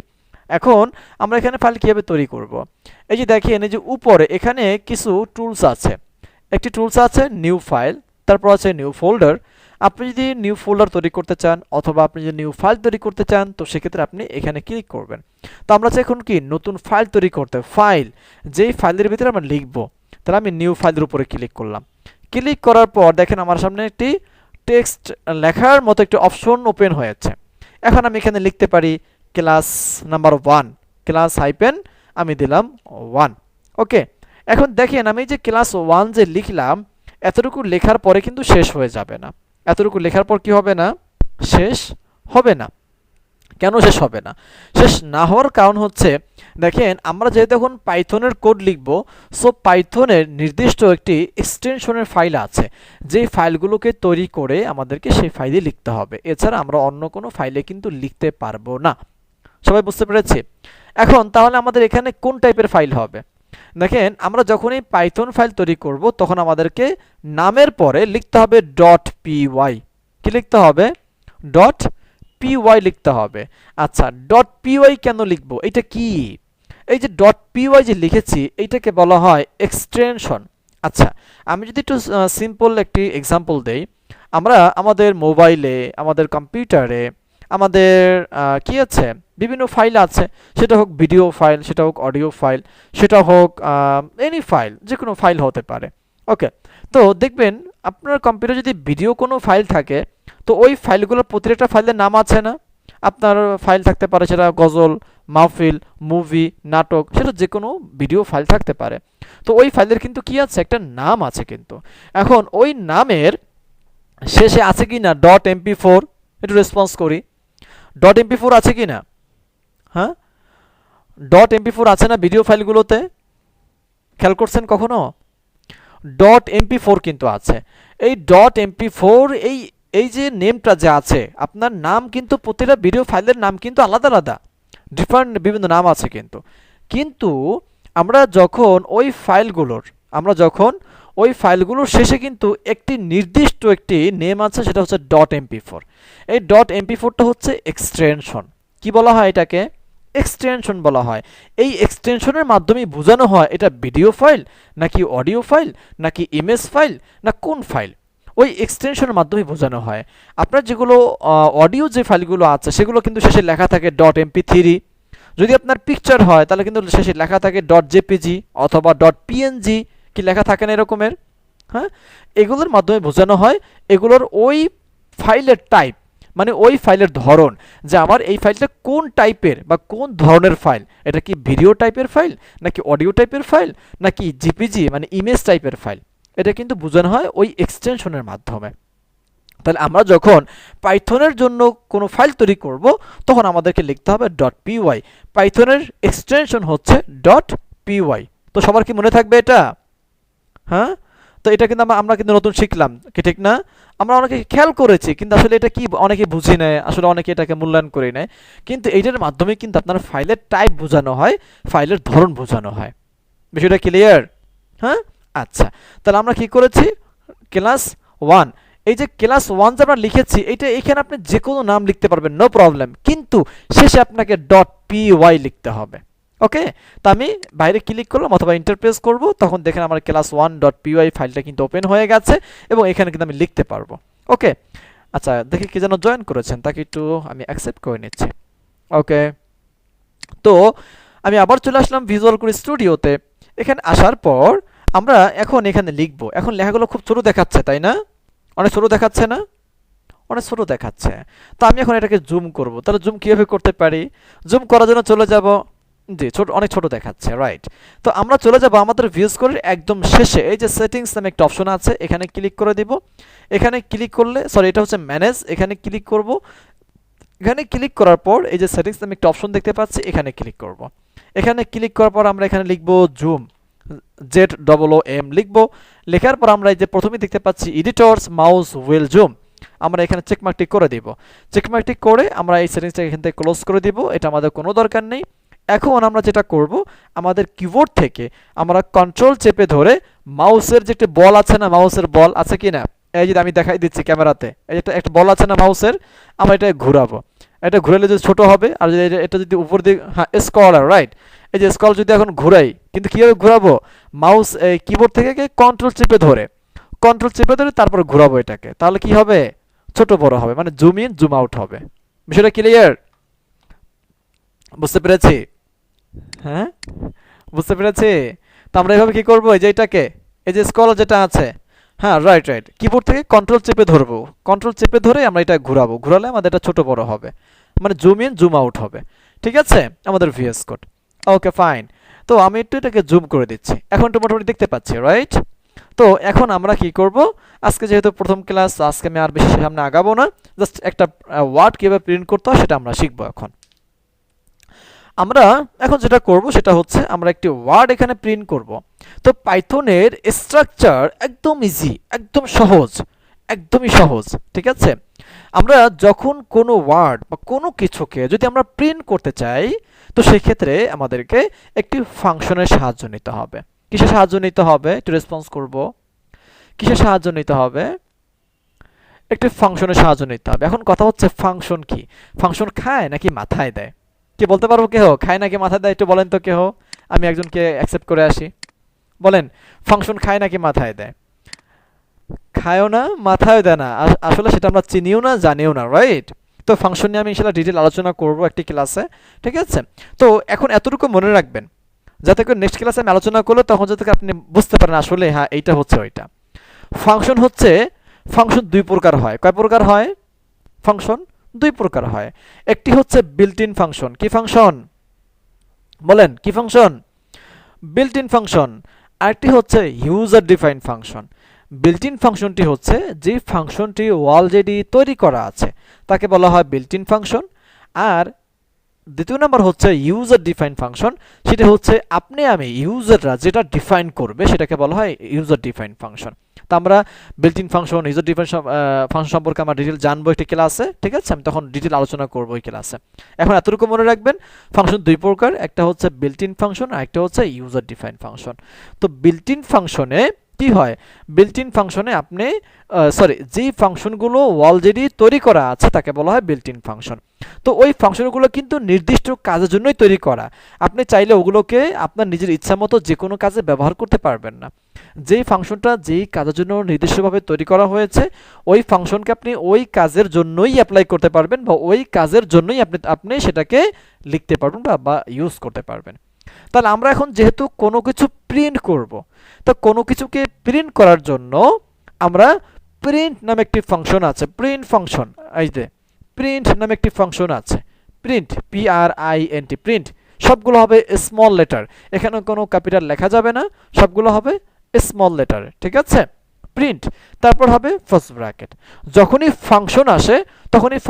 এখন আমরা এখানে ফাইল কীভাবে তৈরি করব, এই যে দেখেন এই যে উপরে এখানে কিছু টুলস আছে। একটি টুলস আছে নিউ ফাইল, তারপর আছে নিউ ফোল্ডার। আপনি যদি নিউ ফোল্ডার তৈরি করতে চান অথবা আপনি যদি নিউ ফাইল তৈরি করতে চান তো সেক্ষেত্রে আপনি এখানে ক্লিক করবেন। তো আমরা চাই এখন কি নতুন ফাইল তৈরি করতে, ফাইল যেই ফাইলের ভিতরে আমরা লিখব, তাহলে আমি নিউ ফাইলের উপরে ক্লিক করলাম। ক্লিক করার পর দেখেন আমার সামনে একটি টেক্সট লেখার মতো একটি অপশন ওপেন হয়েছে। এখন আমি এখানে লিখতে পারি ক্লাস নাম্বার 1, ক্লাস হাইপেন আমি দিলাম 1। ওকে, এখন দেখেন আমি যে ক্লাস 1 যে লিখলাম এতটুকু লেখার পরে কিন্তু শেষ হয়ে যাবে না। এতটুকু লেখার পর কি হবে না, শেষ হবে না। কেন শেষ হবে না? শেষ না হওয়ার কারণ হচ্ছে দেখেন আমরা যেহেতু এখন পাইথনের কোড লিখব, সো পাইথনের নির্দিষ্ট একটি এক্সটেনশনের ফাইল আছে, যেই ফাইলগুলোকে তৈরি করে আমাদেরকে সেই ফাইলে লিখতে হবে। এছাড়া আমরা অন্য কোনো ফাইলে কিন্তু লিখতে পারবো না। সবাই বুঝতে পেরেছি? এখন তাহলে আমাদের এখানে কোন টাইপের ফাইল হবে? দেখেন আমরা যখনই পাইথন ফাইল তৈরি করব তখন আমাদেরকে নামের পরে লিখতে হবে ডট পিওয়াই। কি লিখতে হবে? ডট পিওয়াই লিখতে হবে। আচ্ছা, ডট পিওয়াই কেন লিখব, এটা কি? এই যে ডট পিওয়াই যে লিখেছি এইটাকে বলা হয় এক্সটেনশন। আচ্ছা, আমি যদি একটু সিম্পল একটি এক্সাম্পল দেই, আমরা আমাদের মোবাইলে, আমাদের কম্পিউটারে, আমাদের কি আছে বিভিন্ন ফাইল আছে, সেটা হোক ভিডিও ফাইল, সেটা হোক অডিও ফাইল, সেটা হোক এনি ফাইল, যে কোনো ফাইল হতে পারে। ওকে, তো দেখবেন আপনার কম্পিউটারে যদি ভিডিও কোনো ফাইল থাকে তো ওই ফাইলগুলোর প্রত্যেকটা ফাইলের নাম আছে না? আপনার ফাইল থাকতে পারে সেটা গজল, মাহফিল, মুভি, নাটক, সেটা যে কোনো ভিডিও ফাইল থাকতে পারে। তো ওই ফাইলের কিন্তু কি আছে, একটা নাম আছে কিন্তু। এখন ওই নামের শেষে আছে কি না ডট এমপি4? একটু রেসপন্স করি, ডট এমপি4 আছে কি না? হ্যাঁ, ডট এমপি4 আছে না ভিডিও ফাইলগুলোতে? খেয়াল করছেন কখনো? ডট এমপি4 কিন্তু আছে। এই ডট এমপি4 এই এই যে নেমটা যে আছে, আপনার নাম কিন্তু প্রতিটা ভিডিও ফাইলের নাম কিন্তু আলাদা আলাদা, ডিফারেন্ট বিভিন্ন নাম আছে কিন্তু। কিন্তু আমরা যখন ওই ফাইলগুলোর শেষে কিন্তু একটি নির্দিষ্ট একটি নেম আছে, সেটা হচ্ছে ডট এমপি4। এই ডট এমপি4টা হচ্ছে এক্সটেনশন। কি বলা হয় এটাকে? এক্সটেনশন বলা হয়। এই এক্সটেনশনের মাধ্যমে বোঝানো হয় এটা ভিডিও ফাইল নাকি অডিও ফাইল নাকি ইমেজ ফাইল না কোন ফাইল, ওই এক্সটেনশনের মাধ্যমে বোঝানো হয়। আপনার যেগুলো অডিও যে ফাইলগুলো আছে সেগুলো কিন্তু শেষে লেখা থাকে ডট এমপি3। যদি আপনার পিকচার হয় তাহলে কিন্তু শেষে লেখা থাকে .jpg অথবা .png, কি লেখা থাকে না এরকমের? হ্যাঁ, এগুলোর মাধ্যমে বোঝানো হয় এগুলোর ওই ফাইলের টাইপ, মানে ওই ফাইলের ধরন, যে আমার এই ফাইলটা কোন টাইপের বা কোন ধরনের ফাইল। এটা কি ভিডিও টাইপের ফাইল, নাকি অডিও টাইপের ফাইল, নাকি জিপিজি মানে ইমেজ টাইপের ফাইল। এটা কিন্তু বোঝানো হয় ওই এক্সটেনশনের মাধ্যমে। তাহলে আমরা যখন পাইথনের জন্য কোনো ফাইল তৈরি করব তখন আমাদেরকে লিখতে হবে .py। পাইথনের এক্সটেনশন হচ্ছে .py। তো সবার কি মনে থাকবে এটা? হ্যাঁ, তো এটা কিন্তু আমরা কিন্তু নতুন শিখলাম, কি ঠিক না? আমরা অনেকে খেয়াল করেছি, কিন্তু আসলে এটা কি অনেকে বুঝি নেয়, আসলে অনেকে এটাকে মূল্যায়ন করে নেয়। কিন্তু এইটার মাধ্যমে কিন্তু আপনার ফাইলের টাইপ বোঝানো হয়, ফাইলের ধরন বোঝানো হয়। বিষয়টা ক্লিয়ার? হ্যাঁ, আচ্ছা। তাহলে আমরা কি করেছি? ক্লাস 1, এই যে ক্লাস 1 যে আমরা লিখেছি, এইটা এখানে আপনি যে কোনো নাম লিখতে পারবেন, নো প্রবলেম, কিন্তু শেষে আপনাকে .py লিখতে হবে। ওকে, তো আমি বাইরে ক্লিক করলাম অথবা ইন্টারপ্রেস করব, তখন দেখেন আমার ক্লাস 1.py ফাইলটা কিন্তু ওপেন হয়ে গেছে এবং এখানে কিন্তু আমি লিখতে পারবো। ওকে, আচ্ছা, দেখি কি যেন জয়েন করেছেন, তাকে একটু আমি অ্যাকসেপ্ট করে নিচ্ছি। ওকে, তো আমি আবার চলে আসলাম ভিজুয়াল কোড স্টুডিওতে। এখানে আসার পর আমরা এখন এখানে লিখব। এখন লেখাগুলো খুব ছোট দেখাচ্ছে, তাই না? অনেক ছোট দেখাচ্ছে না? অনেক ছোট দেখাচ্ছে। তো আমি এখন এটাকে জুম করব। তাহলে জুম কিভাবে করতে পারি? জুম করার জন্য চলে যাব, জি ছোট, অনেক ছোট দেখাচ্ছে, রাইট। তো আমরা চলে যাব আমাদের ভিউজ কোডের একদম শেষে, এই যে সেটিংস নামে একটা অপশন আছে, এখানে ক্লিক করে দিব। এখানে ক্লিক করলে, সরি এটা হচ্ছে ম্যানেজ, এখানে ক্লিক করব। এখানে ক্লিক করার পর এই যে সেটিংস নামে একটা অপশন দেখতে পাচ্ছি, এখানে ক্লিক করব। এখানে ক্লিক করার পর আমরা এখানে লিখব জুম, ZOOM লিখব। লেখার পর আমরা এই যে প্রথমেই দেখতে পাচ্ছি এডিটরস মাউস হুইল জুম, আমরা এখানে চেকমার্কটি করে দিব। চেকমার্কটি করে আমরা এই সেটিংসটা এখান থেকে ক্লোজ করে দিব, এটা আমাদের কোনো দরকার নেই। এখন আমরা যেটা করব, আমাদের কিবোর্ড থেকে আমরা কন্ট্রোল চেপে ধরে মাউসের যে একটা বল আছে না, মাউসের বল আছে কি না, এই যে আমি দেখাই দিচ্ছি ক্যামেরাতে, এই যে একটা বল আছে না মাউসের, আমরা এটা ঘোরাবো। এটা ঘুরালে যদি ছোট হবে, আর যদি এটা যদি উপর দিকে, হ্যাঁ স্ক্রলার, রাইট। এই যে স্ক্রল যদি এখন ঘুরাই, কিন্তু কিভাবে ঘোরাবো? মাউস এই কিবোর্ড থেকে কন্ট্রোল চেপে ধরে, কন্ট্রোল চেপে ধরে তারপর ঘোরাবো এটাকে, তাহলে কি হবে? ছোট বড় হবে, মানে জুম ইন জুম আউট হবে। বিষয়টা ক্লিয়ার? বুঝতে পেরেছি? হ্যাঁ, বুঝতে পেরেছি। তো আমরা এভাবে কি করবো, এই যে এটাকে, এই যে স্ক্রলার যেটা আছে, হ্যাঁ রাইট রাইট, কিবোর্ড থেকে কন্ট্রোল চেপে ধরবো, কন্ট্রোল চেপে ধরে আমরা এটা ঘোরাবো, ঘোরালে আমাদের এটা ছোট বড় হবে, মানে জুম ইন জুম আউট হবে। ঠিক আছে, আমাদের ভিএস কোড। Okay fine. তো আমি একটু এটাকে জুম করে দিচ্ছি, এখন তো মোটামুটি দেখতে পাচ্ছি, রাইট। তো এখন আমরা কি করব, আজকে যেহেতু প্রথম ক্লাস, আজকে আমি আর বেশি সামনে আগাবো না, জাস্ট একটা ওয়ার্ড কিভাবে প্রিন্ট করতে হয় সেটা আমরা শিখবো। এখন আমরা এখন যেটা করব সেটা হচ্ছে আমরা একটি ওয়ার্ড এখানে প্রিন্ট করব। তো পাইথনের স্ট্রাকচার একদম ইজি, একদম সহজ, একদমই সহজ। ঠিক আছে, আমরা যখন কোনো ওয়ার্ড বা কোনো কিছুকে যদি আমরা প্রিন্ট করতে চাই, তো সেক্ষেত্রে আমাদেরকে একটি ফাংশনের সাহায্য নিতে হবে। কিসের সাহায্য নিতে হবে? একটু রেসপন্স করব। কিসের সাহায্য নিতে হবে? একটি ফাংশনের সাহায্য নিতে হবে। এখন কথা হচ্ছে ফাংশন কি? ফাংশন খায় নাকি মাথায় দেয়? কে বলতে পারবো কেহ? খায় নাকি মাথায় দেয়? একটু বলেন তো কেহ, আমি একজনকে অ্যাকসেপ্ট করে আসি। বলেন, ফাংশন খায় নাকি মাথায় দেয়? খায়ও না, মাথায়ও দেয় না, আসলে সেটা আমরা চিনিও না, জানিও না, রাইট। তো ফাংশন নিয়ে আমি ইনশাআল্লাহ ডিটেল আলোচনা করব একটি ক্লাসে। ঠিক আছে, তো এখন এতটুকু মনে রাখবেন, যাতে করে নেক্সট ক্লাসে আমি আলোচনা করলে তখন যাতে আপনি বুঝতে পারেন আসলে হ্যাঁ এইটা হচ্ছে ওইটা। ফাংশন হচ্ছে, ফাংশন দুই প্রকার হয়। কয় প্রকার হয়? ফাংশন দুই প্রকার হয়। একটি হচ্ছে বিল্ট ইন ফাংশন। কি ফাংশন? বলেন কি ফাংশন? Built in function. আরেকটি হচ্ছে user define function. Built in ফাংশনটি হচ্ছে যে ফাংশনটি অলরেডি তৈরি করা আছে তাকে বলা হয় বিল্ট ইন ফাংশন। আর দ্বিতীয় নাম্বার হচ্ছে ইউজার ডিফাইন ফাংশন, সেটা হচ্ছে আপনি আমি ইউজাররা যেটা ডিফাইন করবে সেটাকে বলা হয় ইউজার ডিফাইন ফাংশন। তো আমরা built in function, user define function সম্পর্কে আমরা ডিটেল জানবো একটি ক্লাসে। ঠিক আছে, আমি তখন ডিটেল আলোচনা করবো এই ক্লাসে। এখন এতটুকু মনে রাখবেন, ফাংশন দুই প্রকার, একটা হচ্ছে বিল্ট ইন ফাংশন আর একটা হচ্ছে ইউজার ডিফাইন ফাংশন। তো বিল্ট ইন ফাংশনে কি হয়, বিল্ট ইন ফাংশনে আপনি যেই ফাংশনগুলো অলরেডি তৈরি করা আছে তাকে বলা হয় বিল্ট ইন ফাংশন। তো ওই ফাংশনগুলো কিন্তু নির্দিষ্ট কাজের জন্যই তৈরি করা, আপনি চাইলে ওগুলোকে আপনার নিজের ইচ্ছা মতো যে কোনো কাজে ব্যবহার করতে পারবেন না। যেই ফাংশনটা যেই কাজের জন্য নির্দিষ্টভাবে তৈরি করা হয়েছে ওই ফাংশনকে আপনি ওই কাজের জন্যই অ্যাপ্লাই করতে পারবেন বা ওই কাজের জন্যই আপনি সেটাকে লিখতে পারবেন বা ইউজ করতে পারবেন। তাহলে আমরা এখন যেহেতু কোনো কিছু প্রিন্ট করব, তো কোনো কিছুকে প্রিন্ট করার জন্য আমরা প্রিন্ট নামে একটি ফাংশন আছে, প্রিন্ট ফাংশন, এই যে প্রিন্ট নামে একটি ফাংশন আছে, প্রিন্ট PRINT, প্রিন্ট সবগুলো হবে স্মল লেটার, এখানে কোনো ক্যাপিটাল লেখা যাবে না, সবগুলো হবে স্মল লেটার, ঠিক আছে। প্রিন্ট, তারপর হবে ফার্স্ট ব্র্যাকেট। যখনই ফাংশন আসে তখনই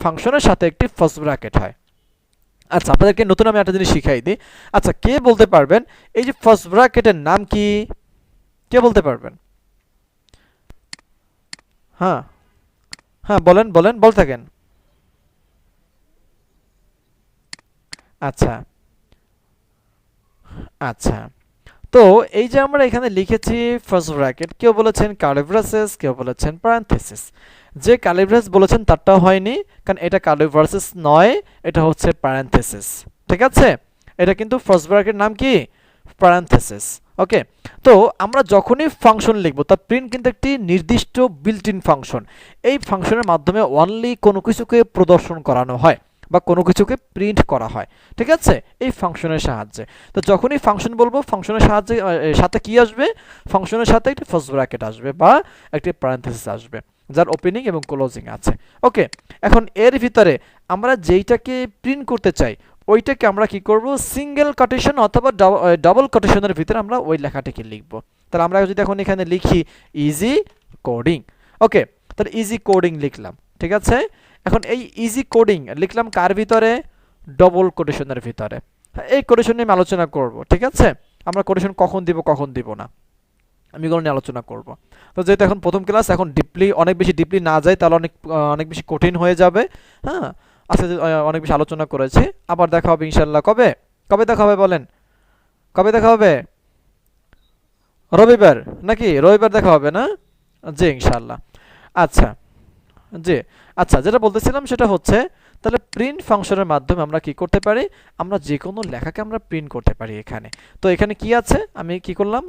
ফাংশনের সাথে একটি ফার্স্ট ব্র্যাকেট হয়। আচ্ছা, আপনাদেরকে নতুন আমি একটা জিনিস শিখাই দিই। আচ্ছা, কে বলতে পারবেন এই যে ফার্স্ট ব্র্যাকেটের নাম কি? কে বলতে পারবেন? হ্যাঁ হ্যাঁ, বলেন বলেন, বল থাকেন। আচ্ছা আচ্ছা, তো এই যে আমরা এখানে লিখেছি ফার্স্ট ব্র্যাকেট, কেউ বলেছেন কার্লি ব্রেসেস, কেউ বলেছেন প্যারেনথেসিস। যে কার্লি ব্রেস বলেছেন তারটাও হয়নি, কারণ এটা কার্লি ব্রেসেস নয়, এটা হচ্ছে প্যারেনথেসিস, ঠিক আছে। এটা কিন্তু ফার্স্ট ব্র্যাকেট নাম কি? প্যারেনথেসিস। ওকে, তো আমরা যখনই ফাংশন লিখব তার প্রিন্ট কিন্তু একটি নির্দিষ্ট বিল্ট ইন ফাংশন, এই ফাংশনের মাধ্যমে অনলি কোনো কিছুকে প্রদর্শন করানো হয় বা কোনো কিছুকে প্রিন্ট করা হয়, ঠিক আছে, এই ফাংশনের সাহায্যে। তো যখনই ফাংশন বলবো ফাংশনের সাহায্যে সাথে কি আসবে? ফাংশনের সাথে একটি ফার্স্ট ব্র্যাকেট আসবে বা একটি প্যারেনথেসিস আসবে যার ওপেনিং এবং ক্লোজিং আছে। ওকে, এখন এর ভিতরে আমরা যেইটাকে প্রিন্ট করতে চাই ওইটাকে আমরা কি করব? সিঙ্গেল কোটেশন অথবা ডাবল কোটেশনের ভিতরে আমরা ওই লেখাটাকে লিখব। তাহলে আমরা যদি এখন এখানে লিখি ইজি কোডিং, ওকে, তাহলে ইজি কোডিং লিখলাম, ঠিক আছে। এখন এই ইজি কোডিং লিখলাম কার ভিতরে? ডবল কোটেশনের ভিতরে। এই কোটেশন নিয়ে আমি আলোচনা করব, ঠিক আছে। আমরা কোটেশন কখন দিব কখন দিব না আমি এগুলো নিয়ে আলোচনা করব। তো যেহেতু এখন প্রথম ক্লাস, এখন অনেক বেশি ডিপলি না যায় তাহলে অনেক বেশি কঠিন হয়ে যাবে। হ্যাঁ, আজকে অনেক বেশি আলোচনা করেছি, আবার দেখা হবে ইনশাল্লাহ। কবে কবে দেখা হবে বলেন? কবে দেখা হবে? রবিবার নাকি? রবিবার দেখা হবে না? জি ইনশাল্লাহ। আচ্ছা, জি, আচ্ছা, যেটা বলতেছিলাম সেটা হচ্ছে তাহলে প্রিন্ট ফাংশনের মাধ্যমে আমরা কি করতে পারি? আমরা যে কোনো লেখাকে আমরা প্রিন্ট করতে পারি এখানে। তো এখানে কি আছে? আমি কি করলাম?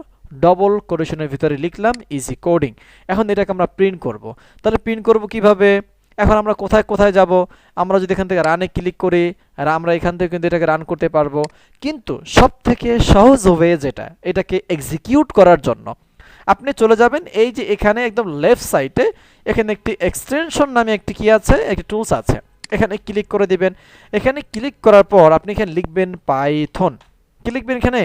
ডবল কোটেশনের ভিতরে লিখলাম ইজি কোডিং। এখন এটাকে আমরা প্রিন্ট করব। তাহলে প্রিন্ট করব কিভাবে? এখন আমরা কোথায় কোথায় যাব? আমরা যদি এখান থেকে রানে ক্লিক করি আর আমরা এখান থেকে কিন্তু এটাকে রান করতে পারবো, কিন্তু সব থেকে সহজ হবে যেটা, এটাকে এক্সিকিউট করার জন্য আপনি চলে যাবেন এই যে এখানে একদম লেফট সাইডে, এখানে একটি এক্সটেনশন নামে একটি কি আছে, একটি টুলস আছে, এখানে ক্লিক করে দিবেন। এখানে ক্লিক করার পর আপনি এখানে লিখবেন পাইথন। কি লিখবেন এখানে?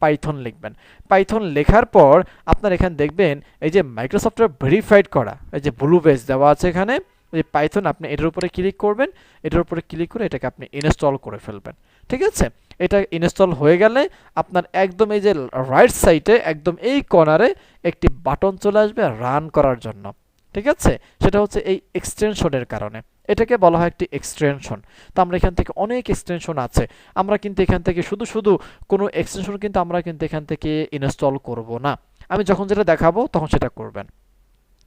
পাইথন লিখবেন। পাইথন লেখার পর আপনার এখানে দেখবেন এই যে মাইক্রোসফটের ভেরিফাইড করা এই যে ব্লু বেজ দেওয়া আছে এখানে, এই পাইথন আপনি এটার উপরে ক্লিক করবেন, এটার উপরে ক্লিক করে এটাকে আপনি ইনস্টল করে ফেলবেন, ঠিক আছে। এটা ইনস্টল হয়ে গেলে আপনার একদম এই যে রাইট সাইডে একদম এই কর্নারে একটি বাটন চলে আসবে রান করার জন্য, ঠিক আছে। সেটা হচ্ছে এই এক্সটেনশনের কারণে, এটাকে বলা হয় একটি এক্সটেনশন। তো আমরা এখান থেকে অনেক এক্সটেনশন আছে, আমরা কিন্তু এখান থেকে শুধু শুধু কোনো এক্সটেনশন কিন্তু আমরা কিন্তু এখান থেকে ইনস্টল করব না। আমি যখন যেটা দেখাবো তখন সেটা করবেন,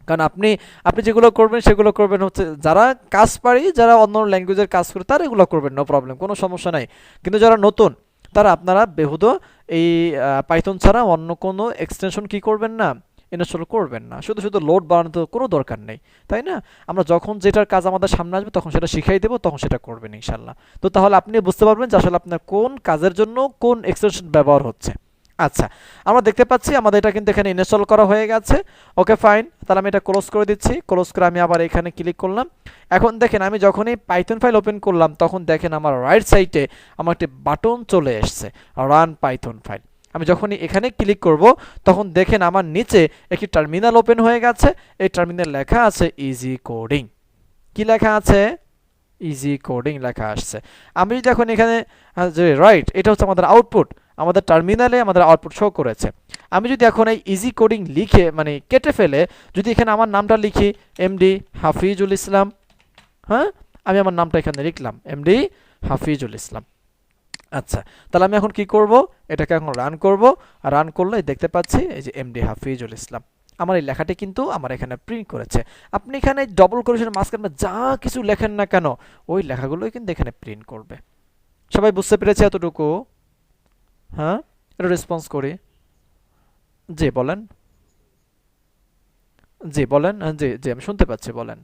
কারণ আপনি আপনি যেগুলো করবেন সেগুলো করবেন হচ্ছে যারা কাজ পারি, যারা অন্য ল্যাঙ্গুয়েজের কাজ করে তারা এগুলো করবেন, নো প্রবলেম, কোনো সমস্যা নাই। কিন্তু যারা নতুন তারা আপনারা বেহুদো এই পাইথন ছাড়া অন্য কোনো এক্সটেনশন কি করবেন না, ইনস্টল করবেন না। শুধু শুধু লোড বানানোর কোনো দরকার নেই, তাই না? আমরা যখন যেটার কাজ আমাদের সামনে আসবে তখন সেটা শিখাই দেবো, তখন সেটা করবেন ইনশাল্লাহ। তো তাহলে আপনি বুঝতে পারবেন যে আসলে আপনার কোন কাজের জন্য কোন এক্সটেনশন ব্যবহার হচ্ছে। আচ্ছা, আমরা দেখতে পাচ্ছি আমাদের এটা কিন্তু এখানে ইনস্টল করা হয়ে গেছে। ওকে ফাইন, তাহলে আমি এটা ক্লোজ করে দিচ্ছি। ক্লোজ করে আমি আবার এখানে ক্লিক করলাম। এখন দেখেন আমি যখনই পাইথন ফাইল ওপেন করলাম তখন দেখেন আমার রাইট সাইডে আমার একটি বাটন চলে এসছে, রান পাইথন ফাইল। আমি যখনই এখানে ক্লিক করব তখন দেখেন আমার নিচে একটি টার্মিনাল ওপেন হয়ে গেছে। এই টার্মিনাল লেখা আছে ইজি কোডিং। কি লেখা আছে? ইজি কোডিং লেখা আসছে। আমি যদি এখন এখানে যে রাইট, এটা হচ্ছে আমাদের আউটপুট, আমাদের টার্মিনালে আমাদের আউটপুট শো করেছে। আমি যদি এখন এই ইজি কোডিং লিখে মানে কেটে ফেলে যদি এখানে আমার নামটা লিখি এমডি হাফিজুল ইসলাম, হ্যাঁ, আমি আমার নামটা এখানে লিখলাম এমডি হাফিজুল ইসলাম। আচ্ছা, তাহলে আমি এখন কি করব, এটাকে এখন রান করব। আর রান করলে দেখতে পাচ্ছি এই যে এমডি হাফিজুল ইসলাম আমার এই লেখাটি কিন্তু আমার এখানে প্রিন্ট করেছে। আপনি এখানে ডবল কোটেশনের মাঝখানে যা কিছু লেখেন না কেন ওই লেখাগুলোই কিন্তু এখানে প্রিন্ট করবে। সবাই বুঝতে পেরেছে এতটুকু? হ্যাঁ, এটা রেসপন্স করি। জি বলেন। জি বলেন। জি জি আমি শুনতে পাচ্ছি, বলেন।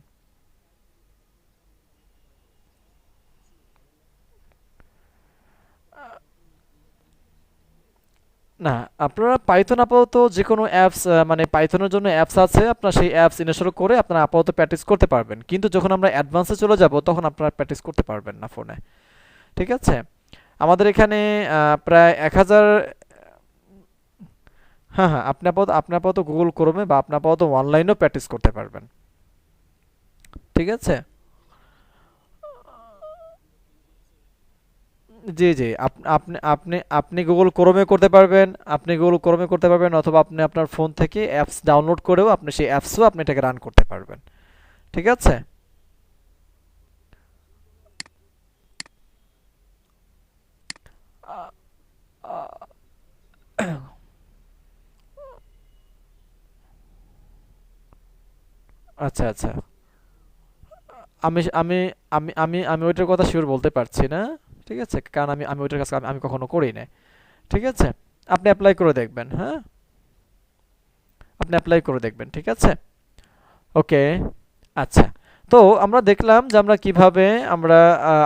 না, আপনারা পাইথন আপাতত যে কোনো অ্যাপস, মানে পাইথনের জন্য অ্যাপস আছে, আপনারা সেই অ্যাপস ইনস্টল করে আপনারা আপাতত প্র্যাকটিস করতে পারবেন, কিন্তু যখন আমরা অ্যাডভান্সে চলে যাব তখন আপনারা প্র্যাকটিস করতে পারবেন না ফোনে। ঠিক আছে? আমাদের এখানে প্রায় 1000। হ্যাঁ হ্যাঁ, আপনি আপাতত গুগল ক্রোমে বা আপনি আপাতত অনলাইনেও প্র্যাকটিস করতে পারবেন। ঠিক আছে? জি জি, আপনি গুগল ক্রোমে করতে পারবেন, অথবা আপনি আপনার ফোন থেকে অ্যাপস ডাউনলোড করেও আপনি সেই অ্যাপসও আপনি এটাকে রান করতে পারবেন। ঠিক আছে? আ- আ- আচ্ছা আচ্ছা, আমি আমি আমি আমি আমি ওইটার কথা শিওর বলতে পারছি না। ঠিক আছে, কারণ আমি আমি ওইটার কাজ আমি কখনো করি না। ঠিক আছে? আপনি অ্যাপ্লাই করে দেখবেন। হ্যাঁ, আপনি অ্যাপ্লাই করে দেখবেন। ঠিক আছে? ওকে। আচ্ছা, তো আমরা দেখলাম যে আমরা কিভাবে আমরা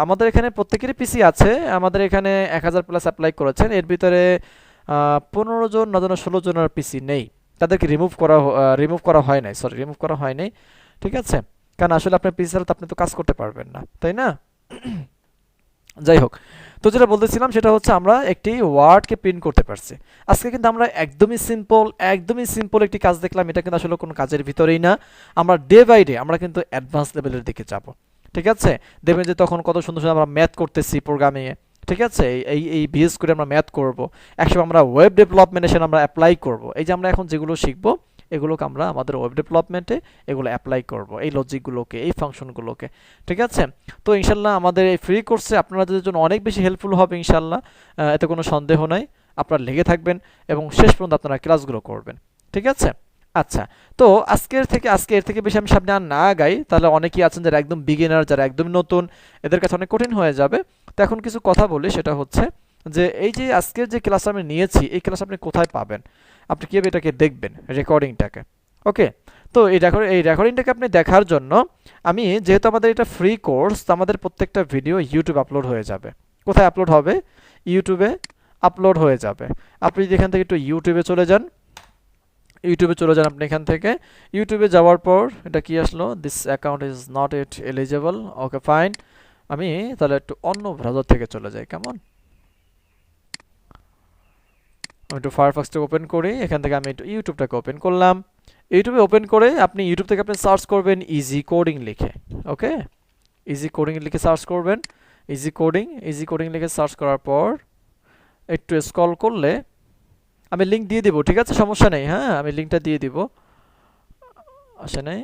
আমাদের এখানে প্রত্যেকেরই পিসি আছে। আমাদের এখানে 1000 প্লাস অ্যাপ্লাই করেছেন, এর ভিতরে 15 জন না যেন 16 জনের পিসি নেই, তাদেরকে রিমুভ করা হয় নাই, সরি রিমুভ করা হয় নাই। ঠিক আছে? কারণ আসলে আপনার পিসি ছাড়া তো আপনি তো কাজ করতে পারবেন না, তাই না? যাই হোক, তো যেটা বলতেছিলাম সেটা হচ্ছে আমরা একটি ওয়ার্ডকে প্রিন্ট করতে পারছি। আজকে কিন্তু আমরা একদমই সিম্পল একটি কাজ দেখলাম, এটা কিন্তু আসলে কোনো কাজের ভিতরেই না। আমরা ডে বাই ডে আমরা কিন্তু অ্যাডভান্স লেভেলের দিকে যাব। ঠিক আছে? দেখবেন যে তখন কত সুন্দর সুন্দর আমরা ম্যাথ করতেছি প্রোগ্রামিংয়ে। ঠিক আছে? এই বিএস করে আমরা ম্যাথ করব। একসময় আমরা ওয়েব ডেভেলপমেন্টে সেটা আমরা অ্যাপ্লাই করব। এই যে আমরা এখন যেগুলো শিখবো এগুলোকে আমরা আমাদের ওয়েব ডেভেলপমেন্টে এগুলো অ্যাপ্লাই করব, এই লজিকগুলোকে, এই ফাংশনগুলোকে। ঠিক আছে? তো ইনশাল্লাহ আমাদের এই ফ্রি কোর্সে আপনাদের জন্য অনেক বেশি হেল্পফুল হবে ইনশাল্লাহ, এতে কোনো সন্দেহ নাই। আপনারা লেগে থাকবেন এবং শেষ পর্যন্ত আপনারা ক্লাসগুলো করবেন। ঠিক আছে? আচ্ছা, তো আজকে এর থেকে বেশি আমি সামনে আর না আগাই, তাহলে অনেকেই আছেন যারা একদম বিগিনার, যারা একদম নতুন, এদের কাছে অনেক কঠিন হয়ে যাবে। তো এখন কিছু কথা বলি, সেটা হচ্ছে যে এই যে আজকের যে ক্লাস আমি নিয়েছি এই ক্লাস আপনি কোথায় পাবেন, আপনি কীভাবে এটাকে দেখবেন রেকর্ডিংটাকে। ওকে, তো এই রেকর্ডিংটাকে আপনি দেখার জন্য আমি, যেহেতু আমাদের এটা ফ্রি কোর্স, তো আমাদের প্রত্যেকটা ভিডিও ইউটিউব আপলোড হয়ে যাবে। কোথায় আপলোড হবে? ইউটিউবে আপলোড হয়ে যাবে। আপনি যদি এখান থেকে একটু ইউটিউবে চলে যান আপনি এখান থেকে। ইউটিউবে যাওয়ার পর এটা কি আসলো, this account is not it eligible. Okay fine, আমি তাহলে একটু অন্য ব্রাউজার থেকে চলে যাই, কেমন? আমি একটু ফায়ারফক্সটা ওপেন করি, এখান থেকে আমি একটু ইউটিউবটাকে ওপেন করলাম। ইউটিউবে ওপেন করে আপনি ইউটিউব থেকে আপনি সার্চ করবেন ইজি কোডিং লিখে। ওকে, ইজি কোডিং লিখে সার্চ করবেন। ইজি কোডিং লিখে সার্চ করার পর একটু স্ক্রল করলে আমি লিঙ্ক দিয়ে দিব। ঠিক আছে, সমস্যা নেই। হ্যাঁ, আমি লিঙ্কটা দিয়ে দিব। আসে নাই?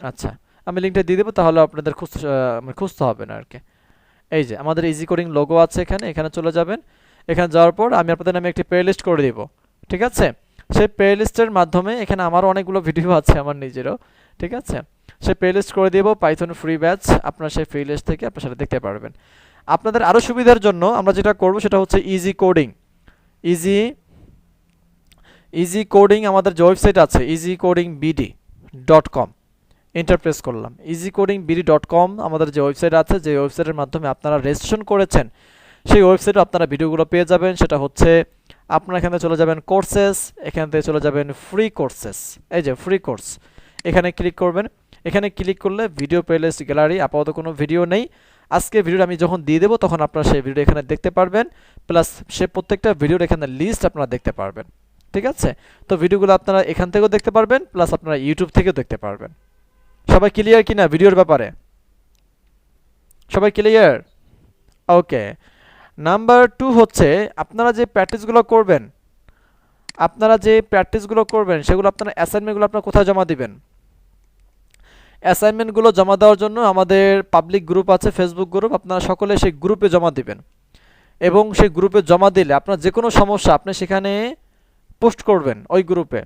আচ্ছা, আমি লিঙ্কটা দিয়ে দেবো, তাহলে আপনাদের খুঁজতে হবে না আর কি। এই যে আমাদের ইজি কোডিং লোগো আছে এখানে, এখানে চলে যাবেন। এখানে যাওয়ার পর আমি আপনাদের নামে একটি প্লে লিস্ট করে দিব। ঠিক আছে? সেই প্লে লিস্টের মাধ্যমে এখানে আমারও অনেকগুলো ভিডিও আছে আমার নিজেরও। ঠিক আছে? সেই প্লে লিস্ট করে দিব পাইথন ফ্রি ব্যাচ, আপনারা সেই প্লে লিস্ট থেকে আপনারা সেটা দেখতে পারবেন। আপনাদের আরও সুবিধার জন্য আমরা যেটা করব সেটা হচ্ছে ইজি ইজি কোডিং আমাদের যে ওয়েবসাইট আছে easycodingbd.com, ইন্টারপ্রেস করলাম easycodingbd.com, আমাদের যে ওয়েবসাইট আছে, যে ওয়েবসাইটের মাধ্যমে আপনারা রেজিস্ট্রেশন করেছেন সেই ওয়েবসাইটে আপনারা ভিডিওগুলো পেয়ে যাবেন। সেটা হচ্ছে আপনারা এখানে চলে যাবেন কোর্সেস, এখান থেকে চলে যাবেন ফ্রি কোর্সেস, এই যে ফ্রি কোর্স, এখানে ক্লিক করবেন। এখানে ক্লিক করলে ভিডিও প্লেলিস্ট গ্যালারি, আপাতত কোনো ভিডিও নেই। আজকে ভিডিওটা আমি যখন দিয়ে দেবো তখন আপনারা সেই ভিডিও এখানে দেখতে পারবেন, প্লাস সে প্রত্যেকটা ভিডিওর এখানে লিস্ট আপনারা দেখতে পারবেন। ঠিক আছে? তো ভিডিওগুলো আপনারা এখান থেকেও দেখতে পারবেন, প্লাস আপনারা ইউটিউব থেকেও দেখতে পারবেন। সবাই ক্লিয়ার কিনা ভিডিওর ব্যাপারে? সবাই ক্লিয়ার? ওকে। নাম্বার 2 হচ্ছে আপনারা যে প্র্যাকটিসগুলো করবেন সেগুলো আপনারা অ্যাসাইনমেন্টগুলো আপনারা কোথায় জমা দিবেন? অ্যাসাইনমেন্টগুলো জমা দেওয়ার জন্য আমাদের পাবলিক গ্রুপ আছে, ফেসবুক গ্রুপ, আপনারা সকলে সেই গ্রুপে জমা দিবেন। এবং সেই গ্রুপে জমা দিলে আপনার যে কোনো সমস্যা আপনি সেখানে পোস্ট করবেন, ওই গ্রুপে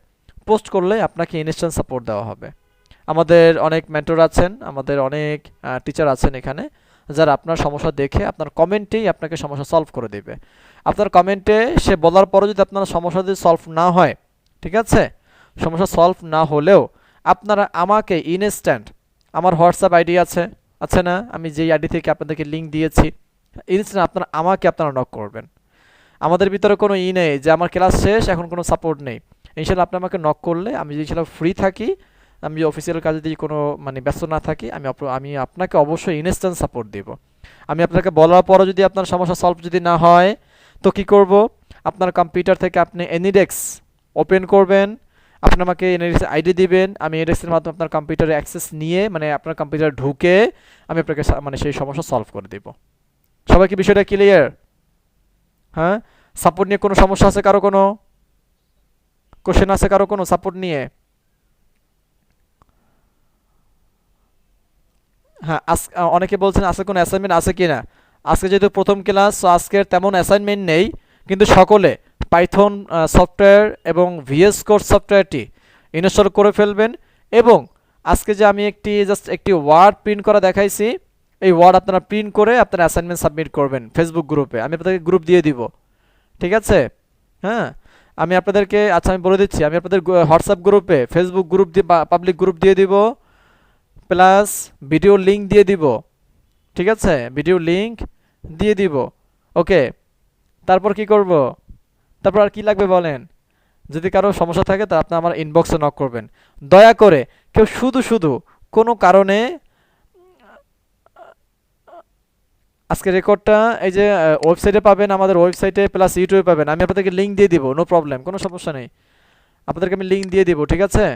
পোস্ট করলে আপনাকে ইনস্ট্যান্ট সাপোর্ট দেওয়া হবে। আমাদের অনেক মেন্টর আছেন, আমাদের অনেক টিচার আছেন এখানে, যারা আপনার সমস্যা দেখে আপনার কমেন্টেই আপনাকে সমস্যা সলভ করে দেবে। আপনার কমেন্টে সে বলার পরও যদি আপনার সমস্যা যদি সলভ না হয়, ঠিক আছে, সমস্যা সলভ না হলেও আপনারা আমাকে ইনস্ট্যান্ট, আমার হোয়াটসঅ্যাপ আইডি আছে, আছে না, আমি যেই আইডি থেকে আপনাদেরকে লিঙ্ক দিয়েছি, ইনস্ট্যান্ট আপনারা নক করবেন। আমাদের ভিতরে কোনো নেই যে আমার ক্লাস শেষ এখন কোনো সাপোর্ট নেই। ইনশাল্লাহ আপনি আমাকে নক করলে, আমি যদি ইনশাল্লাহ ফ্রি থাকি, আমি অফিসিয়াল কাজে যদি কোনো মানে ব্যস্ত না থাকি, আমি আপনাকে অবশ্যই ইনস্ট্যান্ট সাপোর্ট দেব। আমি আপনাকে বলার পরও যদি আপনার সমস্যা সলভ যদি না হয়, তো কি করব, আপনার কম্পিউটার থেকে আপনি এনিডেক্স ওপেন করবেন, আপনি আমাকে এনিডেক্স আইডি দিবেন, আমি এনিডেক্সের মাধ্যমে আপনার কম্পিউটারে অ্যাক্সেস নিয়ে, মানে আপনার কম্পিউটার ঢুকে আমি আপনাকে মানে সেই সমস্যা সলভ করে দেব। সবাই কি বিষয়টা ক্লিয়ার? হ্যাঁ, সাপোর্ট নিয়ে কোনো সমস্যা আছে কারো, কোনো কোশ্চেন আছে কারো কোনো সাপোর্ট নিয়ে? হ্যাঁ, অনেকে বলছেন আজকে কোনো অ্যাসাইনমেন্ট আছে কি না। আজকে যেহেতু প্রথম ক্লাস, সো আজকের তেমন অ্যাসাইনমেন্ট নেই, কিন্তু সকলে পাইথন সফটওয়্যার এবং ভিএস কোড সফটওয়্যারটি ইনস্টল করে ফেলবেন। এবং আজকে যে আমি জাস্ট একটি ওয়ার্ড প্রিন্ট করা দেখাইছি, এই ওয়ার্ড আপনারা প্রিন্ট করে আপনারা অ্যাসাইনমেন্ট সাবমিট করবেন ফেসবুক গ্রুপে, আমি আপনাদেরকে গ্রুপ দিয়ে দিব, ঠিক আছে? হ্যাঁ, আমি আপনাদেরকে, আচ্ছা আমি বলে দিচ্ছি, আমি আপনাদের হোয়াটসঅ্যাপ গ্রুপে, ফেসবুক গ্রুপ দিয়ে, পাবলিক গ্রুপ দিয়ে দিব, প্লাস ভিডিও লিংক দিয়ে দিব, ঠিক আছে, ভিডিও লিংক দিয়ে দিব। ওকে, তারপর কি করব, তারপর আর কি লাগবে বলেন? যদি কারো সমস্যা থাকে তা আপনি আমার ইনবক্সে নক করবেন। দয়া করে কেউ শুধু শুধু কোনো কারণে, আজকে রেকর্ডটা এই যে ওয়েবসাইটে পাবেন, আমাদের ওয়েবসাইটে প্লাস ইউটিউবে পাবেন, আমি আপনাদেরকে লিংক দিয়ে দিব, নো প্রবলেম, কোনো সমস্যা নেই, আপনাদেরকে আমি লিংক দিয়ে দিব, ঠিক আছে?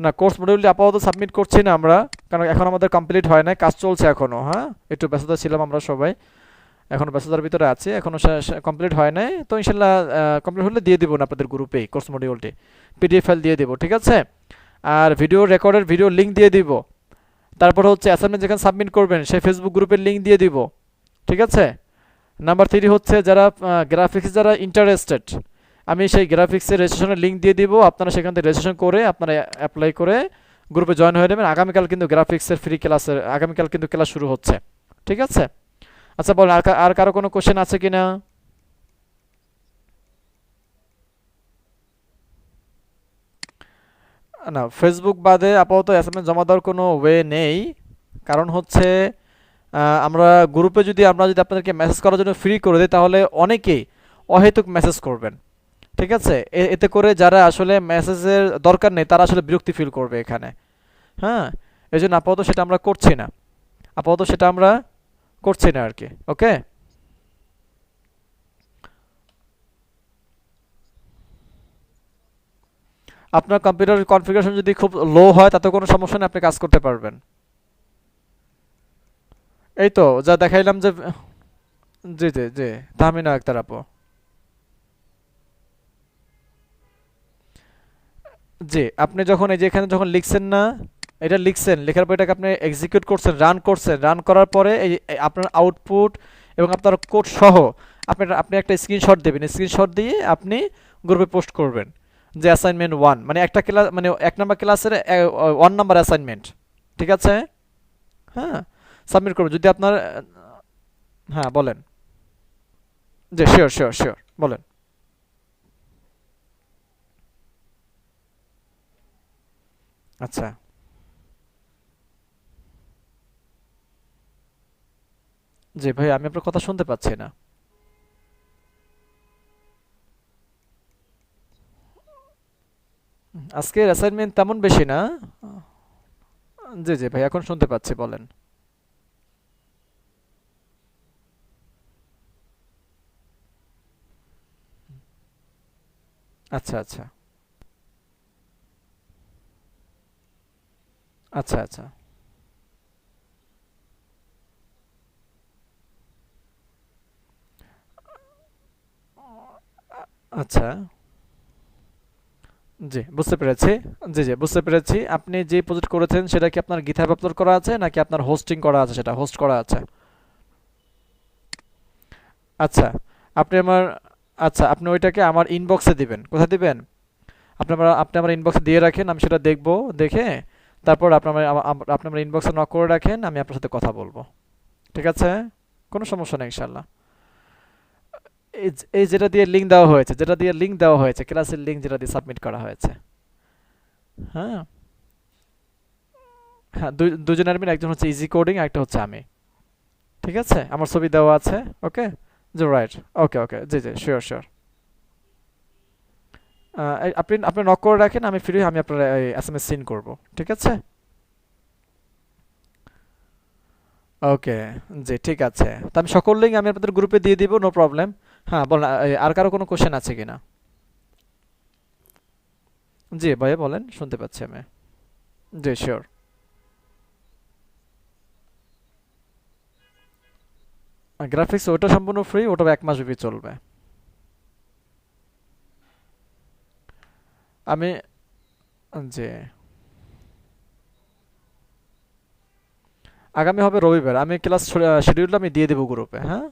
না, কোর্স মডিউলটি আপাতত সাবমিট করছি না আমরা, কারণ এখন আমাদের কমপ্লিট হয় না, কাজ চলছে এখনো। হ্যাঁ, একটু ব্যস্ততা ছিলাম আমরা সবাই, এখন ব্যস্ততার ভিতরে আছি, এখনো কমপ্লিট হয় নাই। তো ইনশাল্লাহ কমপ্লিট হলে দিয়ে দিব না আপনাদের গ্রুপেই কোর্স মডিউলটি, পিডিএফ ফাইল দিয়ে দিব, ঠিক আছে? আর ভিডিও রেকর্ডের ভিডিও লিংক দিয়ে দিব। তারপর হচ্ছে অ্যাসাইনমেন্ট যেখানে সাবমিট করবেন সেই ফেসবুক গ্রুপের লিংক দিয়ে দিব, ঠিক আছে? নাম্বার 3 হচ্ছে যারা গ্রাফিক্স যারা ইন্টারেস্টেড, আমি সেই গ্রাফিক্সের রেজিস্ট্রেশনের লিংক দিয়ে দিব, আপনারা সেখান থেকে রেজিস্ট্রেশন করে আপনারা অ্যাপ্লাই করে গ্রুপে জয়েন হয়ে নেবেন। আগামীকাল কিন্তু গ্রাফিক্সের ফ্রি ক্লাসের, আগামীকাল কিন্তু ক্লাস শুরু হচ্ছে, ঠিক আছে? আচ্ছা বলেন, আর কারো কোনো কোশ্চেন আছে কি না? না, ফেসবুক বাদে আপাতত অ্যাসাইনমেন্ট জমা দেওয়ার কোনো ওয়ে নেই। কারণ হচ্ছে আমরা যদি আপনাদেরকে মেসেজ করার জন্য ফ্রি করে দিই, তাহলে অনেকেই অহেতুক মেসেজ করবেন, ঠিক আছে? এতে করে যারা আসলে মেসেজের দরকার নেই তারা আসলে বিরক্তি ফিল করবে এখানে। হ্যাঁ, এই জন্য আপাতত সেটা আমরা করছি না, আপাতত সেটা আমরা করছি না আর কি। ওকে, আপনার কম্পিউটার কনফিগারেশন যদি খুব লো হয় তাতে কোনো সমস্যা নেই, আপনি কাজ করতে পারবেন। এই তো যা দেখাইলাম যে, জি জি জি, তাহমিনা আক্তার আপু, জি, আপনি যখন এই যে এখানে যখন লিখছেন না, এটা লিখছেন, লেখার পর এটাকে আপনি এক্সিকিউট করছেন, রান করছেন, রান করার পরে আপনার আউটপুট এবং আপনার কোড সহ আপনি একটা স্ক্রিনশট দেবেন, স্ক্রিনশট দিয়ে আপনি গ্রুপে পোস্ট করবেন যে অ্যাসাইনমেন্ট 1, মানে একটা ক্লাস, মানে 1 নম্বর ক্লাসের 1 নম্বর অ্যাসাইনমেন্ট, ঠিক আছে? হ্যাঁ, সাবমিট করবেন যদি আপনার, হ্যাঁ বলেন, জি শিওর শিওর শিওর, বলেন। আচ্ছা, জি ভাই, আমি আপনার কথা শুনতে পাচ্ছি না। আজকের অ্যাসাইনমেন্ট তেমন বেশি না। জি জি ভাই, এখন শুনতে পাচ্ছি, বলেন। আচ্ছা আচ্ছা আচ্ছা আচ্ছা আচ্ছা জি বুঝতে পেরেছি। জি জি বুঝতে পেরেছি। আপনি যে প্রজেক্ট করেছেন সেটা কি আপনার গিটহাব আপলোড করা আছে নাকি আপনার হোস্টিং করা আছে, সেটা হোস্ট করা আছে? আচ্ছা আপনি আমার আচ্ছা আপনি ওইটাকে আমার ইনবক্সে দিবেন। কোথায় দিবেন? আপনি আমার ইনবক্সে দিয়ে রাখেন, আমি সেটা দেখবো। দেখে তারপর আপনি আমার ইনবক্সে নক করে রাখেন, আমি আপনার সাথে কথা বলবো। ঠিক আছে? কোনো সমস্যা নেই ইনশাল্লাহ। এই যেটা দিয়ে লিঙ্ক দেওয়া হয়েছে, ক্লাসের লিঙ্ক যেটা দিয়ে সাবমিট করা হয়েছে। হ্যাঁ হ্যাঁ, দুজন অ্যাডমিন, একজন হচ্ছে ইজি কোডিং, একটা হচ্ছে আমি। ঠিক আছে, আমার ছবি দেওয়া আছে। ওকে, জি রাইট। ওকে ওকে, জি জি, শিওর শিওর। আপনি আপনি নক করে রাখেন, আমি ফ্রি, আমি আপনার এসএমএস সিন করব। ঠিক আছে? ওকে, জি ঠিক আছে। তো আমি সকল লিঙ্ক আমি আপনাদের গ্রুপে দিয়ে দিব, নো প্রবলেম। হ্যাঁ বলেন, আর কারো কোনো কোশ্চেন আছে কিনা? জি ভাইয়া বলেন, শুনতে পাচ্ছি আমি। জি শিওর। গ্রাফিক্স ওটা সম্পূর্ণ ফ্রি, ওটা 1 মাস ব্যাপী চলবে। আমি জি, আগামী হবে রবিবার। আমি ক্লাস শিডিউলটা আমি দিয়ে দেবো গ্রুপে, হ্যাঁ।